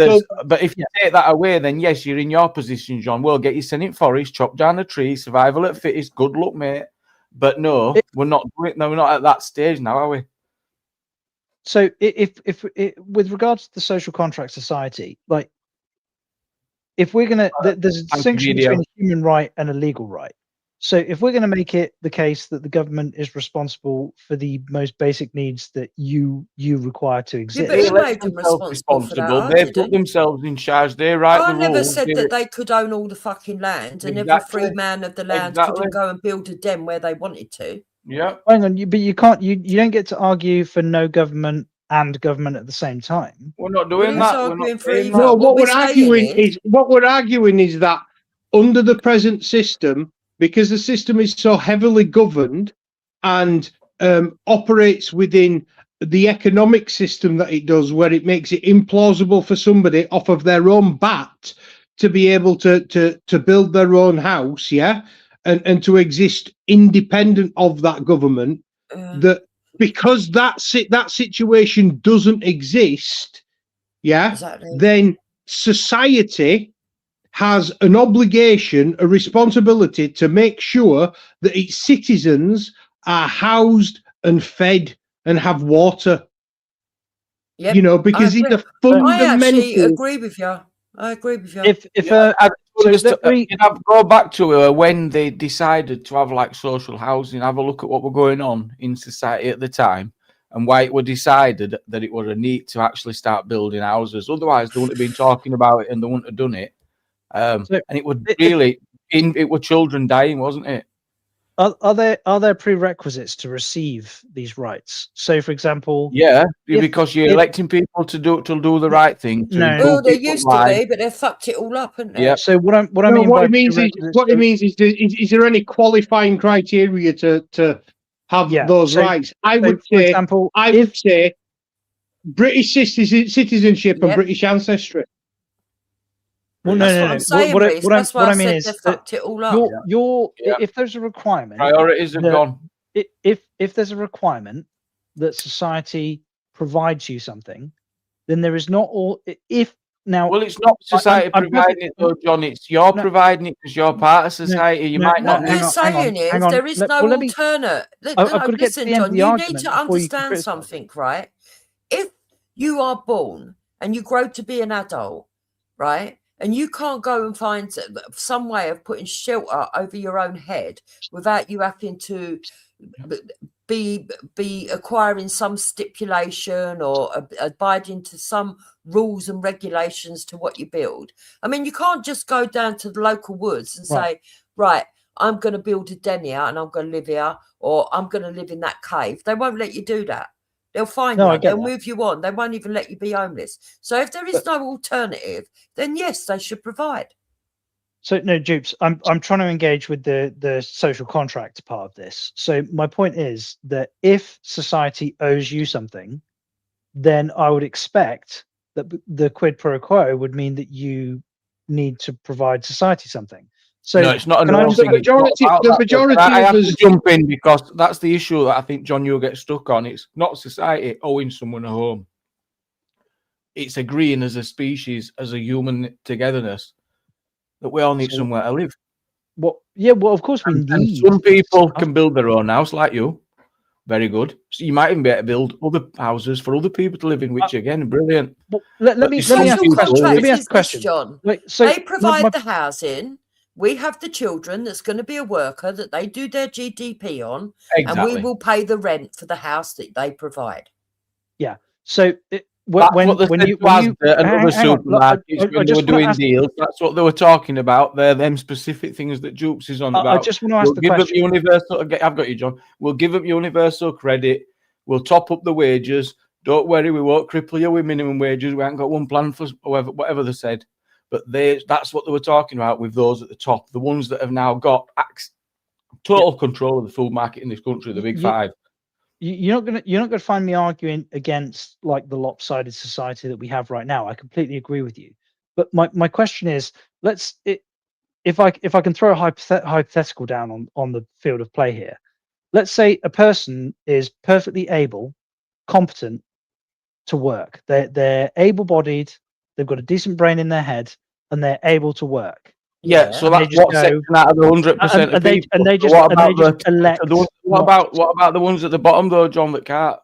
but if you take that away, then yes, you're in your position, John. We'll get you sent in forest, chop down a tree, survival at fittest, good luck, mate. But no, we're not at that stage now, are we? So if with regards to the social contract society, like, if we're gonna, there's a distinction between a human right and a legal right. So if we're going to make it the case that the government is responsible for the most basic needs that you require to exist, but who made them responsible for that? They put themselves in charge. They write the rules. I never said that they could own all the fucking land, and every free man of the land couldn't go and build a den where they wanted to. Yeah. Hang on, but you can't. You don't get to argue for no government and government at the same time. We're not doing that. No, what we're arguing is that under the present system, because the system is so heavily governed and operates within the economic system that it does, where it makes it implausible for somebody off of their own bat to be able to build their own house, and to exist independent of that government, that because that situation doesn't exist, then society has an obligation, a responsibility to make sure that its citizens are housed and fed and have water. Yep, you know, because it's a fundamental. I actually agree with you. I agree with you. Go back to when they decided to have like social housing, have a look at what were going on in society at the time, and why it was decided that it was a need to actually start building houses. Otherwise, they wouldn't have been talking about it and they wouldn't have done it. And it would really, it were children dying, wasn't it? Are there prerequisites to receive these rights? So, for example, because you're electing people to do the right thing. Well, there used to be, but they fucked it all up, haven't they? Yeah. So what it means is there any qualifying criteria to have those rights? I would say British citizenship and British ancestry. Well, That's what I mean is they fucked it all up. If there's a requirement, priorities have gone. If there's a requirement that society provides you something, then there is not all. It's not society providing it, though, John. It's you're providing it because you're part of society. You might not. What we're saying is there is no alternate. Listen, John, you need to understand something, right? If you are born and you grow to be an adult, right? And you can't go and find some way of putting shelter over your own head without you having to be acquiring some stipulation or abiding to some rules and regulations to what you build. I mean, you can't just go down to the local woods and say, right, I'm going to build a den here and I'm going to live here, or I'm going to live in that cave. They won't let you do that. They'll find you. They'll move you on. They won't even let you be homeless. So if there is no alternative, then yes, they should provide. So no, Dupes, I'm trying to engage with the social contract part of this. So my point is that if society owes you something, then I would expect that the quid pro quo would mean that you need to provide society something. So no, it's not the majority. I have to jump in because that's the issue that I think John, you'll get stuck on. It's not society owing someone a home. It's agreeing as a species, as a human togetherness, that we all need somewhere to live. Well, yeah, well, of course we need. And some people can build their own house, like you. Very good. So you might even be able to build other houses for other people to live in, which again, brilliant. Well, let me ask a question. John. So they provide the housing. We have the children that's going to be a worker that they do their GDP on, and we will pay the rent for the house that they provide. Yeah. So when you were doing deals, that's what they were talking about. They're them specific things that Jupes is on about. I just want to ask the question. I've got you, John. We'll give up universal credit. We'll top up the wages. Don't worry, we won't cripple you with minimum wages. We haven't got one plan for whatever they said. But that's what they were talking about with those at the top, the ones that have now got total control of the food market in this country, the big five. You're not gonna find me arguing against like the lopsided society that we have right now. I completely agree with you. But my question is, if I can throw a hypothetical down on the field of play here. Let's say a person is perfectly able, competent to work. They're able-bodied. They've got a decent brain in their head, and they're able to work. Yeah, so that's what section out of the 100% of people. And they just elect. What about the ones at the bottom though, John, that can't?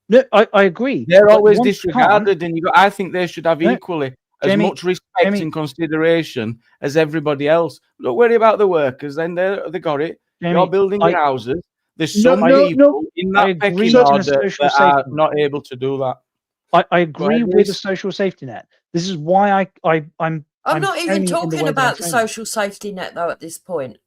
No, I agree. They're always disregarded, and I think they should have equally as much respect and consideration as everybody else. Don't worry about the workers; then they got it. You're building your houses. There's some people in that pecking order that are not able to do that. I agree with the social safety net. This is why I'm not even talking about the social safety net, though, at this point.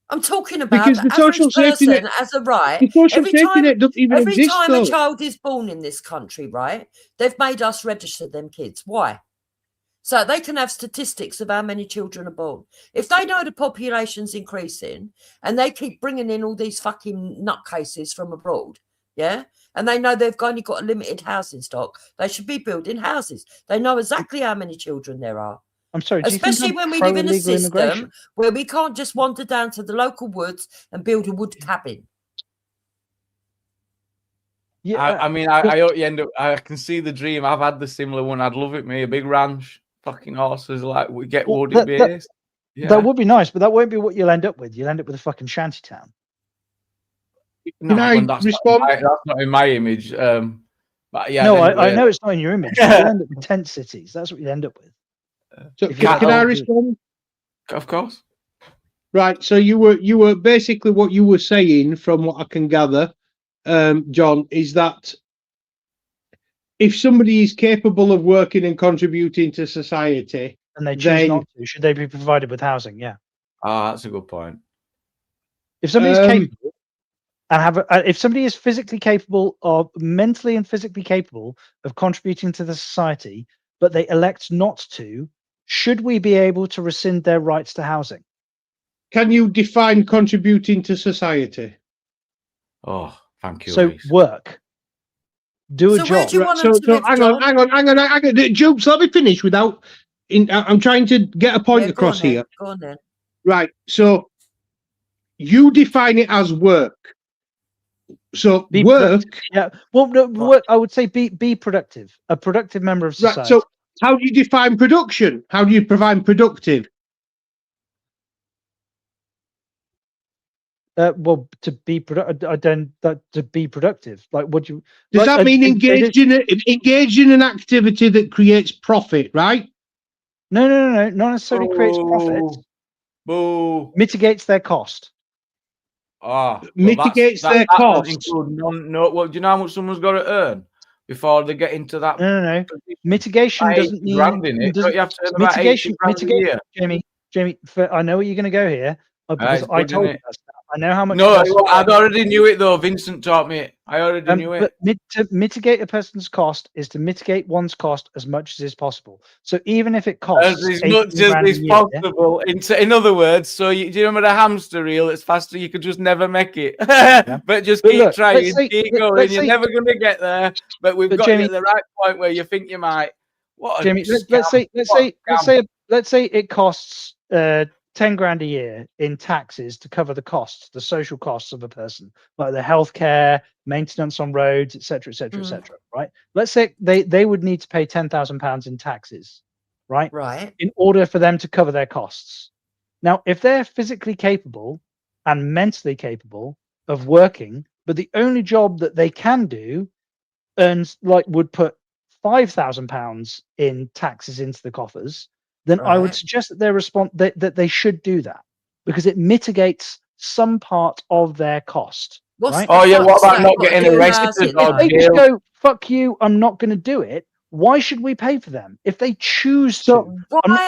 I'm talking about because the social safety net as a right. The social safety net doesn't even exist. Every time a child is born in this country, right, they've made us register them kids. Why? So they can have statistics of how many children are born. If they know the population's increasing and they keep bringing in all these fucking nutcases from abroad, yeah, and they know they've only got a limited housing stock, they should be building houses. They know exactly how many children there are. I'm sorry, especially when we live in a system where we can't just wander down to the local woods and build a wood cabin. Yeah, I mean, I hope you end up. I can see the dream. I've had the similar one. I'd love it, me, a big ranch, fucking horses, like we get wooded base. That would be nice, but that won't be what you'll end up with. You'll end up with a fucking shanty town. No, that's not in my image. But yeah, no, I know it's not in your image. You'll end up with tent cities. That's what you'll end up with. So can I respond? Of course. Right. So you were basically what you were saying, from what I can gather, John, is that if somebody is capable of working and contributing to society, and they choose not to, should they be provided with housing? Yeah. Ah, that's a good point. If somebody's capable and if somebody is physically capable of, mentally and physically capable of contributing to the society, but they elect not to, should we be able to rescind their rights to housing? Can you define contributing to society? Oh, thank you. So work. Do a job. Hang on. Jupes, let me finish without. I'm trying to get a point across here. Go on then. Right. So you define it as work. So work. Yeah. Well, no, work. I would say be productive. A productive member of society. Right. So how do you define production? How do you define productive? Well, to be to be productive. Like, what do you? Does that mean engaged in an activity that creates profit? Right? No. Not necessarily creates profit. Boo. Mitigates their cost. mitigates their that costs. include no. Well, do you know how much someone's got to earn before they get into that? No. Mitigation doesn't mean grand in it. Don't you have to earn about 80 grand a year? Jamie, I know where you're going to go here because I told you that stuff. I know how much. No, I already knew it though. Vincent taught me it. I already knew it. But to mitigate a person's cost is to mitigate one's cost as much as is possible. So even if it costs as much as is possible. In other words, so do you remember the hamster reel? It's faster. You could just never make it, but just keep trying, keep going. You're never going to get there. But we've got Jamie, you at the right point where you think you might. Jamie, let's say it costs 10 grand a year in taxes to cover the costs, the social costs of a person, like the healthcare, maintenance on roads, etc., etc., etc. Right? Let's say they would need to pay £10,000 in taxes, right? Right. In order for them to cover their costs. Now, if they're physically capable and mentally capable of working, but the only job that they can do would put £5,000 in taxes into the coffers, then I would suggest that that they should do that because it mitigates some part of their cost. Right? What about not getting arrested? If they just go, fuck you, I'm not going to do it. Why should we pay for them if they choose to?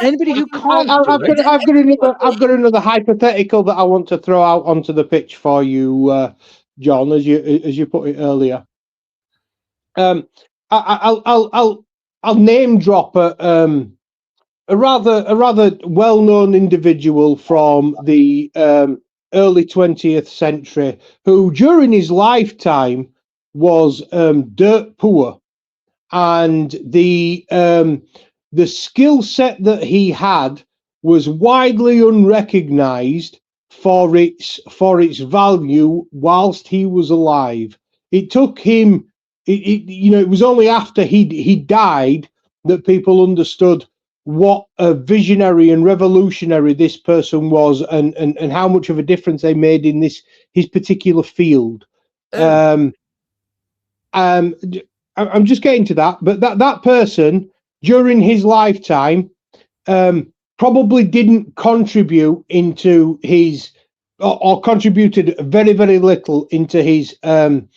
Anybody who can't I've got another hypothetical that I want to throw out onto the pitch for you, John, as you put it earlier. I'll name drop a rather well-known individual from the early 20th century who during his lifetime was dirt poor, and the skill set that he had was widely unrecognized for its value whilst he was alive. It took him it was only after he died that people understood what a visionary and revolutionary this person was, and how much of a difference they made in his particular field. I'm just getting to that, but that person during his lifetime probably didn't contribute into his or contributed very, very little into his the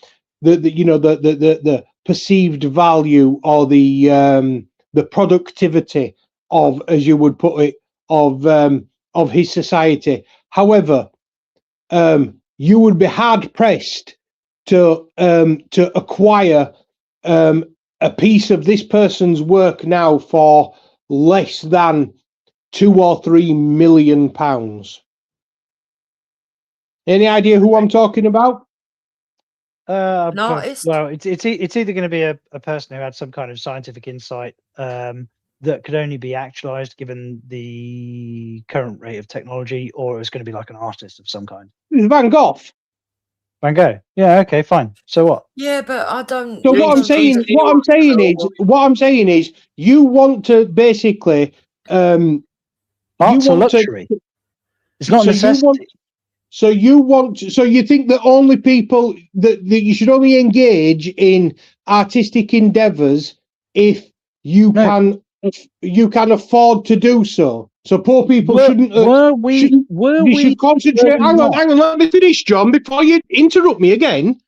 perceived value or the productivity of, as you would put it, of his society. However, you would be hard pressed to acquire a piece of this person's work now for less than £2 or £3 million. Any idea who I'm talking about? No, well, it's either going to be a person who had some kind of scientific insight that could only be actualized given the current rate of technology, or it's going to be like an artist of some kind. Van Gogh. Van Gogh. Yeah. Okay. Fine. So what? Yeah, but I don't. So what I'm saying is, you want to basically. Art's a luxury. It's not a necessity. So you think that only people that you should only engage in artistic endeavors if you can afford to do so. So poor people shouldn't. We should concentrate. Hang on. Let me finish, John, before you interrupt me again.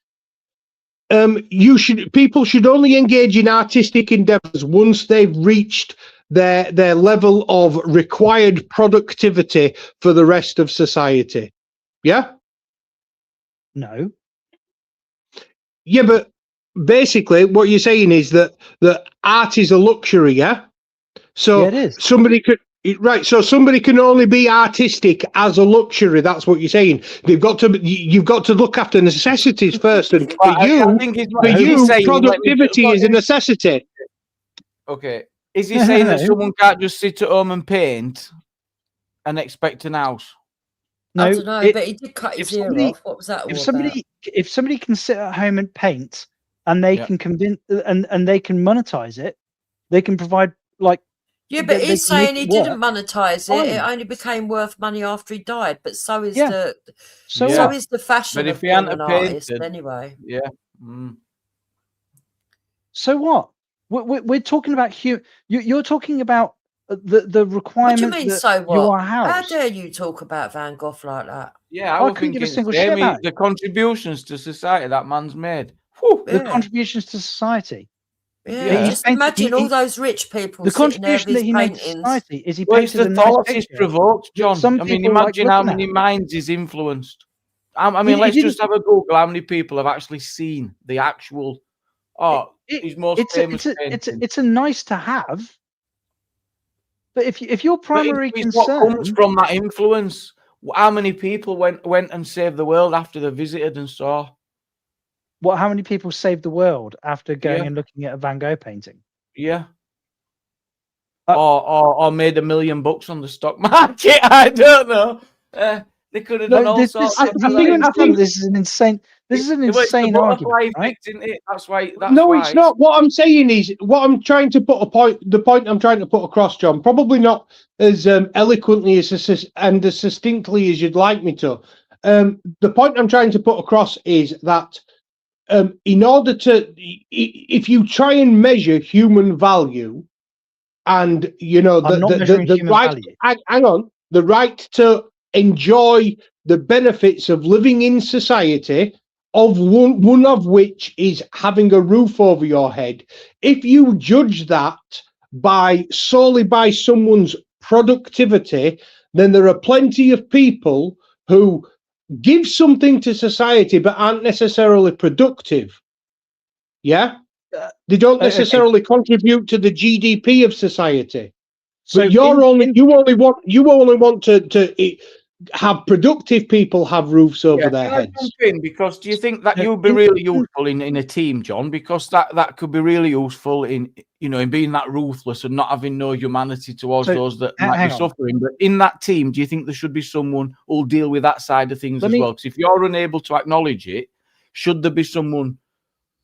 People should only engage in artistic endeavors once they've reached their level of required productivity for the rest of society. Yeah? No. Yeah, but basically what you're saying is that art is a luxury, yeah? So yeah, it is. Somebody can only be artistic as a luxury. That's what you're saying. You've got to look after necessities first, and for you, productivity is a necessity. Okay. Is he saying that someone can't just sit at home and paint and expect an house? No, I don't know, but he did cut his ear off. What was that all about? If somebody can sit at home and paint, and they can convince, and they can monetize it, they can provide like. Yeah, but he's saying he didn't monetize it. It only became worth money after he died. But so is the is the fashion but of if he hadn't an artist anyway. Yeah. So what? We're talking about you're talking about the requirement. What do you mean? That So what? Your How house. dare you talk about Van Gogh like that? Yeah, I I would couldn't think give a it's single shit about it. the contributions to society that man's made. Whew. The Yeah. contributions to society. Yeah, He's just painted- imagine all those rich people The sitting there with contribution that his he made to paintings. society is he Well, it's painted the a nice thoughts he's picture provoked, that John. some I mean, people like imagine how looking many at. minds he's influenced. I mean, He let's just didn't- have a Google how many people have actually seen the actual, his most famous painting. It's a nice to have. But if your But primary it's what concern comes from that influence. How many people went and saved the world after they visited and saw? how many people saved the world after going Yeah. and looking at a Van Gogh painting? Yeah. Or made $1 million on the stock market. I don't know. They could have done all sorts. I think this is an insane. This is an It's the insane butterfly argument, right? effect, isn't it? That's why. It's not. What I'm saying is, what I'm trying to put the point I'm trying to put across, John, probably not as eloquently and as succinctly as you'd like me to. The point I'm trying to put across is that in order to, if you try and measure human value, and the right, hang on, the right to enjoy the benefits of living in society, of one of which is having a roof over your head. If you judge that solely by someone's productivity, then there are plenty of people who give something to society but aren't necessarily productive. Yeah, they don't necessarily contribute to the GDP of society. So but you only want to have productive people have roofs over their Can I heads. jump in? Because do you think that you'd be really useful in a team, John? Because that could be really useful in being that ruthless and not having no humanity towards those that might be suffering. But in that team, do you think there should be someone who'll deal with that side of things as well? Because if you're unable to acknowledge it, should there be someone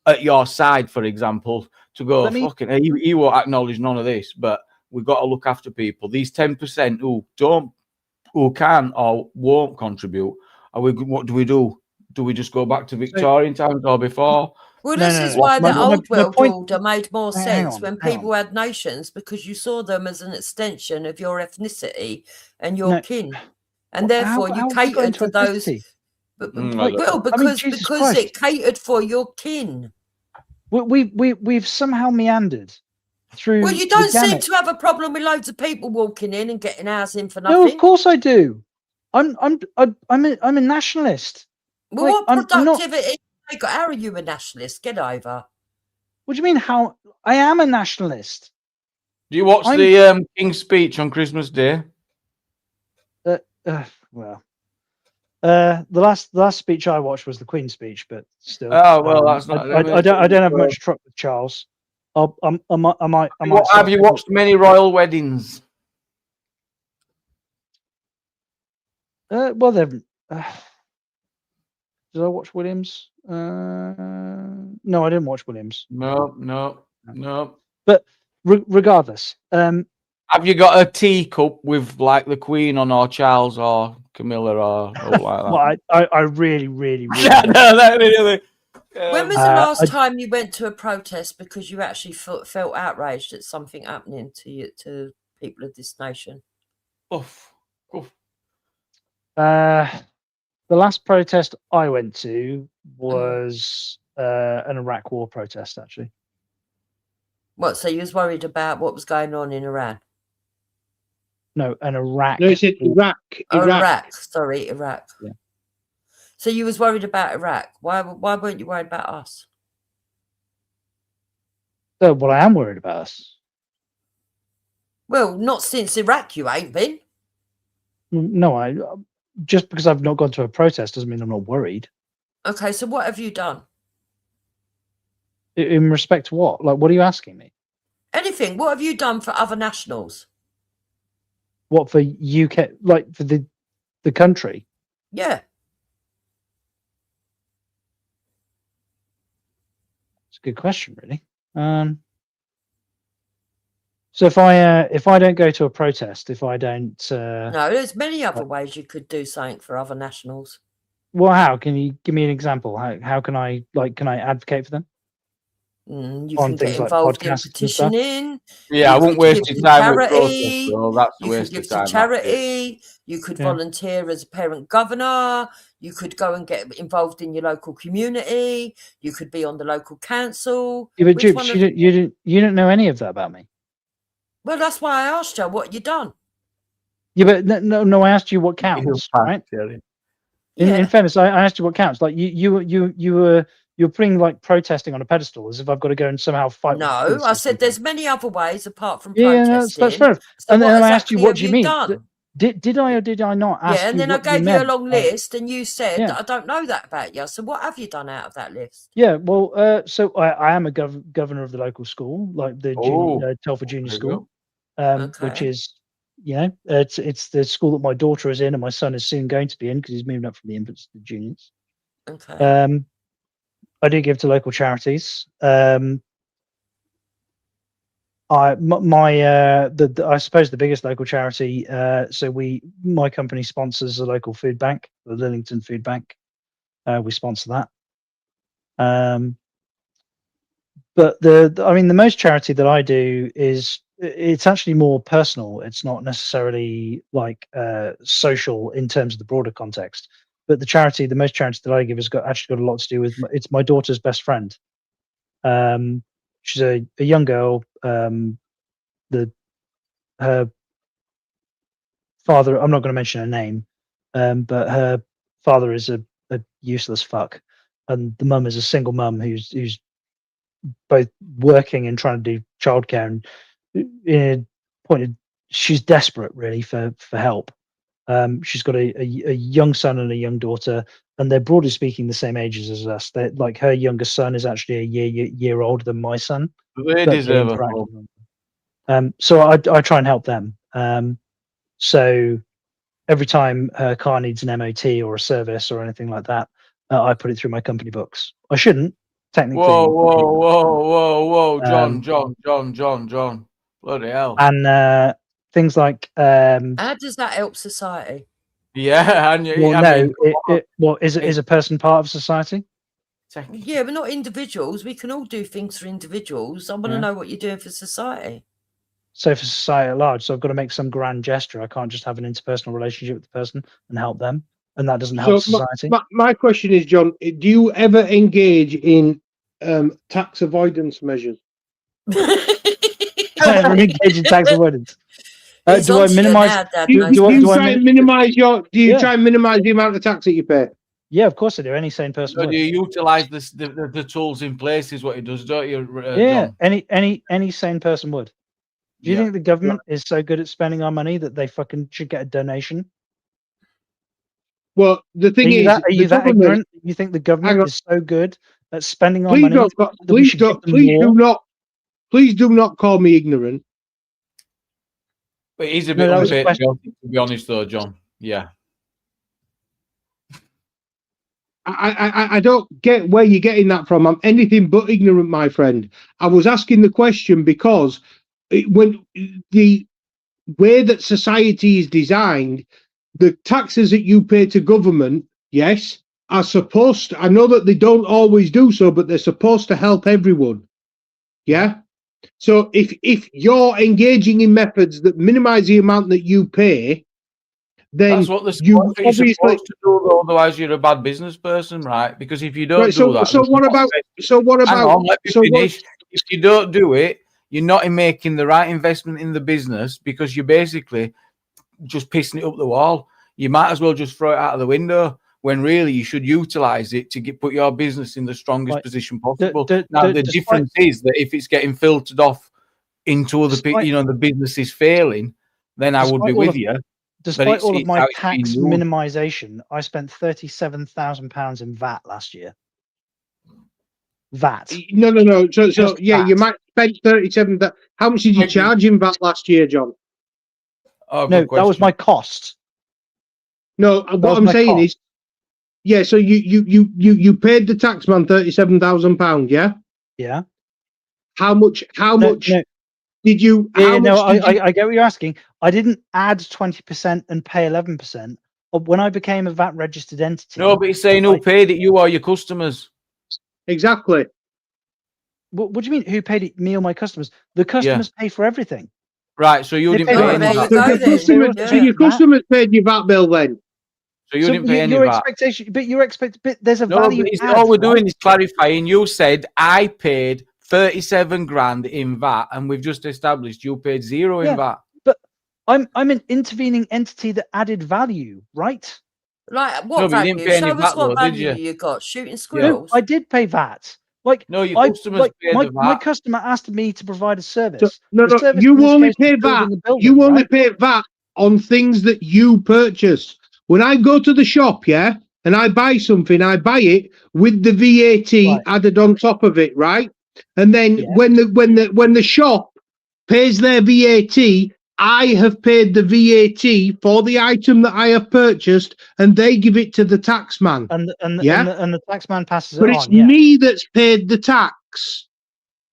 at your side, for example, to go, fucking, he won't acknowledge none of this, but we've got to look after people. These 10% who can or won't contribute. What do we do? Do we just go back to Victorian times or before? Well, this is why the old world order made more sense when people had nations, because you saw them as an extension of your ethnicity and your kin, and therefore you catered to those. Because it catered for your kin. We've somehow meandered through. Well, you don't seem to have a problem with loads of people walking in and getting ours in for nothing. No, of course I do. I'm a nationalist. Well, what productivity? How are you a nationalist? Get over. What do you mean? How I am a nationalist? Do you watch the King's speech on Christmas Day? The last speech I watched was the Queen's speech, but still. Oh well, that's not. I don't have much truck with Charles. I might. Have you watched many royal weddings? Well, then. Did I watch Williams? No, I didn't watch Williams. No. But regardless, have you got a teacup with like the Queen on, or Charles or Camilla or like that? Well, I really. no, really. When was the last time you went to a protest because you actually felt outraged at something happening to people of this nation? The last protest I went to was an Iraq war protest, actually. What? So you was worried about what was going on in Iran? No, an Iraq. No, it's Iraq. Iraq. Sorry, Iraq. Yeah. So you was worried about Iraq. Why weren't you worried about us? Well, I am worried about us. Well, not since Iraq, you ain't been. No, just because I've not gone to a protest doesn't mean I'm not worried. Okay, so what have you done? In respect to what? Like, what are you asking me? Anything. What have you done for other nationals? What, for UK, like for the country? Yeah. It's a good question, really. So if I don't go to a protest, if I don't, no, there's many other ways you could do something for other nationals. Well, how can you give me an example? How can I can I advocate for them? You on can things get like involved in podcasts and stuff. petitioning. Yeah, I You won't could waste give your to time with protest, charity. though. That's a You could waste give of to time. That's it. charity. You could Yeah. volunteer as a parent governor. You could go and get involved in your local community. You could be on the local council. Yeah, but Which Jupes, one you didn't know any of that about me. Well, that's why I asked you what you done. Yeah, but no, I asked you what counts, right? In fairness, I asked you what counts. Like you were putting like protesting on a pedestal as if I've got to go and somehow fight. with No, police I or said something. there's many other ways apart from Yeah, protesting. that's fair enough. So And what then I asked you, exactly what have do you you mean? done? Did I or did I not ask Yeah, and you then I what gave you a meant? long list, and you said Yeah. that I don't know that about you. So what have you done out of that list? Yeah, well, so I am a governor of the local school, like the Telford Junior School, which is, it's the school that my daughter is in, and my son is soon going to be in because he's moving up from the infants to the juniors. Okay. I do give to local charities. I suppose the biggest local charity. My company sponsors a local food bank, the Lillington Food Bank. We sponsor that. But the most charity that I do it's actually more personal. It's not necessarily like social in terms of the broader context. But the most charity that I give has actually got a lot to do with it's my daughter's best friend. She's a young girl. Her father, I'm not going to mention her name, but her father is a useless fuck, and the mum is a single mum who's both working and trying to do childcare, and in a point she's desperate really for help. She's got a young son and a young daughter, and they're broadly speaking the same ages as us. They're, like, her youngest son is actually a year older than my son. They deserve a home. So I try and help them. So every time her car needs an MOT or a service or anything like that, I put it through my company books. I shouldn't technically. Whoa, John. Bloody hell. And things like how does that help society? Yeah, is a person part of society? Yeah, but not individuals. We can all do things for individuals. I want to know what you're doing for society. So for society at large, so I've got to make some grand gesture. I can't just have an interpersonal relationship with the person and help them, and that doesn't help society. My question is, John, do you ever engage in tax avoidance measures? I ever engage in tax avoidance? Do I minimize? Do you try and minimize the amount of tax that you pay? Yeah, of course I do. Any sane person. So do you utilize the tools in place? Is what it does, don't you? Yeah, John? any sane person would. Do you think the government is so good at spending our money that they fucking should get a donation? Well, the thing is, are you that ignorant? You think the government is so good at spending our money? Please do not call me ignorant. But he's a bit unpatriotic, to be honest, though, John. Yeah. I don't get where you're getting that from. I'm anything but ignorant, my friend. I was asking the question because when the way that society is designed, the taxes that you pay to government, yes, are supposed to, I know that they don't always do so, but they're supposed to help everyone. Yeah. So if you're engaging in methods that minimize the amount that you pay, then that's what you're supposed to do, though, otherwise you're a bad business person, right? Because if you don't do that, if you don't do it, you're not making the right investment in the business, because you're basically just pissing it up the wall. You might as well just throw it out of the window, when really you should utilize it to put your business in the strongest position possible. Now, the difference is that if it's getting filtered off into other people, the business is failing, then I would be with you. Despite all of my tax minimization, I spent £37,000 in VAT last year. VAT. No. So yeah, you might spend 37. How much did you charge in VAT last year, John? No, that was my cost. No, what I'm saying is, yeah. So you paid the taxman £37,000, yeah. Yeah. How much? Did you? I get what you're asking. I didn't add 20% and pay 11%. When I became a VAT registered entity. No, but he's saying who paid it, you or your customers. Exactly. What do you mean? Who paid it? Me or my customers? The customers pay for everything. Right. So you They didn't pay pay for any everything. VAT. So your customers paid your VAT bill then? So you So didn't pay any your VAT. expectation, but there's a No, value. but add, all we're right? doing is clarifying. You said I paid 37 grand in VAT, and we've just established you paid zero in VAT. But I'm an intervening entity that added value, right? Like No, what but you didn't value? pay any Show us VAT what though, did value you? you got. Shooting No, squirrels. I did pay VAT. Like No, your customers paid my the VAT. customer asked me to provide a So, service. no, The service you in this only case was pay VAT. building a building, You only right? pay VAT on things that you purchase. When I go to the shop, and I buy something, I buy it with the VAT added on top of it, right? And then when the shop pays their VAT, I have paid the VAT for the item that I have purchased, and they give it to the tax man. And the tax man passes it But on. it's me that's paid the tax.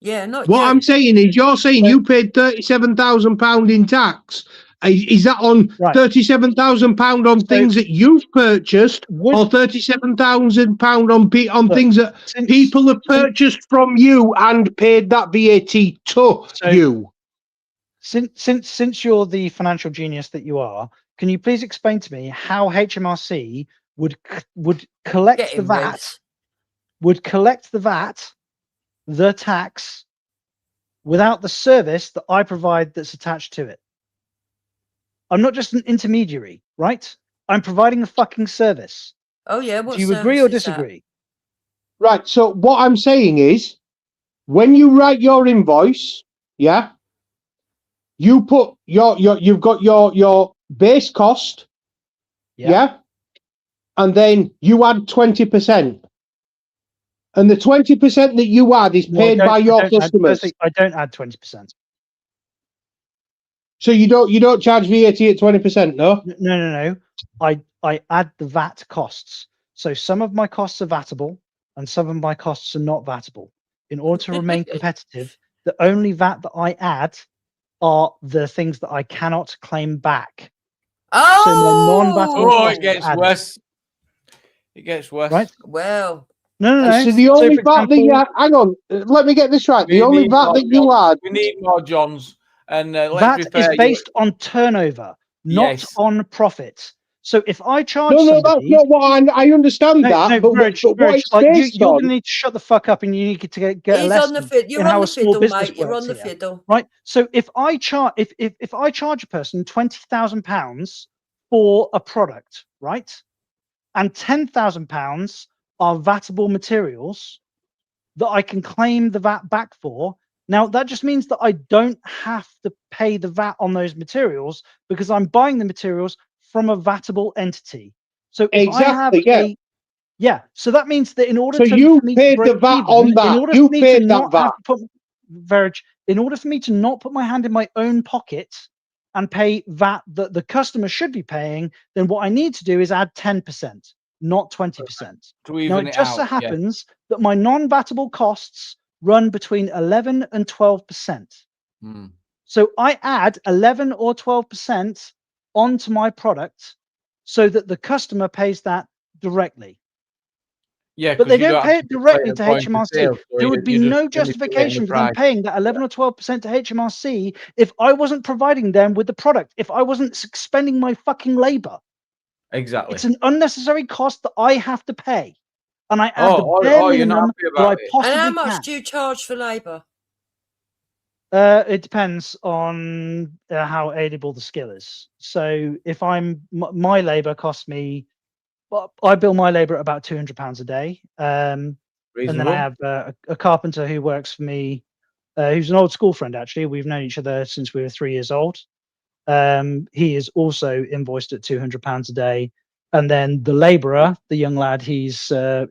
Yeah, not What you. I'm saying is, you're saying you paid £37,000 in tax. Is that on £37,000 on things that you've purchased, or £37,000 on things that people have purchased from you and paid that VAT to you? Since you're the financial genius that you are, can you please explain to me how HMRC would collect Get the him, VAT? Reese. Would collect the VAT, the tax, without the service that I provide that's attached to it? I'm not just an intermediary, right? I'm providing a fucking service. Oh yeah, what Do you agree or service is that? disagree? Right. So what I'm saying is, when you write your invoice, you put you've got your base cost, and then you add 20%, and the 20% that you add is paid by your customers. I don't add 20%. So you don't charge VAT at 20%, no? No. I add the VAT costs. So some of my costs are vatable, and some of my costs are not vatable. In order to remain competitive, the only VAT that I add are the things that I cannot claim back. Oh, so my non-vatable costs It gets added. worse. It gets worse. Right? Well, no. So the only VAT that you hang on, let me get this right. The only VAT that you add. We need more Johns. And VAT is based on turnover, not on profit. So if I charge No, that's not what I understand that. But what it's based you're on. going to need to shut the fuck up, and you need to get a he's lesson on the fiddle. You're in on how the a small fiddle, business mate. You're works on the here. fiddle. Right. So if I charge if I charge a person £20,000 for a product, right, and £10,000 are vatable materials that I can claim the VAT back for. Now that just means that I don't have to pay the VAT on those materials because I'm buying the materials from a vatable entity. So if I have so that means that in order So to you for me paid to break the VAT even, on that. in order You for me paid to that not VAT. have to put in order for me to not put my hand in my own pocket and pay VAT that the customer should be paying, then what I need to do is add 10%, not 20%. Now it just so happens that my non-vatable costs run between 11 and 12%. So I add 11 or 12% onto my product so that the customer pays that directly. Yeah, but they don't pay it directly to HMRC. Sale, There would be no justification for them paying that 11 or 12% to HMRC if I wasn't providing them with the product, if I wasn't expending my fucking labor. Exactly. It's an unnecessary cost that I have to pay. And I add the bare minimum that I possibly And how much can. do you charge for labour? It depends on how aidable the skill is. So if my labor costs me, well, I bill my labor at about £200 a day. And then I have a carpenter who works for me, who's an old school friend, actually. We've known each other since we were 3 years old. He is also invoiced at £200 a day. And then the labourer, the young lad, he's an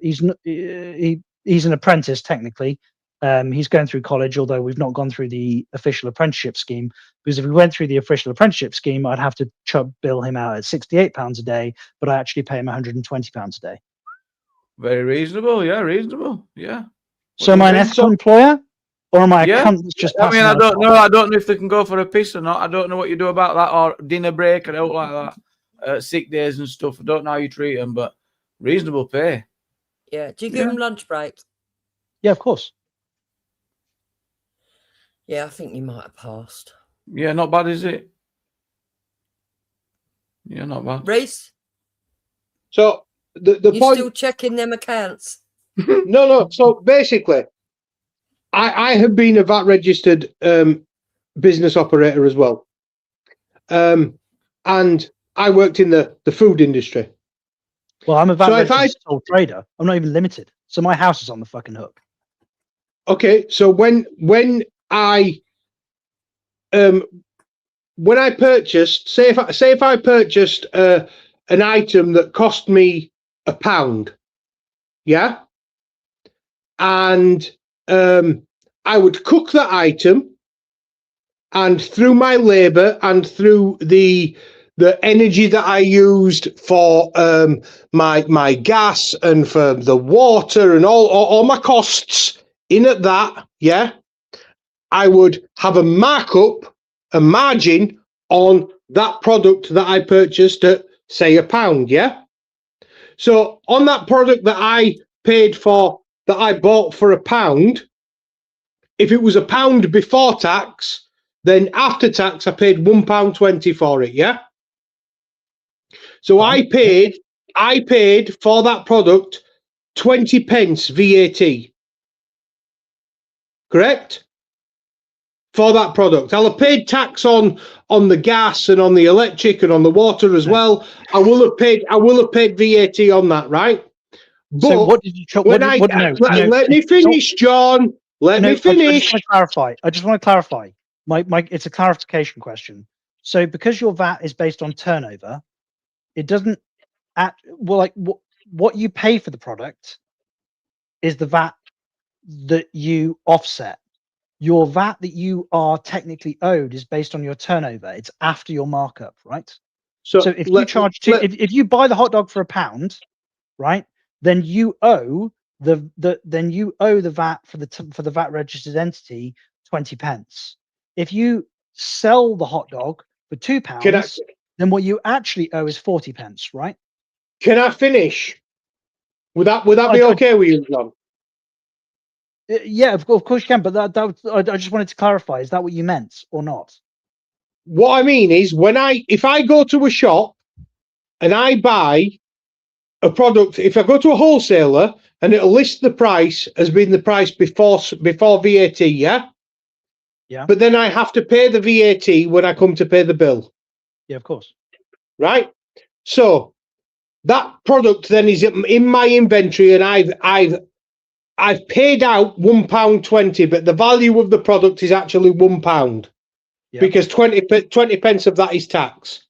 apprentice technically. He's going through college, although we've not gone through the official apprenticeship scheme. Because if we went through the official apprenticeship scheme, I'd have to bill him out at £68 a day, but I actually pay him £120 a day. Very reasonable, reasonable, So am I an ethical employer, or am I a cunt that's just passing I out don't know. I don't know if they can go for a piss or not. I don't know what you do about that, or dinner break and out like that, sick days and stuff. I don't know how you treat them, but reasonable pay. Yeah. Do you give them lunch breaks? Yeah, of course. Yeah, I think you might have passed. Yeah, not bad, is it? Yeah, not bad. Reese? So the You point. still checking them accounts? No. So basically, I have been a VAT registered business operator as well, and I worked in the food industry. Well, I'm a VAT So if registered sole trader. I'm not even limited, so my house is on the fucking hook. Okay, so when I purchased, say if I purchased an item that cost me £1, yeah, and I would cook that item, and through my labour and through the energy that I used for my gas and for the water and all my costs in at that, yeah, I would have a markup, a margin on that product that I purchased at, say, £1, yeah? So on that product that I paid for, that I bought for £1, if it was £1 before tax, then after tax I paid £1.20 for it, yeah? So I paid for that product 20 pence VAT. Correct? For that product. I'll have paid tax on the gas and on the electric and on the water as well. I will have paid VAT on that, right? But So what did you? Let me finish, John. Let me finish. I just want to clarify. It's a clarification question. So because your VAT is based on turnover, it doesn't what you pay for the product is the VAT that you offset. Your VAT that you are technically owed is based on your turnover. It's after your markup, right? So if you charge if you buy the hot dog for £1, right, then you owe the VAT for the VAT registered entity 20 pence. If you sell the hot dog for £2, then what you actually owe is 40 pence, right? Can I finish? Would that be okay with you, John? Yeah, of course you can. But I just wanted to clarify: is that what you meant or not? What I mean is, if I go to a shop and I buy a product, if I go to a wholesaler and it'll list the price as being the price before VAT, yeah? Yeah. But then I have to pay the VAT when I come to pay the bill. Yeah, of course. Right? So that product then is in my inventory, and I've paid out £1.20, but the value of the product is actually £1 because 20 pence of that is tax.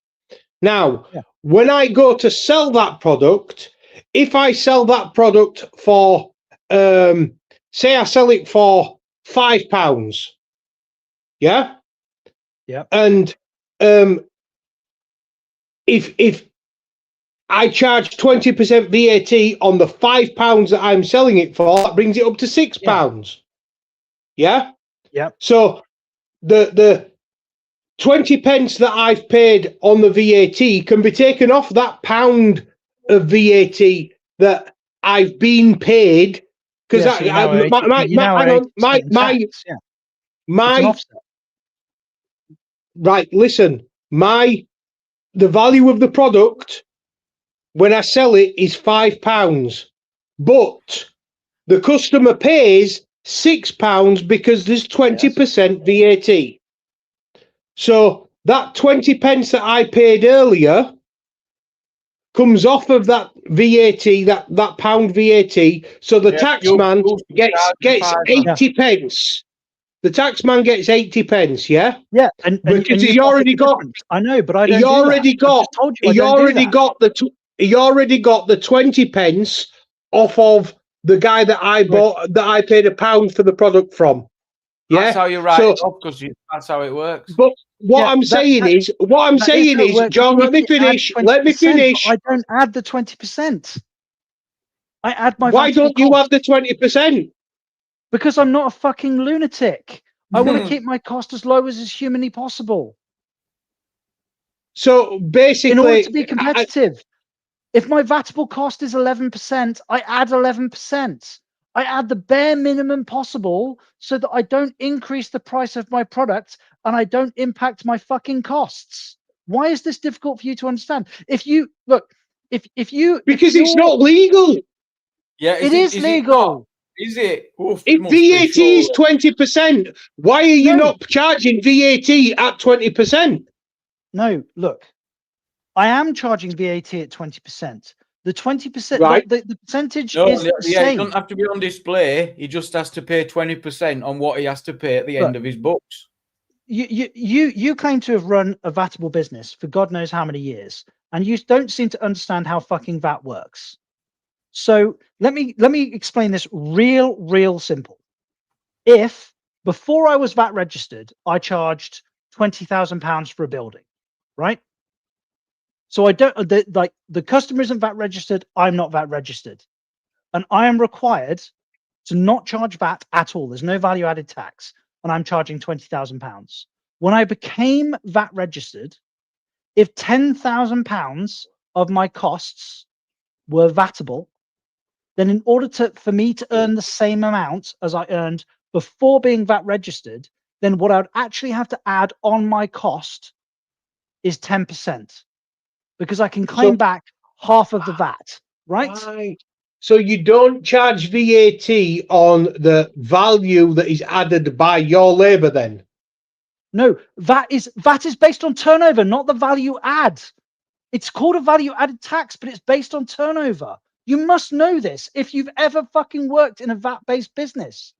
Now, when I go to sell that product, if I sell that product for, say I sell it for £5, yeah? Yeah. And if I charge 20% VAT on the £5 that I'm selling it for, that brings it up to £6. Yeah? Yeah. So the 20 pence that I've paid on the VAT can be taken off that £1 of VAT that I've been paid, because right, listen, the value of the product when I sell it is £5, but the customer pays £6 because there's 20% VAT. So that 20 pence that I paid earlier comes off of that VAT, that pound VAT. So the taxman gets 80 pence. The taxman gets 80 pence, yeah? Yeah, because he's already got. I know, but I don't. He already got the 20 pence off of the guy that I bought, that I paid £1 for the product from. Yeah, that's how you write it up, because that's how it works. But what I'm saying is, John, let me finish. Let me finish. I don't add the 20%. I add my. Why don't you have the 20%? Because I'm not a fucking lunatic. I want to keep my cost as low as is humanly possible. So basically, in order to be competitive, if my VATable cost is 11%, I add 11%. I add the bare minimum possible so that I don't increase the price of my product and I don't impact my fucking costs. Why is this difficult for you to understand? If you look, because it's not legal. Yeah, it is legal. Is it? Oof, If VAT is 20%, why are you not charging VAT at 20%? No, look, I am charging VAT at 20%. The 20%, right? The percentage No, is the yeah, same. he doesn't have to be on display. He just has to pay 20% on what he has to pay at the end of his books. You claim to have run a vatable business for God knows how many years, and you don't seem to understand how fucking VAT works. So let me explain this real simple. If before I was VAT registered, I charged £20,000 for a building, right? So I don't the customer isn't VAT registered. I'm not VAT registered, and I am required to not charge VAT at all. There's no value added tax, and I'm charging £20,000. When I became VAT registered, if £10,000 of my costs were vatable, then in order for me to earn the same amount as I earned before being VAT registered, then what I would actually have to add on my cost is 10%, because I can claim back half of the VAT, right? So you don't charge VAT on the value that is added by your labour then? No, VAT is based on turnover, not the value add. It's called a value added tax, but it's based on turnover. You must know this if you've ever fucking worked in a VAT-based business.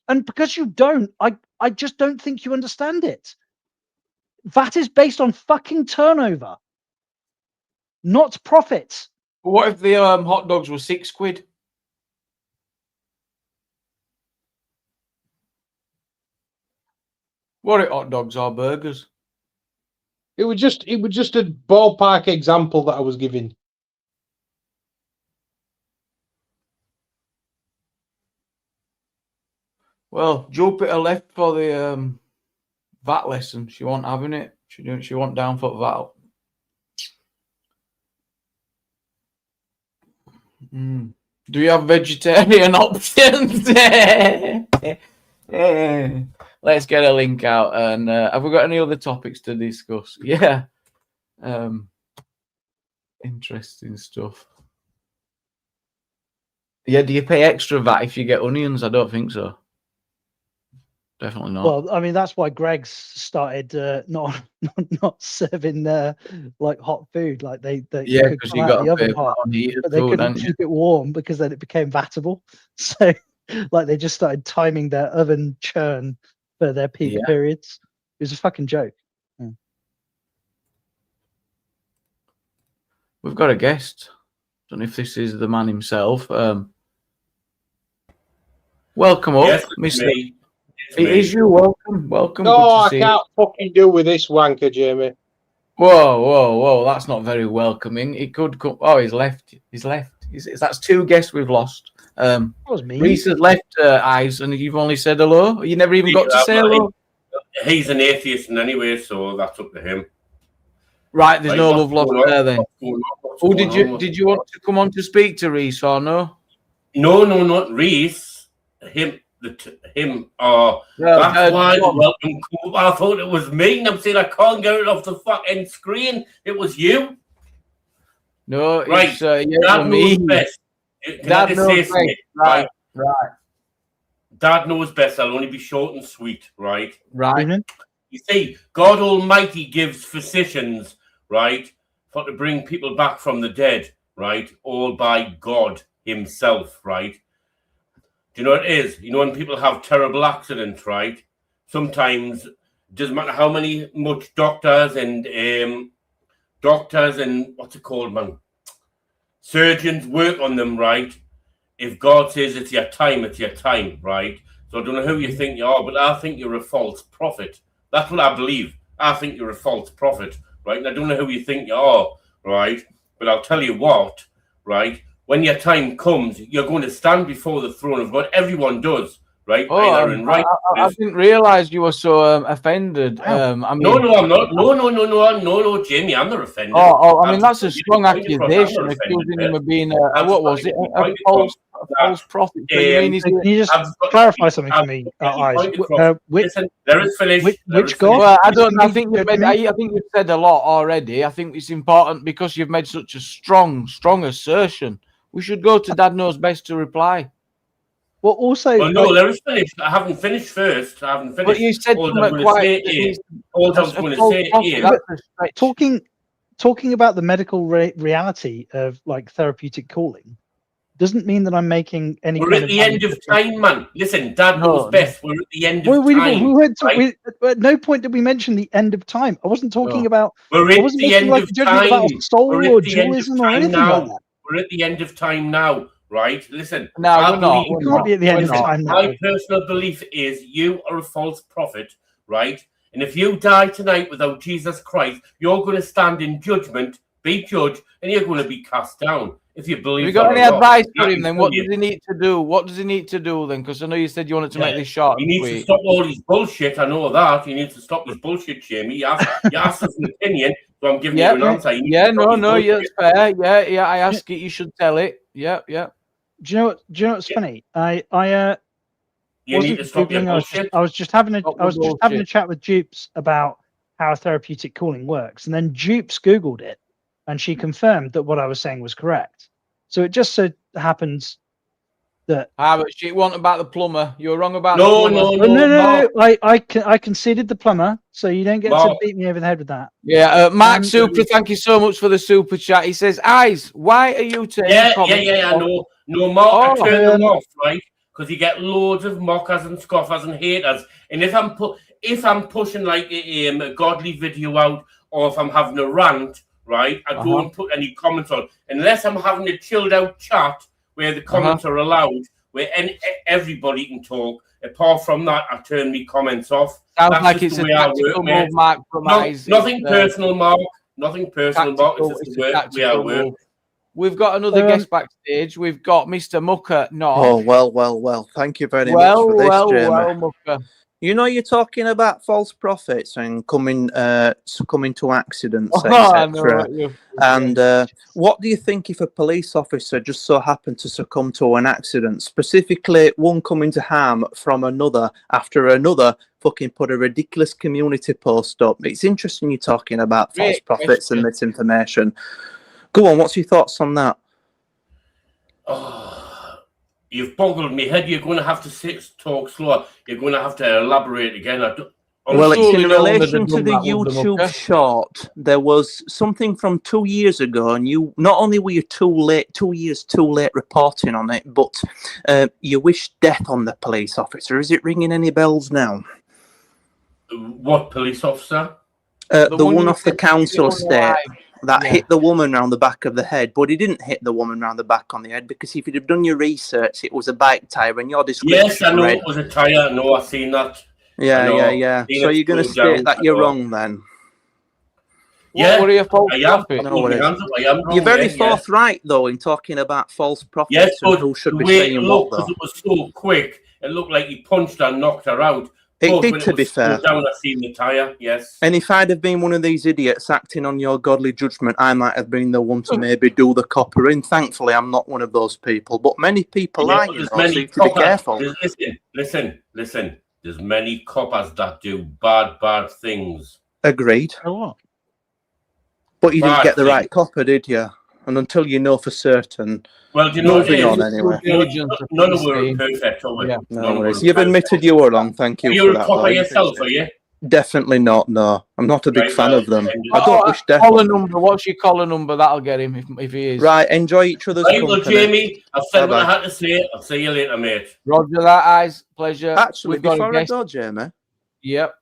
And because you don't, I just don't think you understand it. VAT is based on fucking turnover, not profits. But what if the hot dogs were £6? What are hot dogs or burgers? It was just a ballpark example that I was giving. Well, Jupiter left for the VAT lesson. She wasn't having it. She wasn't down for VAT. Do you have vegetarian options? Let's get a link out. And have we got any other topics to discuss? Yeah. Interesting stuff. Yeah, do you pay extra VAT if you get onions? I don't think so. Definitely not. Well, I mean, that's why Greg's started not serving like hot food. Like they yeah, could because come you out got the oven to hot, pay but they food, couldn't keep it warm because then it became vatable. So, like, they just started timing their oven churn for their peak periods. It was a fucking joke. Yeah. We've got a guest. Don't know if this is the man himself. Welcome up, yes, Mr. Me. It is you. Welcome. No, I can't fucking do with this wanker, Jamie. Whoa. That's not very welcoming. It could come. Oh, he's left. That's two guests we've lost. That was me. Reese has left eyes, and you've only said hello. You never even got to say hello. He's an atheist in anyway, so that's up to him. Right, there's no love lost there then. Oh, did you want to come on to speak to Reese or no? No, not Reese. Him. That's why the welcome call. I thought it was me, and I'm saying I can't get it off the fucking screen. It was you. No, right. It's, Dad knows best. Dad knows best. Right. Dad knows best. I'll only be short and sweet. Right. Mm-hmm. You see, God Almighty gives physicians, right, for to bring people back from the dead, right, all by God Himself, right. Do you know what it is? You know, when people have terrible accidents, right? Sometimes it doesn't matter how much doctors and what's it called, man? Surgeons work on them, right? If God says it's your time, right? So I don't know who you think you are, but I think you're a false prophet. That's what I believe. I think you're a false prophet, right? And I don't know who you think you are, right? But I'll tell you what, right? When your time comes, you're going to stand before the throne of God. Everyone does, right? Oh, I didn't realize you were so offended. I mean, no, I'm not. No, Jamie, I'm not offended. I mean, that's a strong accusation, accusing him of being what was it? A false false prophet. So you mean Can you just clarify something for me, Eyes? Listen, there is finished. Which God? Well, I don't. I think you've said a lot already. I think it's important because you've made such a strong assertion. We should go to Dad Knows Best to reply. Well, also, well, no, there is finished. I haven't finished first. I haven't finished. But you said all I'm going to say is talking about the medical reality of like therapeutic calling doesn't mean that I'm making any. We're at the end of time, man. Listen, Dad Knows Best. We're at the end of time. At no point did we mention the end of time. I wasn't talking about. We're at the end of time. About soul or dualism or anything like that. We're at the end of time now, right? Listen. No, we're not. We can't be at the end of time now. My personal belief is you are a false prophet, right? And if you die tonight without Jesus Christ, you're going to stand in judgment, be judged, and you're going to be cast down. If you believe. Have you got any advice for him then? What does he need to do? What does he need to do then? Because I know you said you wanted to make this short. He needs to stop all his bullshit. I know that. He needs to stop his bullshit, Jamie. You asked us an opinion, so I'm giving you an answer. Yeah, it's fair. Yeah, I ask it, you should tell it. Yeah. Do you know what's funny? I need to stop your bullshit. I was just having a chat with Dupes about how therapeutic calling works, and then Dupes Googled it, and she confirmed that what I was saying was correct. So it just so happens that but she wasn't about the plumber. You were wrong about no. the I conceded the plumber, so you don't get to beat me over the head with that. Yeah, Mark Super, thank you so much for the super chat. He says, Eyes, why are you turning I know. No, Mark, I turn them off, right? Because you get loads of mockers and scoffers and haters. And if I'm pushing like a godly video out, or if I'm having a rant, right, I don't put any comments on unless I'm having a chilled out chat where the comments are allowed, where everybody can talk. Apart from that, I turn my comments off. Sounds like it's a tactical move, Mark. Nothing personal, Mark. Nothing personal, Mark. It's just the way I work. We've got another guest backstage. We've got Mr. Mucker. Oh, well. Thank you very much for this, Jamie. Mucker. You know, you're talking about false prophets and coming to accidents, etc. And what do you think if a police officer just so happened to succumb to an accident, specifically one coming to harm from another after another fucking put a ridiculous community post up? It's interesting you're talking about false prophets and misinformation. Go on, what's your thoughts on that? You've boggled me head. You're going to have to talk slower. You're going to have to elaborate again. Well, it's in relation to the YouTube short. There was something from 2 years ago, and you not only were you 2 years too late reporting on it, but you wished death on the police officer. Is it ringing any bells now? What police officer? The one off the council estate. That hit the woman round the back of the head, but he didn't hit the woman round the back on the head because if you'd have done your research, it was a bike tyre and your description. Yes, I know it was a tyre. No, I've seen that. Yeah. So you're going to state that you're wrong then? Yeah, what are your false You're very forthright though in talking about false prophets and who should be saying what though. Because it was so quick, it looked like he punched her and knocked her out. It did, to be fair. Down, I seen the tyre, yes. And if I'd have been one of these idiots acting on your godly judgment, I might have been the one to maybe do the copper in. Thankfully, I'm not one of those people. But many people are, you know, so you have to be careful. Listen. There's many coppers that do bad things. Agreed. What? But you didn't get the right copper, did you? And until you know for certain. Well, do you know moving on anyway. None of us are perfect, are we? Yeah. No worries. You've admitted you were wrong. Thank you. You're for a that, copper yourself, are you? Definitely not. No, I'm not a big fan of them. I don't wish death. Collar number. What's your collar number? That'll get him if he is. Right. Enjoy each other's company. Well, Jamie, I've said what I had to say. I'll see you later, mate. Roger that, Eyes. Pleasure. Actually, before I go, Jamie. Yep.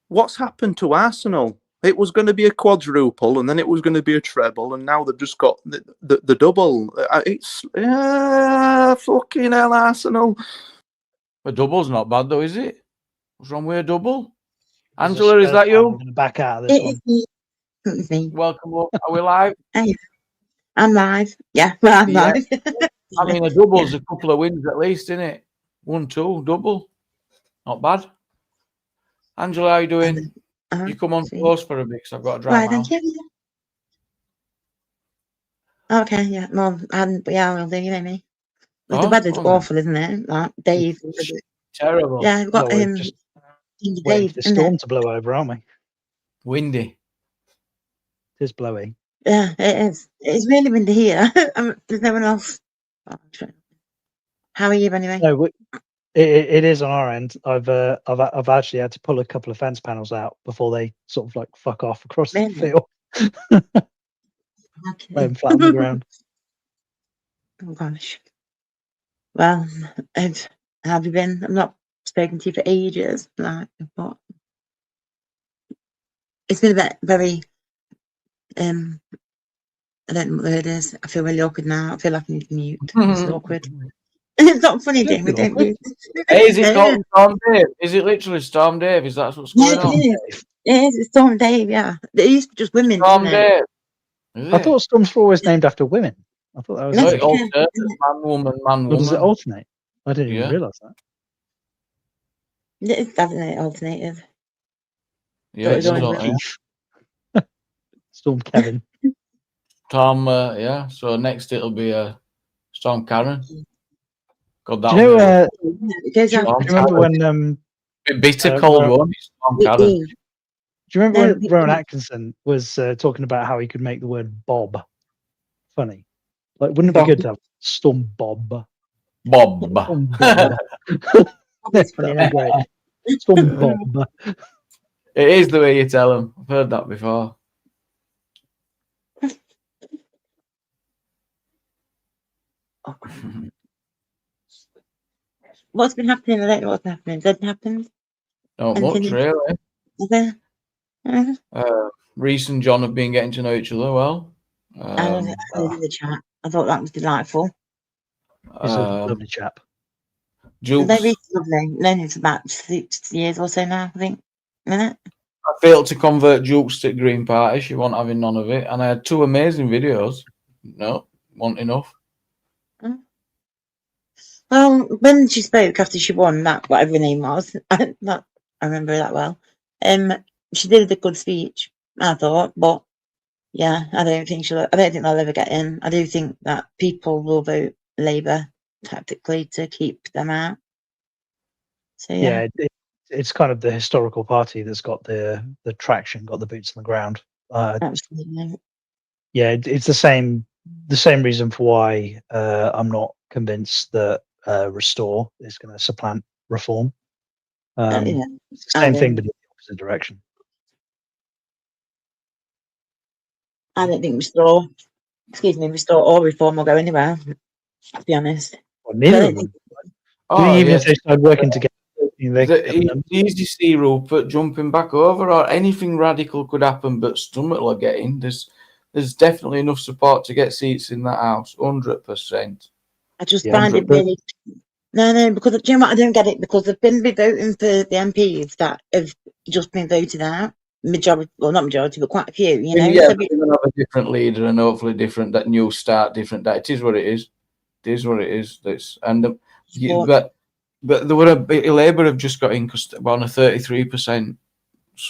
What's happened to Arsenal? It was going to be a quadruple, and then it was going to be a treble, and now they've just got the double. It's fucking hell, Arsenal. A double's not bad, though, is it? What's wrong with a double? Angela, is that you? I'm going to back out of this one. Welcome up. Are we live? I'm live. Yeah, well, I'm live. I mean, a double's a couple of wins at least, isn't it? 1-2, double. Not bad. Angela, how you doing? You come on close for a bit because I've got to drive out. Thank you. Okay, yeah. Well, yeah, I'll do. You hear me? Well, the weather's awful, isn't it? Like Dave. Terrible. Yeah, we've got Well, we're just waiting Dave, for the isn't storm it? to blow over, aren't we? Windy. It is blowing. Yeah, it is. It's really windy here. There's no one else. How are you anyway? No, it is on our end. I've actually had to pull a couple of fence panels out before they sort of like fuck off across the field. Lay them flat on the ground. Oh gosh. Well, how have you been? I've not spoken to you for ages. Like, but it's been a bit very. I don't know what the word is. I feel really awkward now. I feel like I need to mute. It's awkward. It's not funny, Jamie. Don't mute. Hey, is it called Storm Dave? Is it literally Storm Dave? Is that what's going on? It is. It's Storm Dave. Yeah, it used to be just women. Storm Dave. I thought storms were always named after women. I thought that was No, it alternates, man, woman, man, Or woman. does it alternate? I didn't even realise that. It's definitely alternated. Yeah, it's not. Storm Kevin. Tom, yeah. So next it'll be Storm Karen. God, that. Do you know? Do you remember when bitter cold one? Storm Karen. Do you remember when Rowan Atkinson was talking about how he could make the word Bob funny? Like, wouldn't it be good to have Storm Bob? Bob. Storm Bob. That's funny. That'd be great. Storm Bob. It is the way you tell them. I've heard that before. What's been happening? I don't know what's happening. Has anything happened? Not much, really. Is there? Reese and John have been getting to know each other well. I was in the chat. I thought that was delightful. He's a lovely chap. They're really lovely. Known him for about 6 years or so now, I think. Isn't it? I failed to convert Jukes to Green Party. She wasn't having none of it. And I had 2 amazing videos. No, wasn't enough. Well, when she spoke after she won that, whatever her name was, I remember that well. She did a good speech, I thought, but yeah, I don't think they'll ever get in. I do think that people will vote Labour tactically to keep them out. So yeah, it's kind of the historical party that's got the traction, got the boots on the ground. Absolutely. Yeah, it's the same reason for why I'm not convinced that Restore is going to supplant Reform. It's the same thing, but in the opposite direction. I don't think Restore or Reform will go anywhere, to be honest. Well, neither of them. Even if they start working together. It's easy to see Rupert jumping back over, or anything radical could happen, but Stomach will get in. There's definitely enough support to get seats in that house, 100%. I just find it really because do you know what? I don't get it because they've been voting for the MPs that have just been voted out. Majority, well, not majority, but quite a few. You know, yeah, we're gonna have a different leader and hopefully different that new start, different that. It is what it is. It is what it is. But there were Labour have just got in on a 33%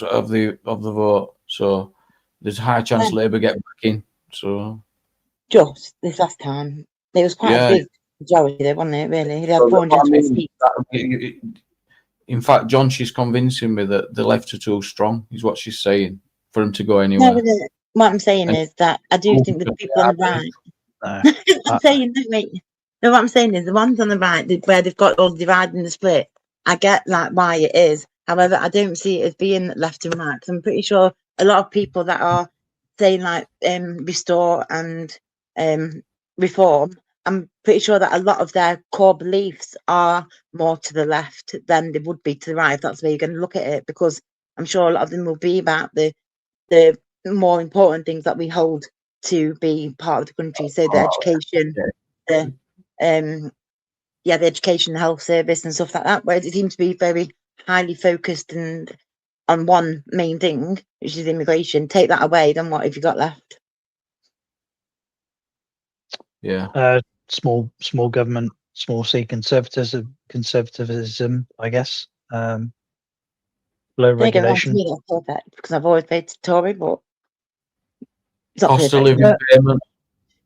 of the vote, so there's a high chance Labour get back in. So just this last time, it was quite a big majority there, wasn't it? Really, they had 420 seats. In fact, John, she's convincing me that the left are too strong. Is what she's saying for them to go anywhere. No, what I'm saying is that I do think that the people on the right. I'm saying no, wait. No, what I'm saying is the ones on the right where they've got all the divide and the split. I get like why it is. However, I don't see it as being left and right. I'm pretty sure a lot of people that are saying like Restore and Reform, I'm pretty sure that a lot of their core beliefs are more to the left than they would be to the right, if that's the way you're going to look at it, because I'm sure a lot of them will be about the more important things that we hold to be part of the country. So the education, the education, the health service and stuff like that, whereas it seems to be very highly focused and on one main thing, which is immigration. Take that away, then what have you got left? Yeah. Small government, small C conservatism, I guess. Low regulation. That's perfect, because I've always voted Tory, but it's not cost of perfect. living payment.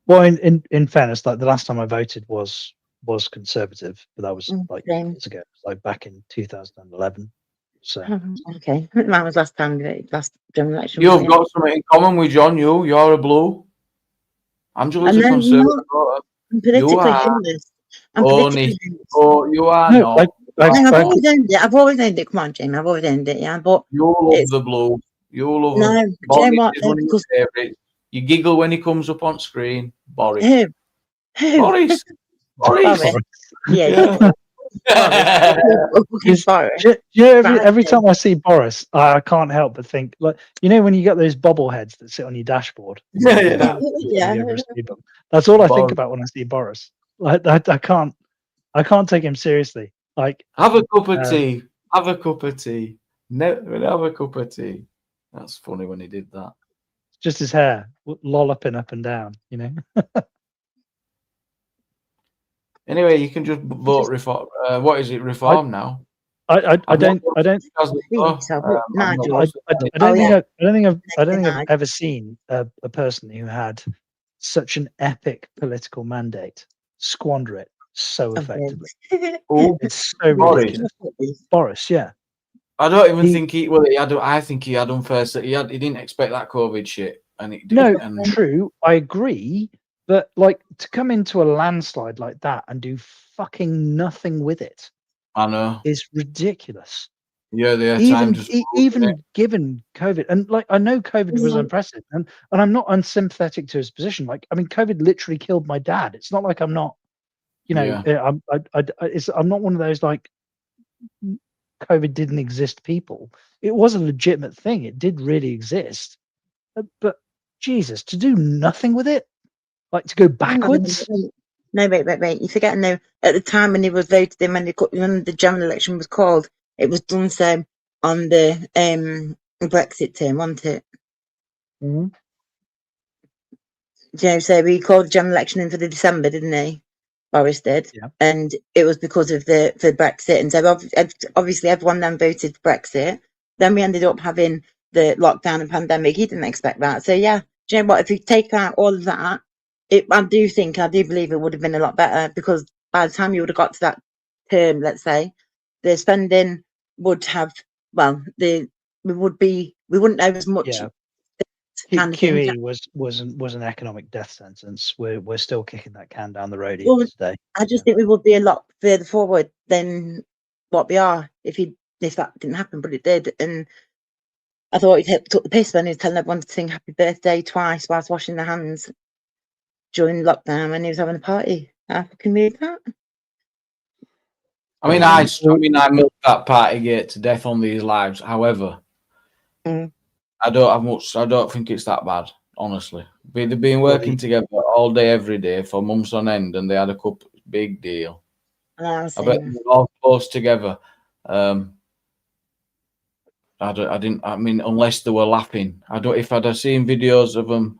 Well, in fairness, like the last time I voted was was conservative, but that was like years ago, like back in 2011. So okay, I think mine was last general election. You've got something in common with John. You're a blue. Angela's a conservative. I'm politically homeless. I'm politically homeless. You are no, not. I've always owned it. I've always owned it. Come on, Jamie. I've always owned it. Yeah, but you love the blue. You love no. him. Do you know what? Boris is one of your favourites. You giggle when he comes up on screen. Boris. Who? Boris. Boris. Yeah. Every time I see Boris, I can't help but think, like, you know, when you get those bobbleheads that sit on your dashboard. Yeah. That's all I think about when I see Boris. Like, I can't take him seriously. Like, have a cup of tea. Have a cup of tea. Never have a cup of tea. That's funny when he did that. Just his hair lolloping up and down, you know. Anyway, you can just vote reform. What is it? Reform now. I don't think I've ever seen a person who had such an epic political mandate squander it so effectively. It's so ridiculous. Boris, yeah. I don't even think he. Well, I think he had unfair. He didn't expect that COVID shit, and it did. True. I agree. But like, to come into a landslide like that and do fucking nothing with it, I know, is ridiculous. Yeah, even given COVID, and like, I know COVID was unprecedented, and I'm not unsympathetic to his position. Like, I mean, COVID literally killed my dad. It's not like I'm not, you know, I'm not one of those like COVID didn't exist people. It was a legitimate thing. It did really exist, but Jesus, to do nothing with it. Like, to go backwards? No, wait. You're forgetting, though, at the time when he was voted in, when the general election was called, it was done so on the Brexit term, wasn't it? Mm-hmm. You know, so he called the general election in for the December, didn't he? Boris did. Yeah. And it was because of for Brexit. And so obviously everyone then voted for Brexit. Then we ended up having the lockdown and pandemic. He didn't expect that. So, yeah, do you know what? If you take out all of that, I do believe it would have been a lot better, because by the time you would have got to that term, let's say, the spending would have, we wouldn't know as much. Yeah. QE was an economic death sentence. We're still kicking that can down the road even today. I just think we would be a lot further forward than what we are if that didn't happen, but it did. And I thought he took the piss when he was telling everyone to sing happy birthday twice whilst washing their hands during lockdown when he was having a party. I fucking read that. I mean, I milked that party gate to death on these lives. However, I don't think it's that bad, honestly. They've been working together all day, every day for months on end, and they had a couple. Big deal. I bet they're all close together. I mean, unless they were laughing. If I'd have seen videos of them,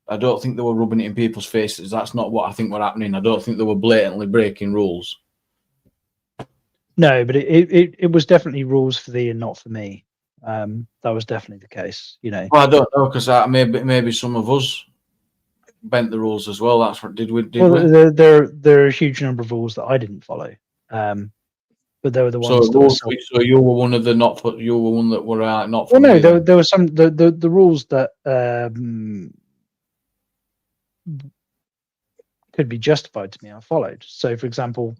I don't think they were rubbing it in people's faces. That's not what I think were happening. I don't think they were blatantly breaking rules. No, but it was definitely rules for thee and not for me. That was definitely the case, you know. Well, I don't know, because maybe some of us bent the ruls as well. That's what did we? There are a huge number of rules that I didn't follow, but they were the ones. So you were one of the not. You were one that were not. Well, no, there were some the rules that could be justified to me. I followed. So, for example,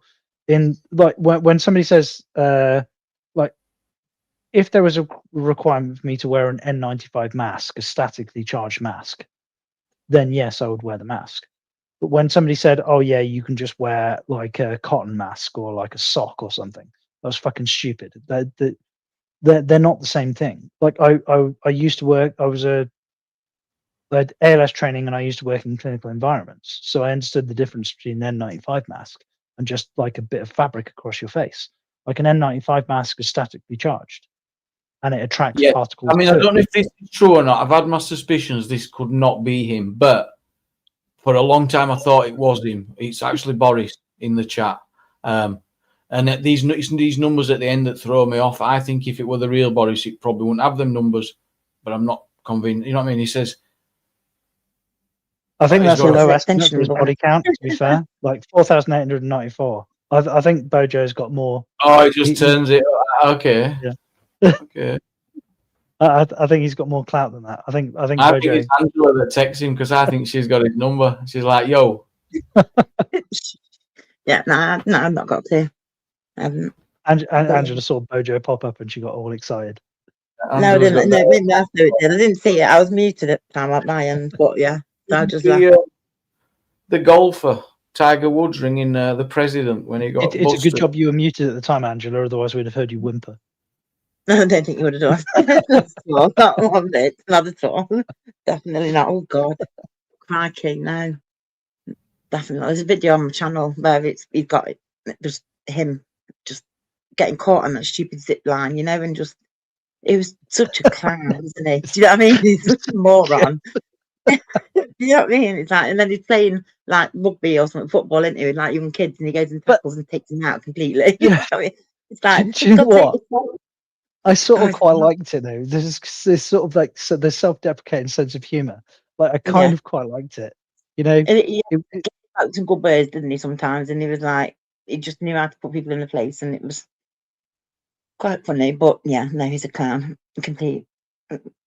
in like when somebody says like, if there was a requirement for me to wear an N95 mask, a statically charged mask, then yes, I would wear the mask. But when somebody said, "Oh yeah, you can just wear like a cotton mask or like a sock or something," that was fucking stupid. They're not the same thing. Like I used to work. I had ALS training, and I used to work in clinical environments, so I understood the difference between an N95 mask and just like a bit of fabric across your face. Like an N95 mask is statically charged, and it attracts particles. I mean, I don't know if this is true or not. I've had my suspicions this could not be him, but for a long time I thought it was him. It's actually Boris in the chat. And these numbers at the end that throw me off. I think if it were the real Boris, it probably wouldn't have them numbers, but I'm not convinced. You know what I mean? He says, I think He's that's a got low That's estimate for extension his one. body count, to be fair. Like 4,894. I think Bojo's got more. Oh, it just turns it. Okay. Yeah. Okay. I think he's got more clout than that. I think I think Bojo. it's Angela that texts him because I think she's got his number. She's like, "Yo." Yeah, nah, I've not got to. Angela saw Bojo pop up and she got all excited. No, I didn't. No, maybe that's who it did. I didn't see it. I was muted at the time at my end, but yeah, so I just laughed. The golfer Tiger Woods ringing the president when he got It's a busted. good job you were muted at the time, Angela. Otherwise, we'd have heard you whimper. I don't think you would have done. Not one bit, not at all. Definitely not. Oh God, crikey, no. Definitely. There's a video on my channel where he's got it, just him just getting caught on that stupid zip line, you know, and just he was such a clown, isn't he? Do you know what I mean? He's such a moron. You know what I mean? It's like, and then he's playing like rugby or something, football, isn't he? With like young kids, and he goes and tackles and takes them out completely. Yeah. It's like, Do you know what? I sort of Oh, quite liked it though. There's this sort of like the self-deprecating sense of humor. Like I kind of quite liked it. You know, he spoke some good words, didn't he? Sometimes, and he was like, he just knew how to put people in a place, and it was quite funny. But yeah, no, he's a clown, complete.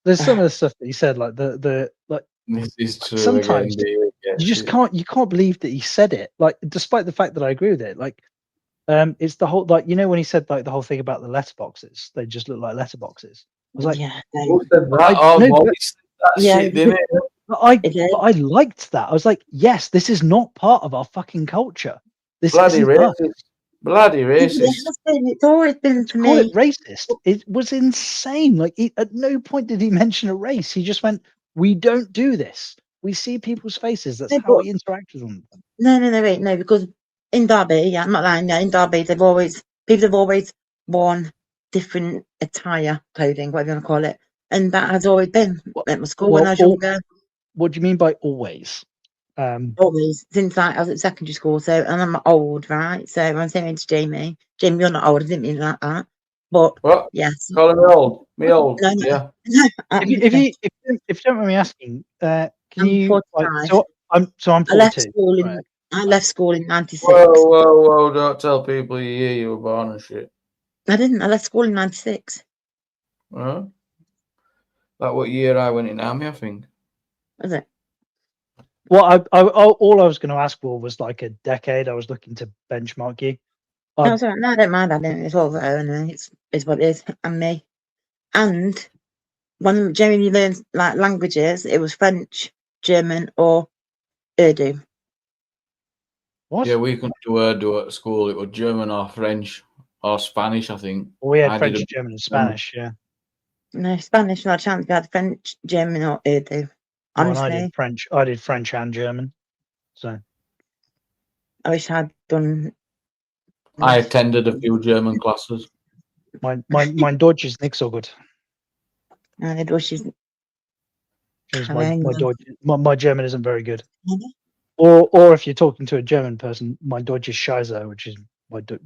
there's some of the stuff that he said, like the like. This is true. Sometimes again, you just can't believe that he said it. Like, despite the fact that I agree with it, like. It's the whole, like, you know, when he said like the whole thing about the letterboxes, they just look like letterboxes. I was like, yeah, but I liked that. I was like, yes, this is not part of our fucking culture. This bloody isn't us. racist. Bloody racist. It's always been to Call me. it racist. It was insane. Like, at no point did he mention a race. He just went, "We don't do this. We see people's faces. That's how we interact with them." No, because in Derby, yeah, I'm not lying. Yeah, in Derby, people have always worn different attire, clothing, whatever you want to call it, and that has always been at my school when I was younger. What do you mean by always? Always since like I was at secondary school. So, and I'm old, right? So I'm saying to Jamie, you're not old. I didn't mean like that. But what? Yes, Calling me old. Me old. No. Yeah. If you don't mind me asking, can you? Like, so I'm 42. I left school in '96. Whoa! Don't tell people the year you were born and shit. I didn't. I left school in '96. Huh? Like what year I went in army, I think. Was it? Well, all I was going to ask for was like a decade. I was looking to benchmark you. No, sorry. No, I don't mind. I don't. It's all there, anyway. It's what it is, and me. And when Jamie learned like languages, it was French, German, or Urdu. What? Yeah, we couldn't do Urdu at school. It was German or French or Spanish, I think. We had French, German, and Spanish. Yeah. No, Spanish, not a chance. We had French, German, or Urdu. Honestly, I did French and German. So I wish I'd done. I attended a few German classes. Mein Deutsch ist nicht so gut. And Deutsch my German isn't very good. Or if you're talking to a German person, my Deutsch is scheiße, which is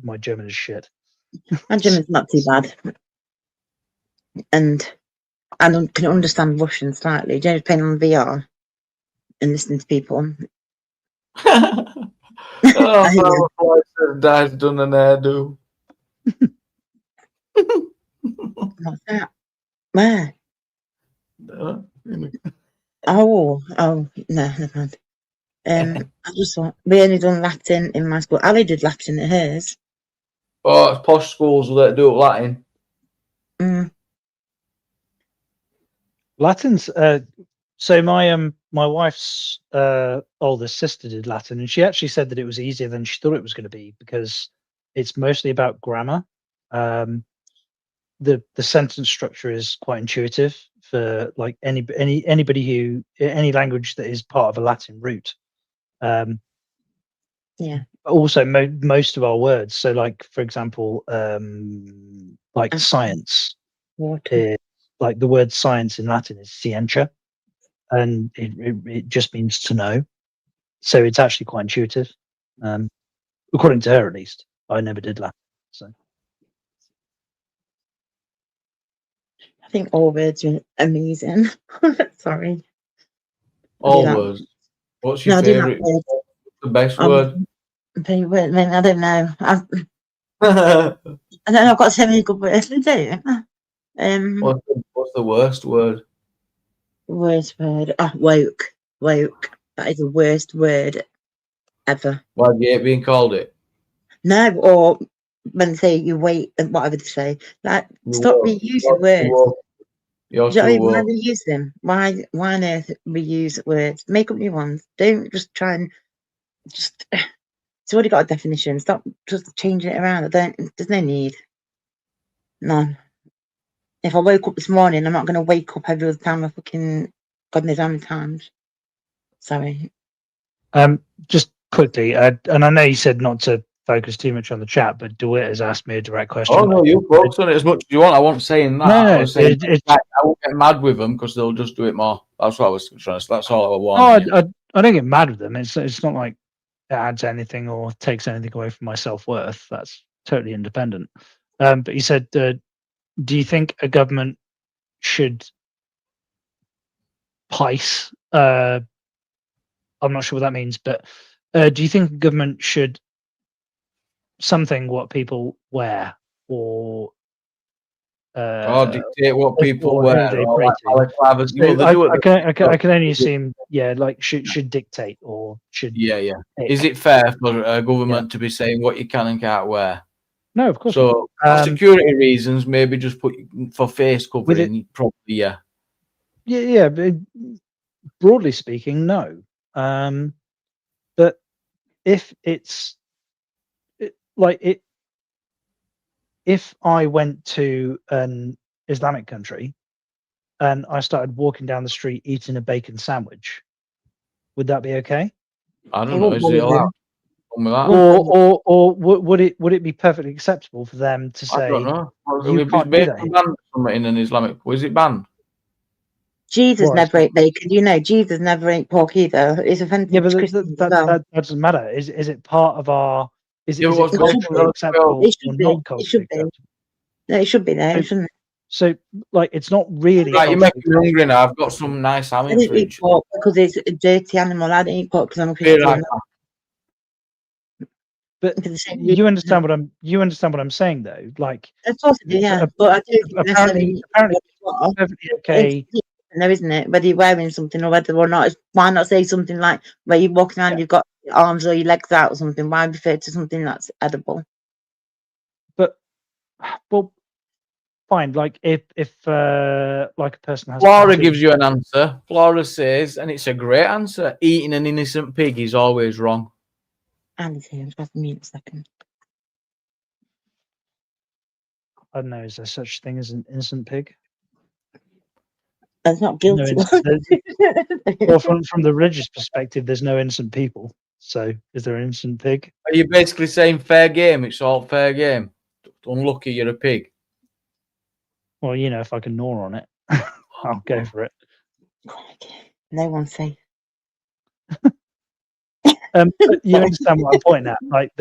my German is shit. My German's not too bad, and I can understand Russian slightly. Just playing on VR and listening to people. Dad's done an hairdo. What's that? Where? No, no, never mind. I just thought we only done Latin in my school. Ali did Latin at hers. Oh, it's posh schools that do Latin. Latin's so my wife's oldest sister did Latin, and she actually said that it was easier than she thought it was going to be because it's mostly about grammar. The sentence structure is quite intuitive for like anybody who any language that is part of a Latin root. Yeah. Also, most of our words. So, like for example, like science. Like the word science in Latin is scientia, and it just means to know. So it's actually quite intuitive, according to her at least. I never did Latin, so. I think all words are amazing. Sorry. All words. What's your No, I do like favourite? words. The best word? Favourite, I don't know. I don't know. I've got so many good words to do. What's the worst word? Worst word. Oh, woke. Woke. That is the worst word ever. Why do you hate being called it? No, or when they say you wait and whatever they say, like stop reusing words. You're Do you know what I too mean? Why woke. reuse them? Why on earth reuse words? Make up new ones. Don't just try and just. It's already got a definition. Stop just changing it around. There's no need. None. If I woke up this morning, I'm not going to wake up every other time I fucking God knows how many times. Sorry. Just quickly, and I know you said not to focus too much on the chat, but DeWitt has asked me a direct question. Oh no, you focus on it as much as you want. I wasn't saying that. No, I was saying I won't get mad with them because they'll just do it more. That's what I was trying to. That's all I want. I don't get mad with them. It's not like it adds anything or takes anything away from my self-worth. That's totally independent. But you said, do you think a government should pice? I'm not sure what that means, but do you think government should something what people wear or dictate what people or wear? who they Or pray like, to? I can only assume, yeah, like should dictate or should. Yeah. Is it fair for a government to be saying what you can and can't wear? No, of course. So for security reasons, maybe just put for face covering. Probably, yeah. Yeah. But broadly speaking, no. But if it's if I went to an Islamic country and I started walking down the street eating a bacon sandwich, would that be okay? I don't know. Is it allowed? Or would it be perfectly acceptable for them to say? I don't know. You can't do that. Banned in an Islamic. Was it banned? Jesus never ate bacon. You know, Jesus never ate pork either. It's offensive. Yeah, but that doesn't matter. Is it part of our? Is it culturally acceptable or not culturally acceptable? No, it should be there, shouldn't it? So, like, it's not really. Right, you're making me hungry now. I've got some nice ham in the fridge. Eat pork because it's a dirty animal. I don't eat pork because I'm a Christian. But you understand what I'm saying, though. Like, of course I do, yeah. But I do think apparently perfectly okay. No, isn't it? Whether you're wearing something or whether or not, why not say something like where you're walking around, you've got your arms or your legs out or something? Why refer to something that's edible? But well, fine. Like if like a person has. Flora gives you an answer. Flora says, and it's a great answer: eating an innocent pig is always wrong. Andy's here. I'm just going to a second. I don't know. Is there such thing as an innocent pig? That's not guilty. Well, from the religious perspective, there's no innocent people. So, is there an innocent pig? Are you basically saying fair game? It's all fair game. Unlucky, you're a pig. Well, you know, if I can gnaw on it, I'll go for it. No one's safe. But you understand what I'm pointing at? Like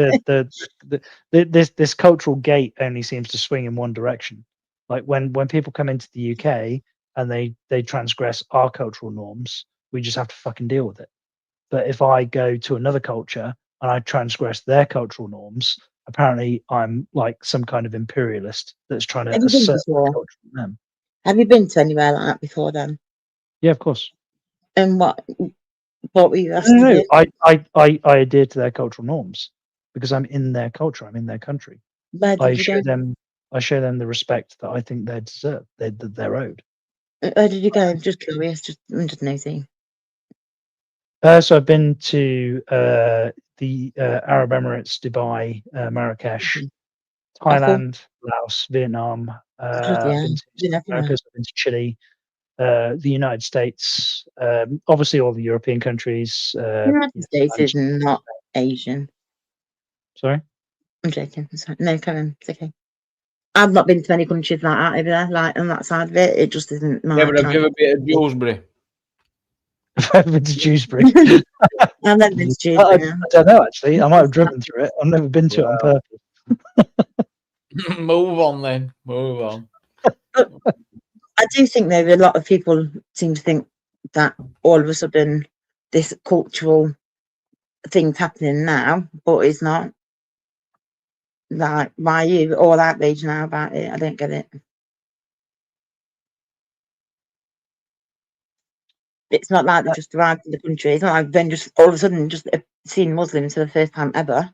this cultural gate only seems to swing in one direction. Like when people come into the UK and they transgress our cultural norms, we just have to fucking deal with it. But if I go to another culture and I transgress their cultural norms, apparently I'm like some kind of imperialist that's trying to assert culture from them. Have you been to anywhere like that before then? Yeah, of course. And what were you asking? No, I adhere to their cultural norms because I'm in their culture. I'm in their country. I show them the respect that I think they deserve. They're owed. Where did you go? I'm just curious. I'm just nosy. So I've been to the Arab Emirates, Dubai, Marrakesh, Thailand, Laos, Vietnam. I've been to Americas, I've been to Chile, the United States, obviously all the European countries. The United States is not Asian. Sorry? I'm joking. No, come on. It's okay. I've not been to many countries like that over there, like on that side of it. It just isn't my. Yeah, but have you ever been to Dewsbury? I've been to Dewsbury. I've never been to Dewsbury. I don't know, actually. I might have driven through it. I've never been to it on purpose. Move on then. Move on. I do think, though, a lot of people seem to think that all of a sudden this cultural things happening now, but it's not. Like, why are you all outraged now about it? I don't get it. It's not like they just arrived in the country. It's not like then just all of a sudden just seeing Muslims for the first time ever.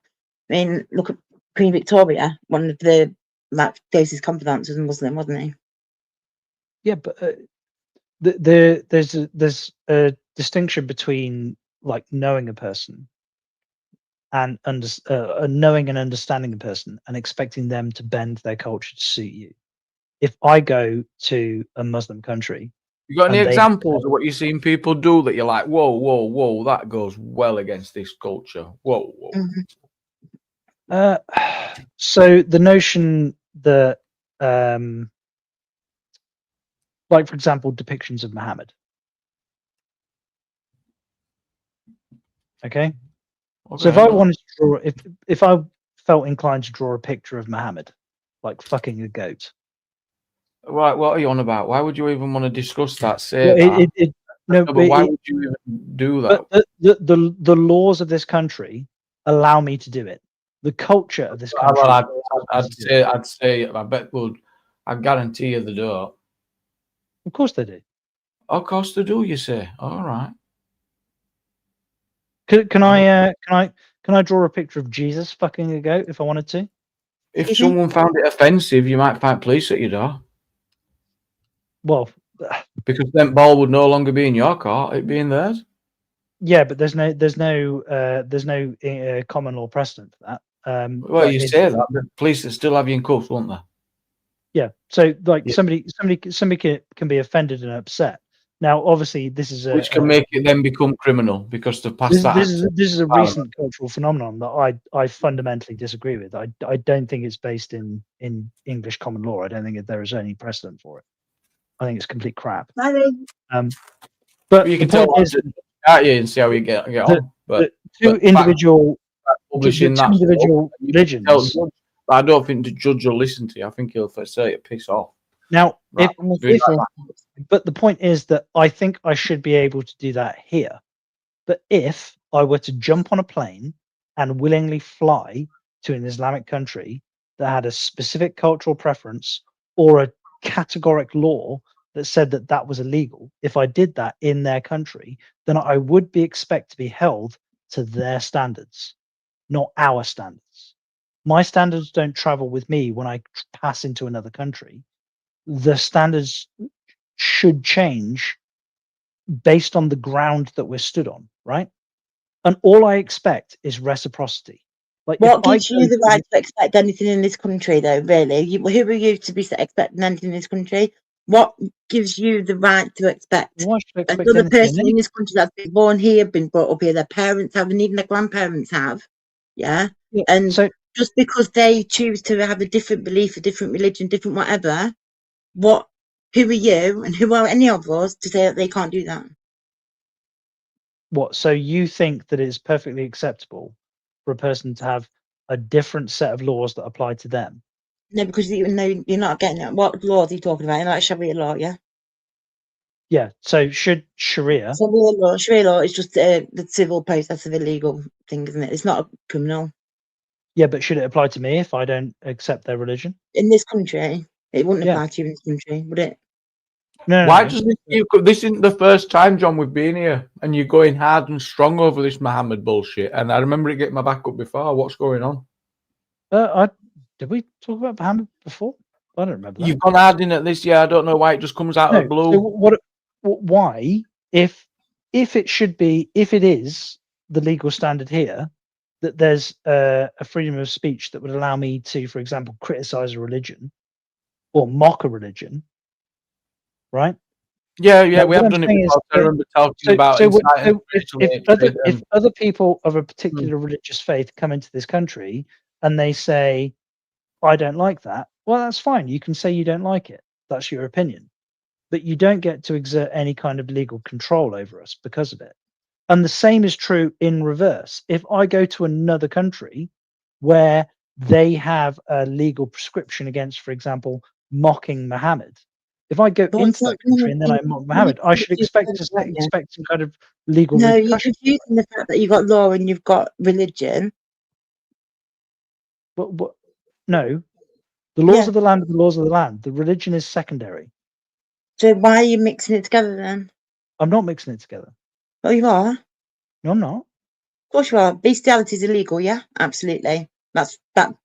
I mean, look at Queen Victoria. One of the closest confidants was a Muslim, wasn't he? Yeah, but there's a distinction between like knowing a person and knowing and understanding a person and expecting them to bend their culture to suit you. If I go to a Muslim country, you got any examples of what you've seen people do that you're like, whoa, whoa, whoa, that goes well against this culture? Whoa, whoa. So the notion that, like for example, depictions of Muhammad. Okay. So if I wanted to draw, if I felt inclined to draw a picture of Muhammad, like fucking a goat. Right, what are you on about? Why would you even want to discuss that? But why would you even do that? But the laws of this country allow me to do it. The culture of this country. I'd say, I bet would. I guarantee you they don't. Of course they do. Of course they do. You say, all right. Can I draw a picture of Jesus fucking a goat if I wanted to? If someone found it offensive, you might find police at your door. Well, because then ball would no longer be in your court; it'd be in theirs. Yeah, but there's no common law precedent for that. Well, you say that, but police would still have you in cuffs, won't they? Yeah. So, like, somebody can be offended and upset. Now, obviously, this is which can make it then become criminal because they've passed that. This is a recent cultural phenomenon that I fundamentally disagree with. I don't think it's based in English common law. I don't think there is any precedent for it. I think it's complete crap. But you can tell at you and see how you get on. But two individual religions. I don't think the judge will listen to you. I think he'll say it piss off. Now, but the point is that I think I should be able to do that here. But if I were to jump on a plane and willingly fly to an Islamic country that had a specific cultural preference or a categoric law that said that that was illegal, if I did that in their country, then I would be expected to be held to their standards, not our standards. My standards don't travel with me when I pass into another country. The standards should change based on the ground that we're stood on, right? And all I expect is reciprocity. Like, what gives you the right to expect anything in this country, though? Really, who are you to be expecting anything in this country? What gives you the right to expect another person in this country that's been born here, been brought up here, their parents have, and even their grandparents have? Yeah. And so, just because they choose to have a different belief, a different religion, different whatever, who are you and who are any of us to say that they can't do that? What? So you think that it's perfectly acceptable for a person to have a different set of laws that apply to them? No, because you're not getting it. What laws are you talking about? Like Sharia law, yeah? Yeah. So should Sharia law is just the civil process of a legal thing, isn't it? It's not a criminal. Yeah, but should it apply to me if I don't accept their religion? In this country, it wouldn't apply to you in this country, would it? No. Why does this isn't the first time, John, we've been here, and you're going hard and strong over this Muhammad bullshit. And I remember it getting my back up before. What's going on? Did we talk about Muhammad before? I don't remember that. You've gone hard in at this year. I don't know why it just comes out of the blue. So why, if it is the legal standard here, that there's a freedom of speech that would allow me to, for example, criticize a religion or mock a religion, right? Yeah, we have done it before. I remember talking about if other people of a particular religious faith come into this country and they say, I don't like that, well, that's fine. You can say you don't like it. That's your opinion. But you don't get to exert any kind of legal control over us because of it. And the same is true in reverse. If I go to another country where they have a legal prescription against, for example, mocking Muhammad, If I go But into it's that not country and then I'm not Mohammed, I should expect some kind of legal No, you're repercussion. confusing the fact that you've got law and you've got religion. What? No, the laws Yeah. of the land are the laws of the land. The religion is secondary. So why are you mixing it together then? I'm not mixing it together. Oh, you are? No, I'm not. Of course you are. Bestiality is illegal, yeah? Absolutely. That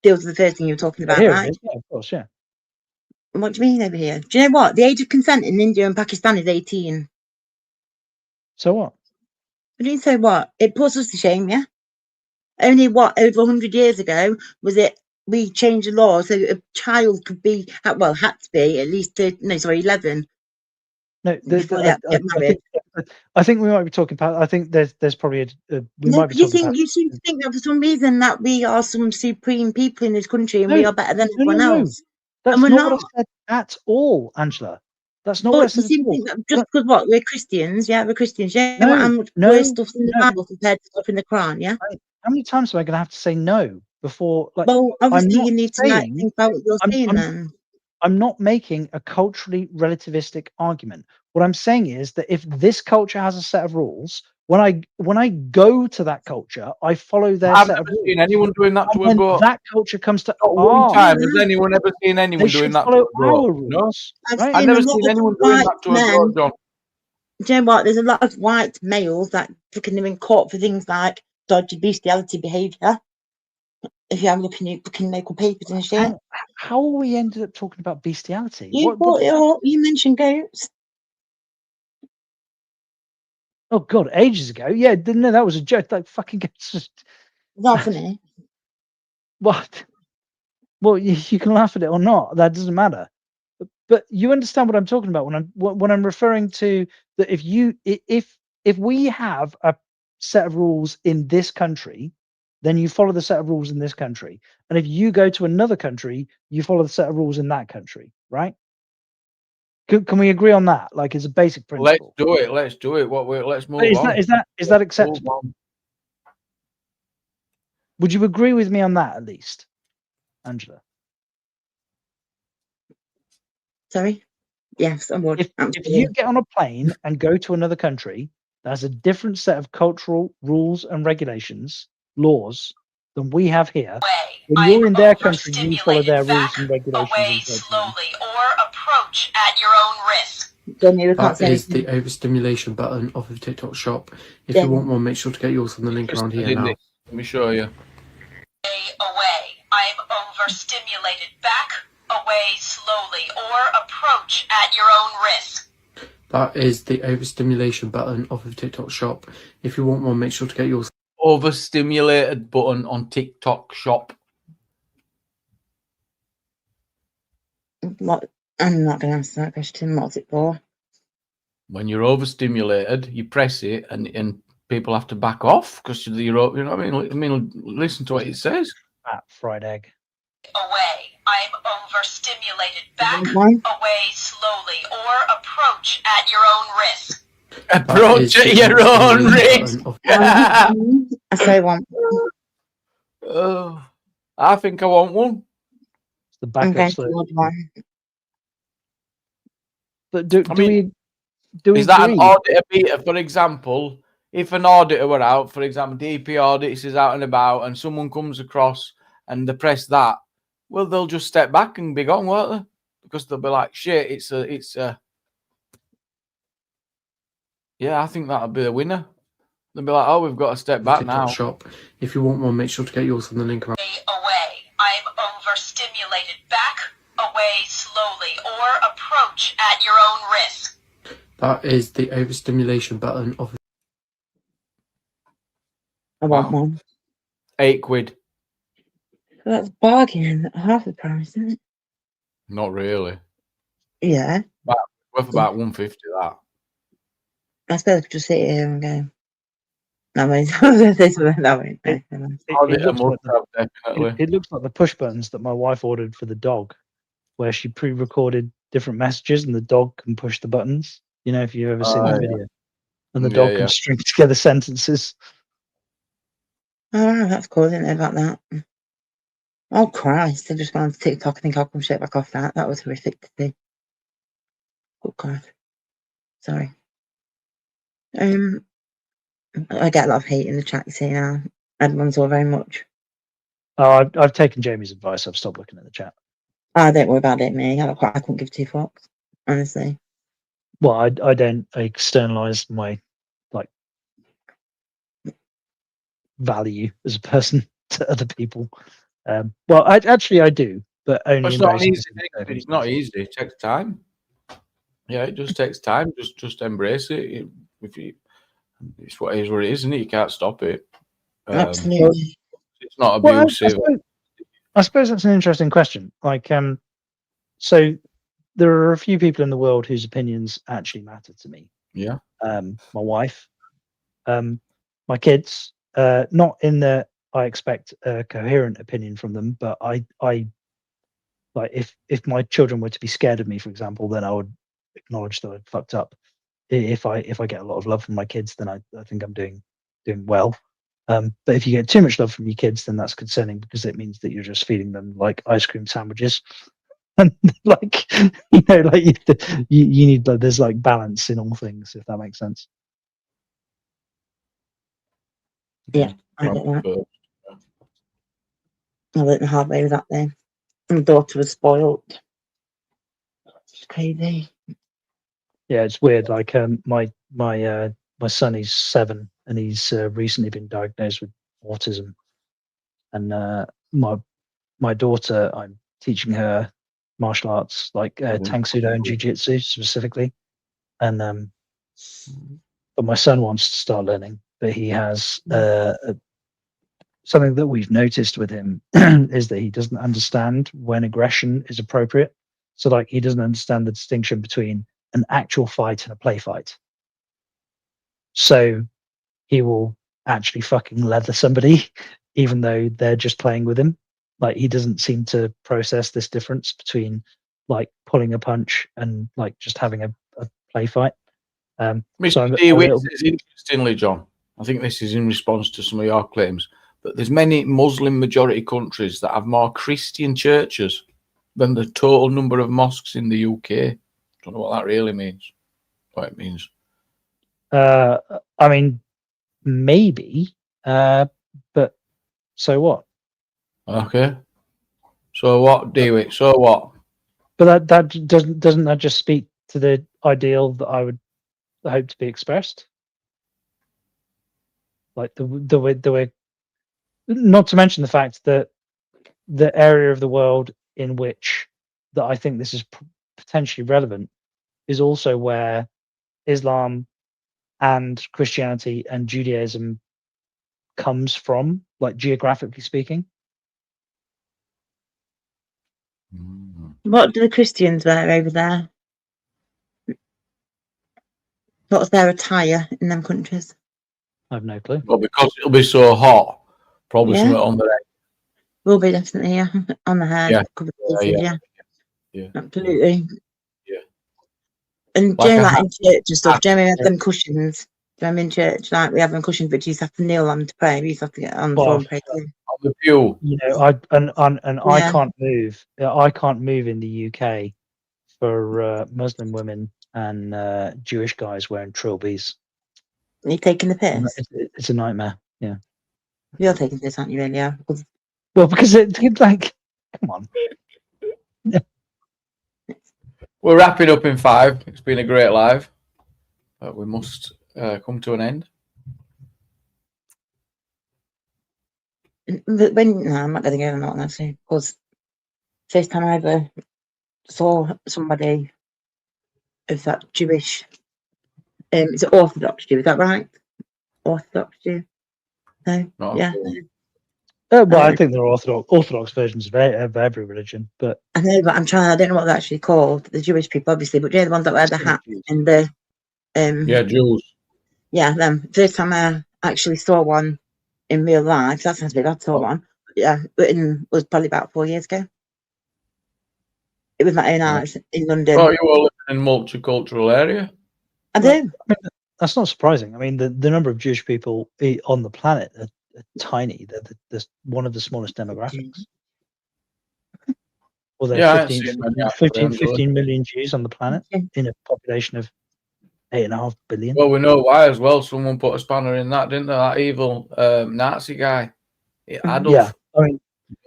deals with the first thing you were talking about, Here it right? is. Yeah, of course, yeah. What do you mean over here? Do you know what? The age of consent in India and Pakistan is 18. So what? What do you say what? It puts us to shame, yeah? Only what, over 100 years ago, was it we changed the law so a child could be, well, had to be at least 11. No, Before they had to get married. I think we might be talking about. I think there's probably we No, might be you talking think about. you seem to think that for some reason that we are some supreme people in this country and we No, are better than no, everyone no. else. That's And we're not what not. I said at all, Angela. That's not what I But you said at seem to all. think that just because what we're Christians, yeah, we're Christians, yeah. No, How much no, worse stuff's in the no. Bible compared to stuff in the Quran, yeah. How many times am I going to have to say no before? Like, Well, I'm obviously not you need to saying. think about what you're saying then. I'm not making a culturally relativistic argument. What I'm saying is that if this culture has a set of rules, when I go to that culture, I follow their I've set never of rules. seen anyone doing that to a And goat. that culture comes to Not one time has anyone ever seen anyone They doing should that to follow a goat. our No, rules. I've right? I've seen never a lot seen of anyone doing white that to a men. goat, John. Do you know what? There's a lot of white males that fucking are in court for things like dodgy bestiality behaviour. If you have a look in your fucking local papers and shit. How we ended up talking about bestiality? You brought it up. You mentioned goats. Oh God, ages ago. Yeah, no, that was a joke. Like fucking just Not funny. what? Well, you can laugh at it or not. That doesn't matter. But you understand what I'm talking about when I'm referring to that. If we have a set of rules in this country, then you follow the set of rules in this country. And if you go to another country, you follow the set of rules in that country, right? Can we agree on that? Like, it's a basic principle. Let's do it. Let's do it. Let's move Is on. that acceptable? Would you agree with me on that at least, Angela? Sorry? Yes, I would. If you get on a plane and go to another country that has a different set of cultural rules and regulations, laws, than we have here, when you're in their country, you follow their rules and regulations. Slowly or approach at your own risk. That is the overstimulation button off of TikTok shop. If you want one, make sure to get yours from the link around here now. Let me show you. Away. I'm overstimulated. Back away slowly or approach at your own risk. That is the overstimulation button off of TikTok shop. If you want one, make sure to get yours. Overstimulated button on TikTok shop. What? I'm not going to answer that question. What's it for? When you're overstimulated, you press it, and people have to back off because you're, you know what I mean? Listen to what it says. Fried egg. Away. I'm overstimulated. Back away slowly or approach at your own risk. Approach at your own risk. I say one. I think I want one. It's the backup slip. One. But do we is that an auditor beta, for example? If an auditor were out, for example, DP audits is out and about, and someone comes across and they press that, well, they'll just step back and be gone, won't they? Because they'll be like, shit, it's a. Yeah, I think that'll be the winner. They'll be like, oh, we've got to step back TikTok now. shop. If you want one, make sure to get yours from the link around. Away. I'm overstimulated. Back away slowly or approach at your own risk. That is the overstimulation button off. I want one. £8. That's bargain. Half the price, isn't it? Not really. Yeah. Worth about £150. That. I suppose I could just sit here and go. No, wait. It looks like the push buttons that my wife ordered for the dog, where she pre-recorded different messages and the dog can push the buttons. You know, if you've ever seen that video, and the dog can string together sentences. Oh, that's cool. I didn't know about that. Oh Christ! I just went on TikTok and think I'll come straight back off that. That was horrific to see. Oh God, sorry. I get a lot of hate in the chat. You see now, everyone's all very much. Oh, I've taken Jamie's advice. I've stopped looking at the chat. Oh, don't worry about it, me. I couldn't give two fucks, honestly. Well, I don't externalize my like value as a person to other people. Well, I do, but only It's in not very an easy specific thing. It's not easy. It takes time. Yeah, it just takes time. Just embrace it. If you, it's what it is, isn't it? You can't stop it. Absolutely. It's not Well, abusive. I suppose that's an interesting question. Like, so there are a few people in the world whose opinions actually matter to me. Yeah. My wife, my kids. Not in that I expect a coherent opinion from them, but I like if my children were to be scared of me, for example, then I would acknowledge that I'd fucked up. If I get a lot of love from my kids, then I think I'm doing well. But if you get too much love from your kids, then that's concerning because it means that you're just feeding them like ice cream sandwiches. And like you need like there's like balance in all things, if that makes sense. Yeah, I get that. I went the hard way with that then. My daughter was spoiled. It's crazy. Yeah, it's weird. Like my son, he's 7, and he's recently been diagnosed with autism. And my daughter, I'm teaching her martial arts, like Tang Sudo and Jiu Jitsu specifically. And but my son wants to start learning, but he has something that we've noticed with him is that he doesn't understand when aggression is appropriate. So like he doesn't understand the distinction between an actual fight and a play fight. So he will actually fucking leather somebody, even though they're just playing with him. Like he doesn't seem to process this difference between like pulling a punch and like just having a play fight. Mr. DeWitt says, interestingly, John, I think this is in response to some of your claims, but there's many Muslim majority countries that have more Christian churches than the total number of mosques in the UK. Don't know what that really means. What it means. I mean, maybe, but so what? Okay. So what, DeWitt? So what? But that doesn't that just speak to the ideal that I would hope to be expressed? Like the way, not to mention the fact that the area of the world in which that I think this is potentially relevant is also where Islam and Christianity and Judaism comes from, like geographically speaking. What do the Christians wear over there? What's their attire in them countries? I have no clue. Well, because it'll be so hot, probably something on the head. Will be definitely, yeah. On the head. Yeah. Yeah. Absolutely. Yeah. And Like Jamie, a like in hat. church and stuff, Jamie had Yeah. them cushions. I'm in church, like we have them cushions, but you used to have to kneel on to pray. We used to have to get on the floor and pray too. On the pew. You know, I Yeah. can't move. I can't move in the UK for Muslim women and Jewish guys wearing trilbies. Are you taking the piss? It's a nightmare. Yeah. You're taking this, aren't you, really? Yeah. Well, because it's like, come on. We're wrapping up in 5. It's been a great live, but we must come to an end. But no, I'm not going to go on that one actually, because first time I ever saw somebody of that Jewish, it's an Orthodox Jew, is that right? Orthodox Jew? No, yeah. Well, I think there are orthodox versions of every religion, but I know, but I don't know what they're actually called. The Jewish people, obviously, but the ones that wear the hat and the Jews. Yeah, them. First time I actually saw one in real life. That sounds big. I saw one. Yeah, it was probably about 4 years ago. It was my own eyes in London. Oh, you all live in a multicultural area. I do. I mean, that's not surprising. I mean, the number of Jewish people on the planet are tiny. They're one of the smallest demographics. Or there Yeah, are 15 million Jews on the planet in a population of 8.5 billion. Well, we know why as well. Someone put a spanner in that, didn't they? That evil Nazi guy, Adolf. Yeah, I mean,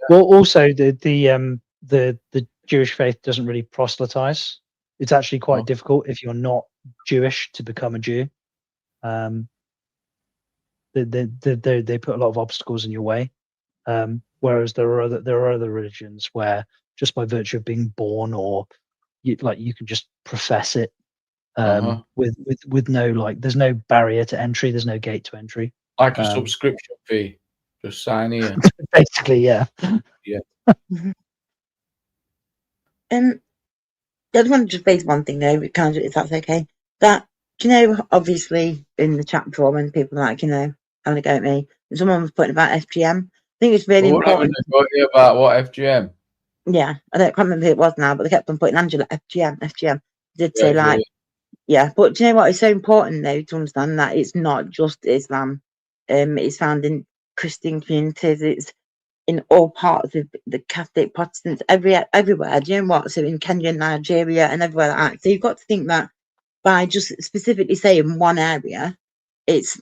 well, also the Jewish faith doesn't really proselytize. It's actually quite difficult if you're not Jewish to become a Jew. They put a lot of obstacles in your way. Whereas there are other religions where just by virtue of being born, or you can just profess it with no there's no barrier to entry, there's no gate to entry. Like a subscription fee, just sign here. Basically, yeah. Yeah. I just want to just raise one thing though, kind of, if that's okay. That, do you know, obviously in the chat forum, when people are like, having a go at me, and someone was putting about FGM. I think it's really important. About what FGM? Yeah, can't remember who it was now, but they kept on putting Angela FGM. Did say but do you know what? It's so important though to understand that it's not just Islam. It's found in Christian communities. It's in all parts of the Catholic, Protestants, everywhere. Do you know what? So in Kenya, Nigeria, and everywhere like that. So you've got to think that by just specifically saying one area, it's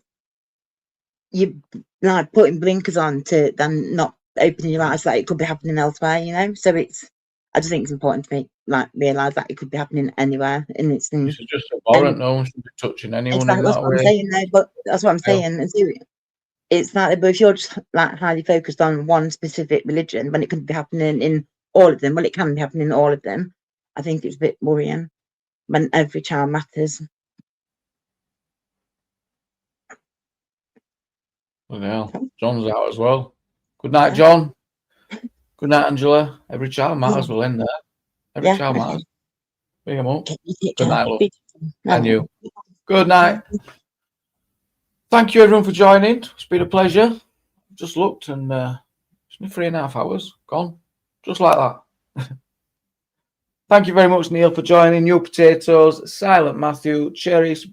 you like putting blinkers on to then not opening your eyes that it could be happening elsewhere. So I just think it's important to realise that it could be happening anywhere, and it's just abhorrent. No one should be touching anyone exactly, in that's that what way. I'm saying though, but that's what I'm saying. And so it's like, but if you're just highly focused on one specific religion when it could be happening in all of them, well, it can be happening in all of them. I think it's a bit worrying when every child matters. Well, John's out as well. Good night, John. Good night, Angela. Every child matters. We'll end there. Every child matters. Bring them up. Good night, love. And you. Good night. Thank you, everyone, for joining. It's been a pleasure. Just looked and it's been 3.5 hours gone, just like that. Thank you very much, Neil, for joining. New Potatoes, Silent Matthew, Cherries,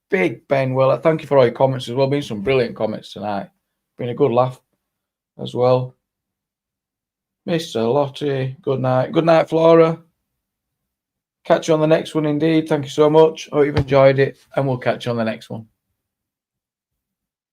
Big Ben. Well, thank you for all your comments as well. Been some brilliant comments tonight. Been a good laugh as well. Mr. Lottie, good night. Good night, Flora. Catch you on the next one, indeed. Thank you so much. Hope you've enjoyed it, and we'll catch you on the next one.